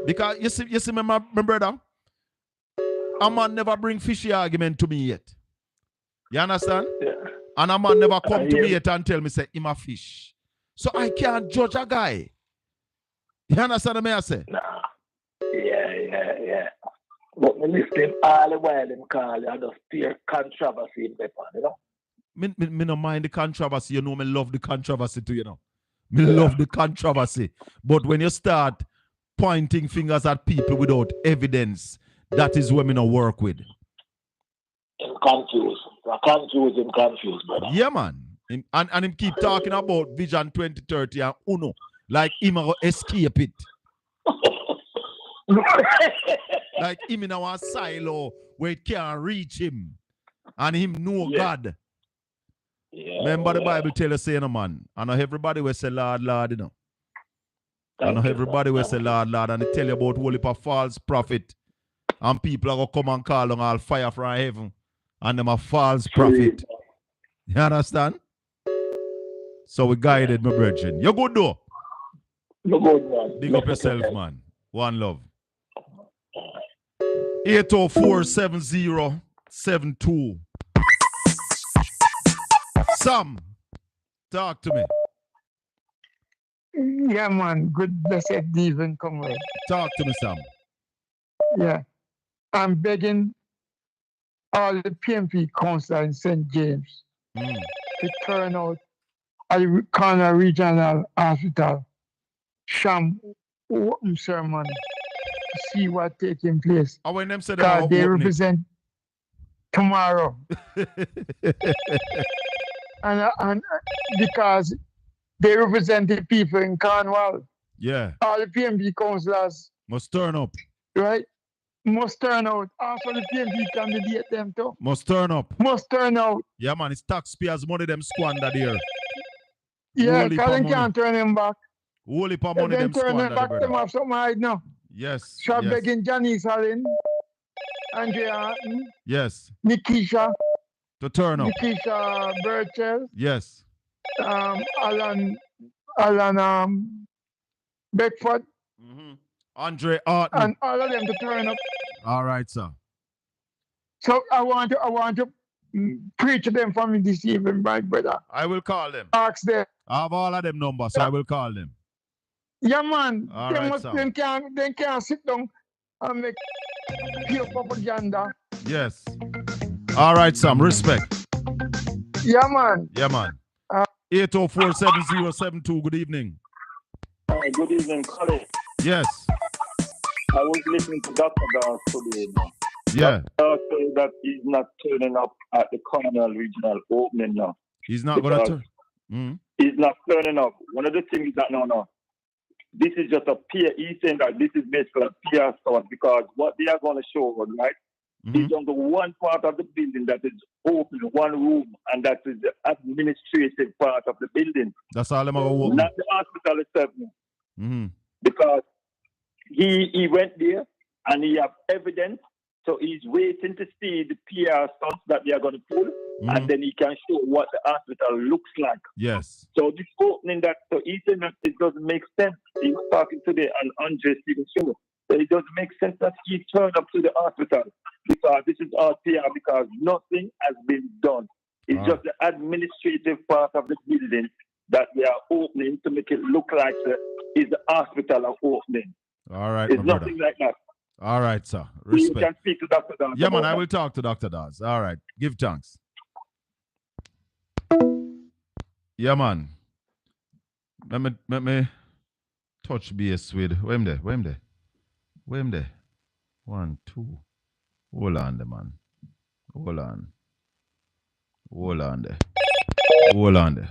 because you see my brother, a man never bring fishy argument to me yet. You understand? Yeah. And a man never come to me yet and tell me, say, him a fish. So I can't judge a guy. You understand what I say? Nah. Yeah. But me listen all the while them call you and just steer controversy in paper, you know? Me no mind the controversy, you know, me love the controversy too, you know. Me love the controversy. But when you start pointing fingers at people without evidence, that is when me no work with. I'm confused. I'm confused, brother. Yeah, man. And him keep talking about Vision 2030 and Uno. Like him go escape it. Like him in our silo where it can't reach him. And him know God. Yeah, remember the Bible tell us, saying, man, I know everybody will say, Lord, you know. I know everybody will say, Lord, and they tell you about whole heap of false prophet. And people are going to come and call on all fire from heaven. And them a false prophet. You understand? So we guided, my brethren. You're good, though. You're good, man. Big up yourself, man. One love. 804-7072. Sam, talk to me. Yeah, man. Good, blessed evening, comrade. Talk to me, Sam. Yeah. I'm begging all the PMP council in St. James to turn out at the Corner Regional Hospital sham open ceremony to see what's taking place. And when them say because they represent tomorrow. and because they represent the people in Cornwall. Yeah. All the PMP councillors must turn up. Right? Must turn out. Also the PMP candidate them too. Must turn up. Must turn out. Yeah, man, it's taxpayers' money them squander there. Yeah, Colin can't turn him back. Holy pa money them turn squander, him back, brother. them have something right now. Yes. Start yes. begging Janice Allen, Andrea Hatton, Yes. Nikisha. To turn up. Nikisha Burchell. Yes. Alan Beckford. Andre Arton. And all of them to turn up. All right, sir. So I want to preach to them for me this evening, my brother. I will call them. Ask them. I have all of them numbers, so I will call them. Yeah, man. All right, they can't sit down and make pure propaganda. Yes. All right, Sam. Respect. Yeah, man. Yeah, man. 804-7072. Good evening. Good evening, Colin. Yes. I was listening to Dr. Dawes today. Yeah. Dr. said that he's not turning up at the Colonial Regional opening now. He's not going to turn. He's not turning up. One of the things that, no. This is just a PR. He's saying that this is basically a PR stunt because what they are going to show, right, is on the one part of the building that is open, one room, and that is the administrative part of the building. That's all I'm going to not the hospital itself. Because he went there and he have evidence, so he's waiting to see the PR stunts that they are going to pull, and then he can show what the hospital looks like. Yes. So this opening so he said that it doesn't make sense. He was talking today on Andre Stephen Show. So it doesn't make sense that he turned up to the hospital because this is all PR because nothing has been done. It's just the administrative part of the building that they are opening to make it look like is the hospital of opening. All right, it's nothing like that. All right, sir. Respect. You can speak to Dr. Dawes. Yeah, man, I will talk to Dr. Dawes. All right. Give thanks. Yeah, man. Let me touch base with where him there? 1, 2. Hold on there, man. Hold on there.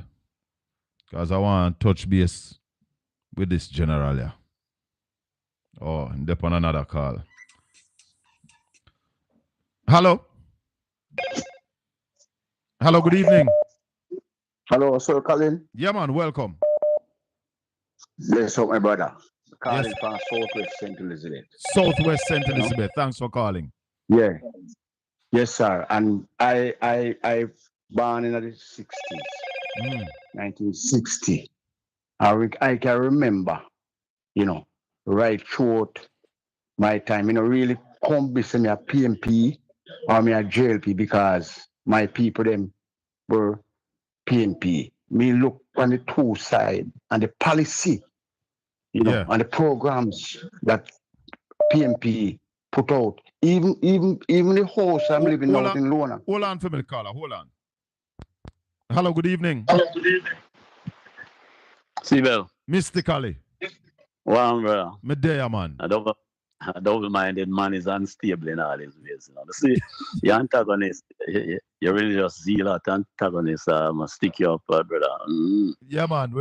Because I want to touch base with this general here. Oh, and they're on another call. Hello. Hello, good evening. Hello, Sir Colin. Yeah, man, welcome. Bless up, my brother. Calling from Southwest St. Elizabeth. Southwest St. Elizabeth. Thanks for calling. Yeah. Yes, sir. And I born in the 60s. 1960. I can remember, right throughout my time, really come be me a PMP or me a JLP because my people them were PMP. Me look on the two side and the policy, and the programs that PMP put out. Even the house I'm living out in Lona. Hold on for me, caller. Hold on. Hello, good evening. Sibel. Mystically. Well, bro. Me there, man. A double-minded man is unstable in all his ways. See, your antagonist, your religious zealot antagonist must stick you up, brother. Yeah, man.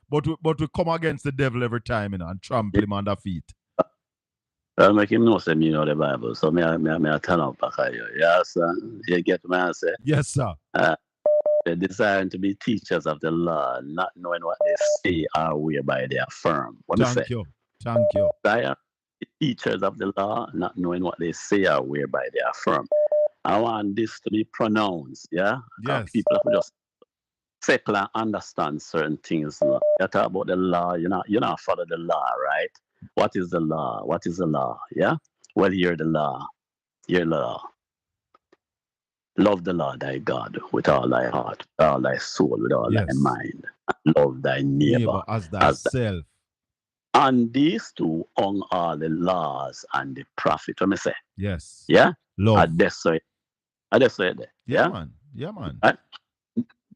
But we come against the devil every time, and trample him under feet. I'll make him know me know the Bible. So me turn up back at you. Yes, sir. You get my answer? Yes, sir. They're desiring to be teachers of the law, not knowing what they say or whereby they affirm. Thank you. They are teachers of the law, not knowing what they say or whereby they affirm. I want this to be pronounced, yeah? Yes. People have to just settle and understand certain things. You talk about the law, you not follow the law, right? What is the law? What is the law? Yeah? Well, hear the law. Hear law. Love the Lord thy God with all thy heart, with all thy soul, with all thy mind. And love thy neighbor as thyself. And these two on all the laws and the prophet. What me say? Yes. Yeah? Love. I just say it. Yeah, man. Yeah, man. Right?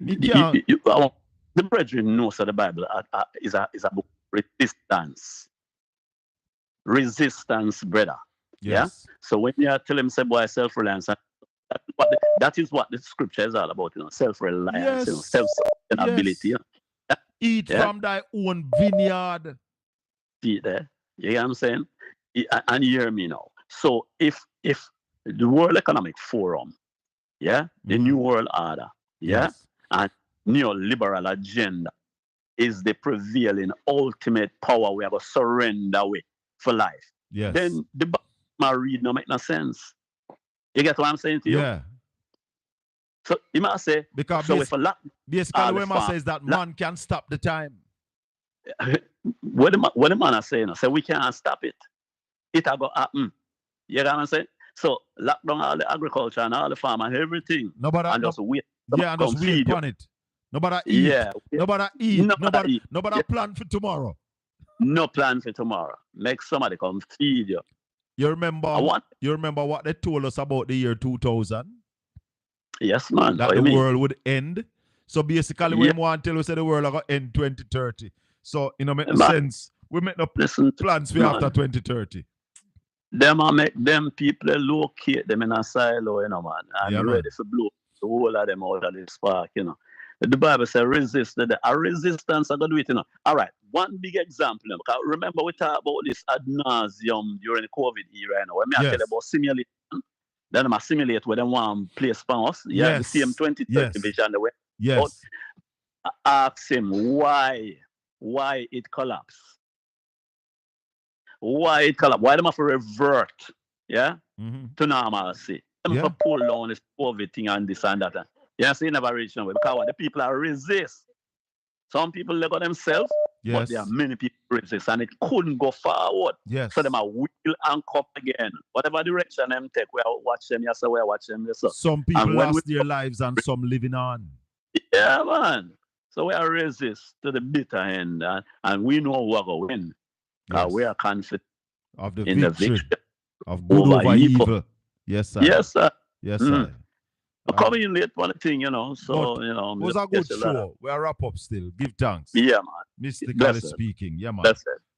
The brethren knows that the Bible is a book of resistance. Resistance, brother. Yes. Yeah? So when you tell him, say, boy, self-reliance, that is what the scripture is all about, self-reliance, self-sustainability. Yes. Eat from thy own vineyard. See there? You get what I'm saying? And you hear me now. So if the World Economic Forum, the New World Order, and neoliberal agenda is the prevailing ultimate power we are going to surrender with for life. Yes. Then the Bible read no make no sense. You get what I'm saying to you? Yeah. So you might say, because so if a lot, basically what man says that man can stop the time. What the man is saying, I say we can't stop it. It will go happen. You know what I'm saying? So lock down all the agriculture and all the farm and everything. Nobody and just wait. Yeah, and just wait upon it. Nobody eat. Yeah. Nobody eat. Nobody yeah. plan for tomorrow. No plan for tomorrow. Make somebody come feed you. You remember what they told us about the year 2000? Yes, man. That the world would end. So basically, we want to tell us that the world will end 2030. So, make no sense. We make no plans for after 2030. Them make them people locate them in a silo, man. And ready to blow the whole of them out of the spark, The Bible says resist. A resistance are going to do it, All right. One big example. Because remember, we talked about this ad nauseum during the COVID era, When I tell you about simulation, then I simulate where they want to place for us. Yeah, the same 2030 vision. Yes. But ask him why it collapsed. Why it collapsed? Why them have to revert, to normalcy? Them have to pull down this COVID thing and this and that. You never reach nowhere because the people are resist. Some people look at themselves, but there are many people resist, and it couldn't go forward. Yes. So them are wheel and cup again. Whatever direction them take, we watch them. Yes, we watch them. Yes, some people lost their lives, and some living on. Yeah, man. So we are resist to the bitter end, and we know we're going to win. We are confident of the in victory the victory of good over evil. Yes, sir. Yes, sir. Yes, sir. I'm coming in late for the thing, So, it was a good show. We are wrap up still. Give thanks. Yeah, man. Mystically speaking. Yeah, man.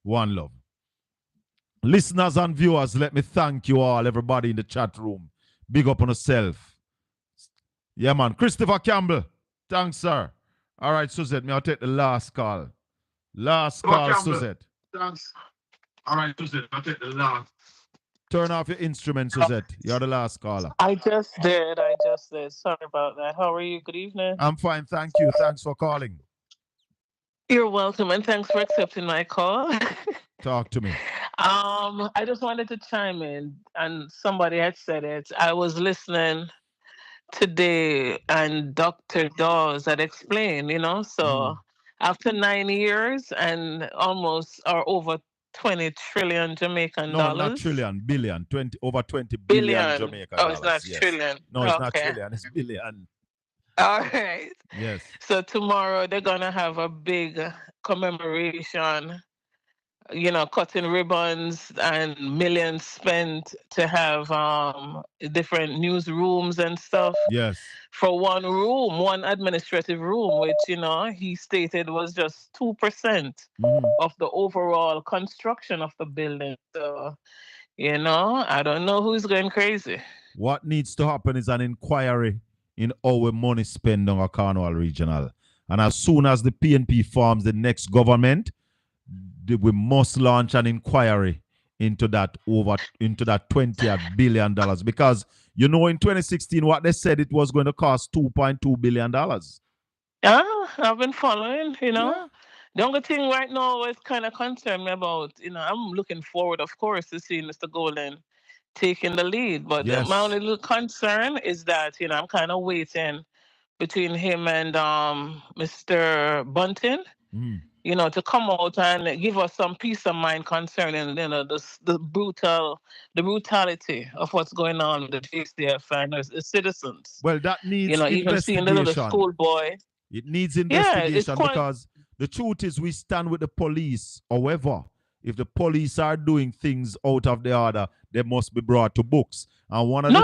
One love. Listeners and viewers, let me thank you all, everybody in the chat room. Big up on yourself. Yeah, man. Christopher Campbell. Thanks, sir. All right, Suzette, I'll take the last call. Last call, Suzette. Thanks. All right, Suzette, I'll take the last. Turn off your instrument, Suzette. You're the last caller. I just did. Sorry about that. How are you? Good evening. I'm fine, thank you. Thanks for calling. You're welcome, and thanks for accepting my call. Talk to me. I just wanted to chime in, and somebody had said it. I was listening today, and Dr. Dawes had explained, so after 9 years and almost or over 20 trillion Jamaican dollars. No, not trillion, billion. Over 20 billion Jamaican dollars. Oh, it's not trillion. No, it's not trillion, it's billion. All right. Yes. So tomorrow they're going to have a big commemoration, cutting ribbons and millions spent to have different newsrooms and stuff. Yes. For one administrative room, which, he stated was just 2% of the overall construction of the building. So, I don't know who's going crazy. What needs to happen is an inquiry in our money spent on a Cornwall Regional. And as soon as the PNP forms the next government, we must launch an inquiry into that $20 billion, because in 2016 what they said it was going to cost $2.2 billion. I've been following, The only thing right now is kind of concerned me about, I'm looking forward, of course, to see Mr. Golden taking the lead. But my only little concern is that, I'm kind of waiting between him and Mr. Bunting. To come out and give us some peace of mind concerning, the brutality of what's going on with the JCF and the citizens. Well, that needs even seeing the little schoolboy. It needs investigation because the truth is we stand with the police. However, if the police are doing things out of the order, they must be brought to books. And one of the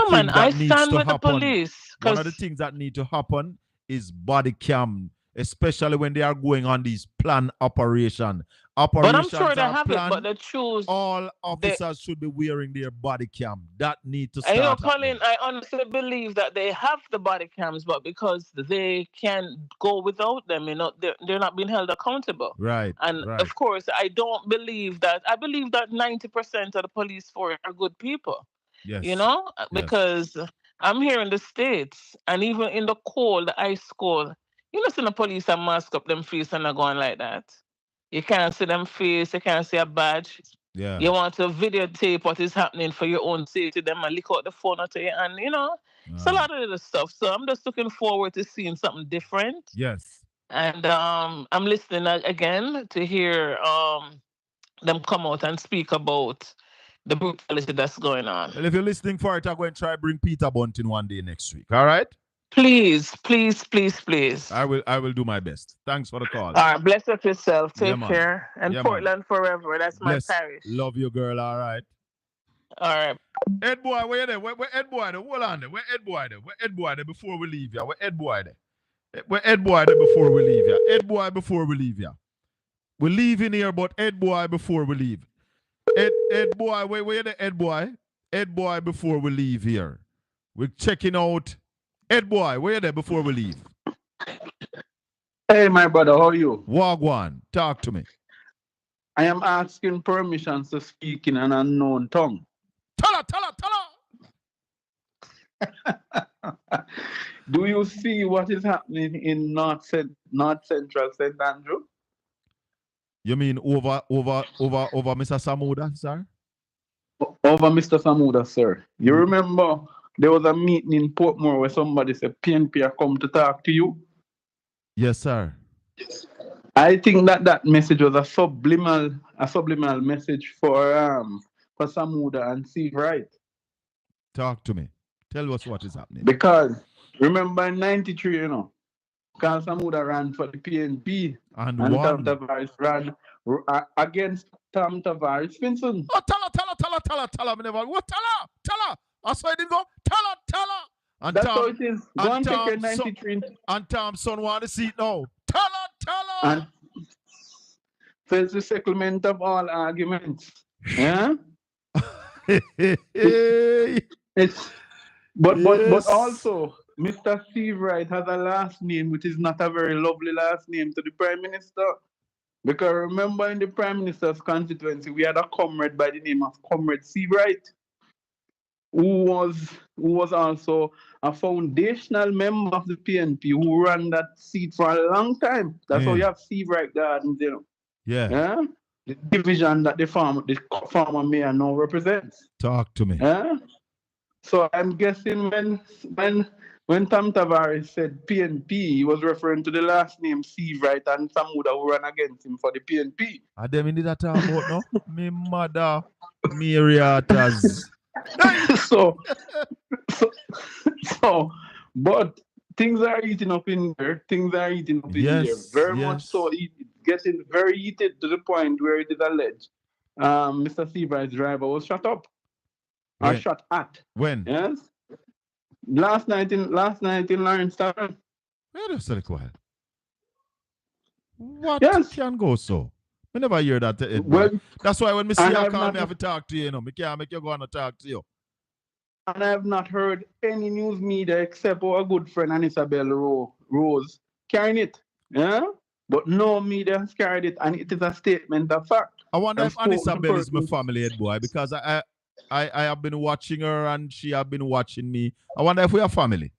things that need to happen is body cam, especially when they are going on these planned operation. But I'm sure they have it, but the truth, all officers should be wearing their body cam. That need to start. Colin, I honestly believe that they have the body cams, but because they can't go without them, they're not being held accountable. Right. And of course, I believe that 90% of the police force are good people. Yes. Because I'm here in the States, and even in the ice cold, You know, see the police and mask up them face and they're going like that. You can't see them face, you can't see a badge. Yeah. You want to videotape what is happening for your own safety, them and lick out the phone out of you, and you know, it's a lot of little stuff. So I'm just looking forward to seeing something different. Yes. And I'm listening again to hear them come out and speak about the brutality that's going on. Well, if you're listening for it, I'm going to try bring Peter Bunting one day next week. All right? Please, please, please, please. I will do my best. Thanks for the call. All right, bless up yourself. Take Yeah, care. And yeah, Portland forever. That's bless. my parish. Love you, girl. All right. All right. Ed boy, where you there? Where Ed boy there? Hold on there. Where Ed boy there? Where Ed boy there before we leave ya? Where Ed boy there? Where Ed boy there before we leave ya? Ed boy before we leave ya. We're leaving here, but Ed boy before we leave. Ed boy, where you there? Ed boy? Ed boy before we leave here. We're checking out. Ed boy, where you there before we leave? Hey, my brother, how are you? Wagwan, talk to me. I am asking permission to speak in an unknown tongue. Tell her. Do you see what is happening in North Central St. Andrew? You mean over Mr. Samuda, sir? Over Mr. Samuda, sir. You remember there was a meeting in Portmore where somebody said PNP have come to talk to you? Yes, sir. I think that message was a subliminal message for Samuda and Steve Wright. Talk to me. Tell us what is happening. Because remember in 93, you know, Carl Samuda ran for the PNP and Tom Tavares ran against Tom Tavares Vincent. Oh, tell her. Tell her. I saw it didn't go. Tell her. And that's Tom, how it is. Go and check your 93. And Tom's son want to see it now. Tell her. And so it's the settlement of all arguments. Yeah? But also, Mr. Steve Wright has a last name which is not a very lovely last name to the Prime Minister. Because remember in the Prime Minister's constituency, we had a comrade by the name of Comrade Steve Wright, who was also a foundational member of the PNP who ran that seat for a long time. That's how you have Steve Wright Gardens, you know. Yeah. The division that the former mayor now represents. Talk to me. So I'm guessing when Tom Tavares said PNP, he was referring to the last name Steve Wright and Samuda who ran against him for the PNP. I didn't need that talk about no. Me mother, Miriatas. So, but things are heating up in there. Very much so. It's getting very heated to the point where it is alleged Mr. Steve Wright's driver was shot up. Or shot at. When? Yes. Last night in Lawrence Tavern. Wait a second. What can go so? I never hear that. Well, that's why when me see you call me, I have to talk to you. You know, me can't make you go on and talk to you. And I have not heard any news media except our good friend Isabel Rose carrying it. Yeah? But no media has carried it, and it is a statement of fact. I wonder if Isabel is my family head boy, because I have been watching her and she have been watching me. I wonder if we are family.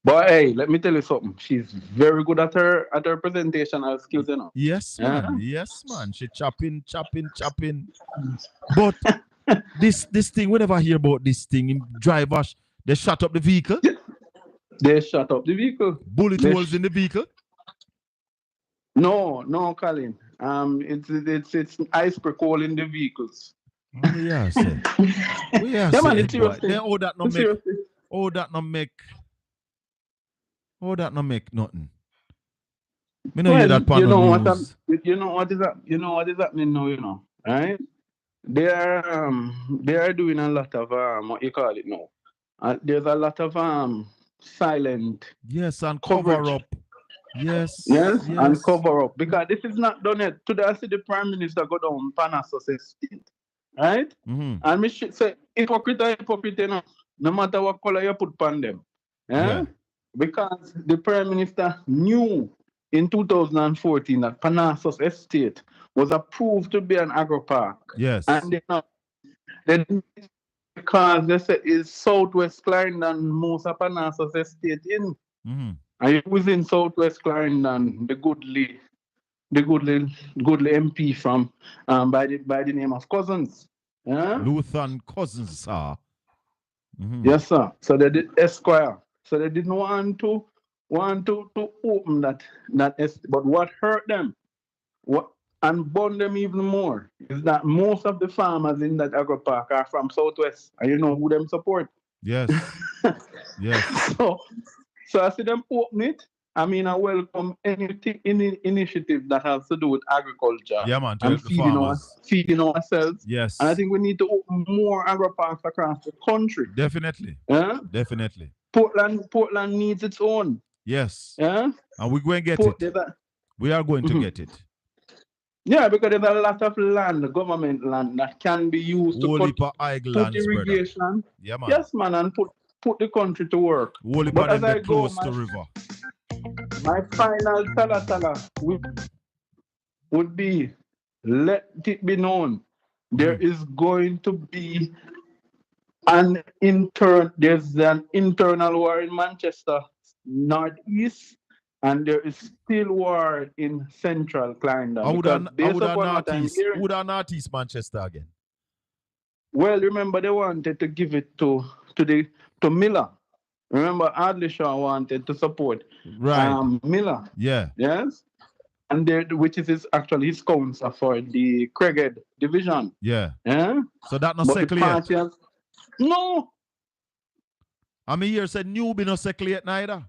But hey, let me tell you something. She's very good at her presentational skills, you know. Yes, man. Yes, man. She chopping. But this thing, whenever I hear about this thing, in drivers, they shut up the vehicle. They shut up the vehicle. Bullet holes in the vehicle. No, Colin. It's iceberg hole in the vehicles. Oh, yeah, sir. Yeah, man, it's seriously. Then that no make nothing. Me know hear that you know what is happening now, you know, right? They are doing a lot of what you call it now. There's a lot of silent. Yes, and cover up. Yes, and cover up, because this is not done yet. Today I see the Prime Minister go down Panassos Estate, right? Mm-hmm. And me should say hypocrite, you know, no matter what color you put on them. Yeah? Because the Prime Minister knew in 2014 that Panassos Estate was approved to be an agro park. Yes. And they because they say it's Southwest Clarendon most of Panassos Estate in. Mm-hmm. And he was in Southwest Clarendon, the goodly MP from by the name of Cousins. Yeah? Lutheran Cousins, sir. Yes, sir. So they did Esquire. So they didn't want to open that but what hurt them, and burn them even more, is that most of the farmers in that agro park are from Southwest, and you know who them support. Yes. Yes. So I see them open it. I mean, I welcome any initiative that has to do with agriculture. Yeah, man, to and help the farmers. feeding ourselves. Yes. And I think we need to open more agro parks across the country. Definitely. Yeah? Definitely. Portland needs its own. Yes. Yeah? And we're going to get it. We are going to get it. Yeah, because there's a lot of land, government land, that can be used to put irrigation. Yeah, man. Yes, man, and put the country to work. But as I go, close to river. My final tala would be, let it be known, there is going to be there's an internal war in Manchester Northeast, and there is still war in Central Clarendon. How would Northeast Manchester again? Well, remember they wanted to give it to Miller. Remember Ardlishaw wanted to support Miller. Yeah. Yes. And which is actually his counsel for the Craighead division. Yeah. Yeah. So that not settled yet? No. I mean, you said Newbie not settled yet neither?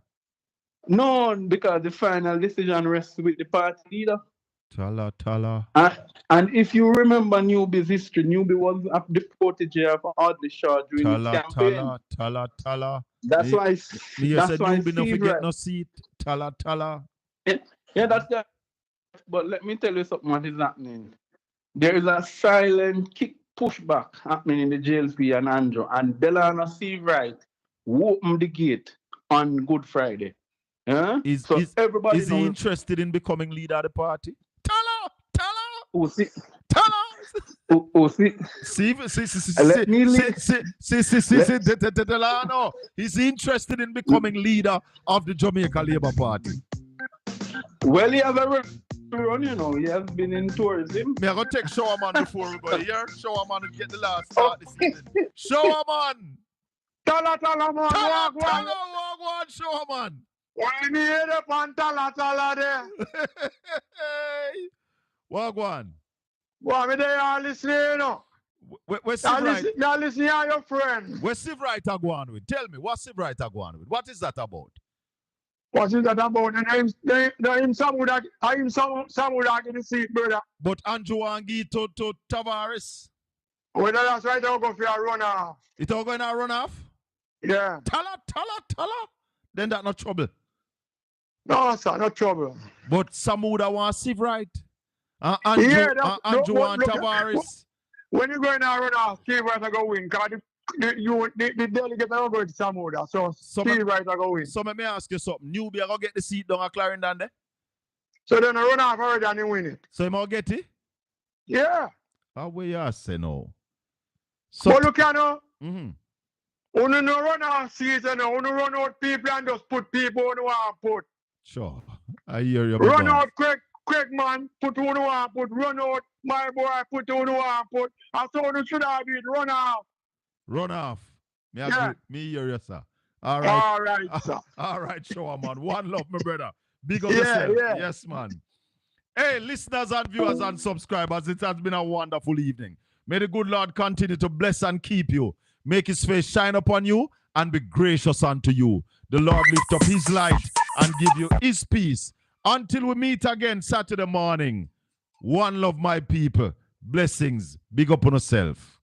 No, because the final decision rests with the party leader. Tala. And if you remember Newbie's history, Newbie was the protege of Ardlishaw during his campaign. Tala. That's why Newbie not forget no seat. Tala. Yeah, that's that. But let me tell you something what is happening. There is a silent pushback happening in the JLP and Andrew, and Delano Seawright opened the gate on Good Friday. Yeah? Is he interested in becoming leader of the party? Tala! Oh, see. Tala! Delano. He's interested in becoming leader of the Jamaica Labour Party. Well, he has a run, you know. He has been in tourism. Me, I'm going to take Showerman before we go here. Showerman will get the last start this evening. Showerman! Tala, man. Wagwan, Showerman. Why me hear up on Tala there? Wagwan. Why me they are listening, you know? Where's Sivright? You're listening to your friend. Where's Sivright going with? Tell me, what's Sivright going with? What is that about? What is that about? And I'm some would get the seat, brother. But Andrew Wangi to Tavares. Well, that's right, I'll go for a run off. It all going to run off? Yeah. Tala. Then that's not trouble. No, sir, no trouble. But some would want Sivright. Andrew and Tavares. When you go in and run off, Steve Wright are going to win. Because the delegate are going to Samuda. So Steve Wright are going to win. So let me ask you something. Newbie are going to get the seat down at Clarendon there? So then I run off already and you win it. So you might get it? Yeah. How will you say no? So, but look, you know, you no run off season, you no run out people and just put people on the want put. Sure. I hear you. Run out Craig man, put who you want put. Run out my boy, put who you want put. I thought you should have been run off. Run off. Me hear you, sir. All right, sir. All right, show man. One love, my brother. Big up yourself. Yeah. Yes, man. Hey, listeners and viewers and subscribers, it has been a wonderful evening. May the good Lord continue to bless and keep you. Make his face shine upon you and be gracious unto you. The Lord lift up his light and give you his peace. Until we meet again Saturday morning. One love, my people. Blessings. Big up on yourself.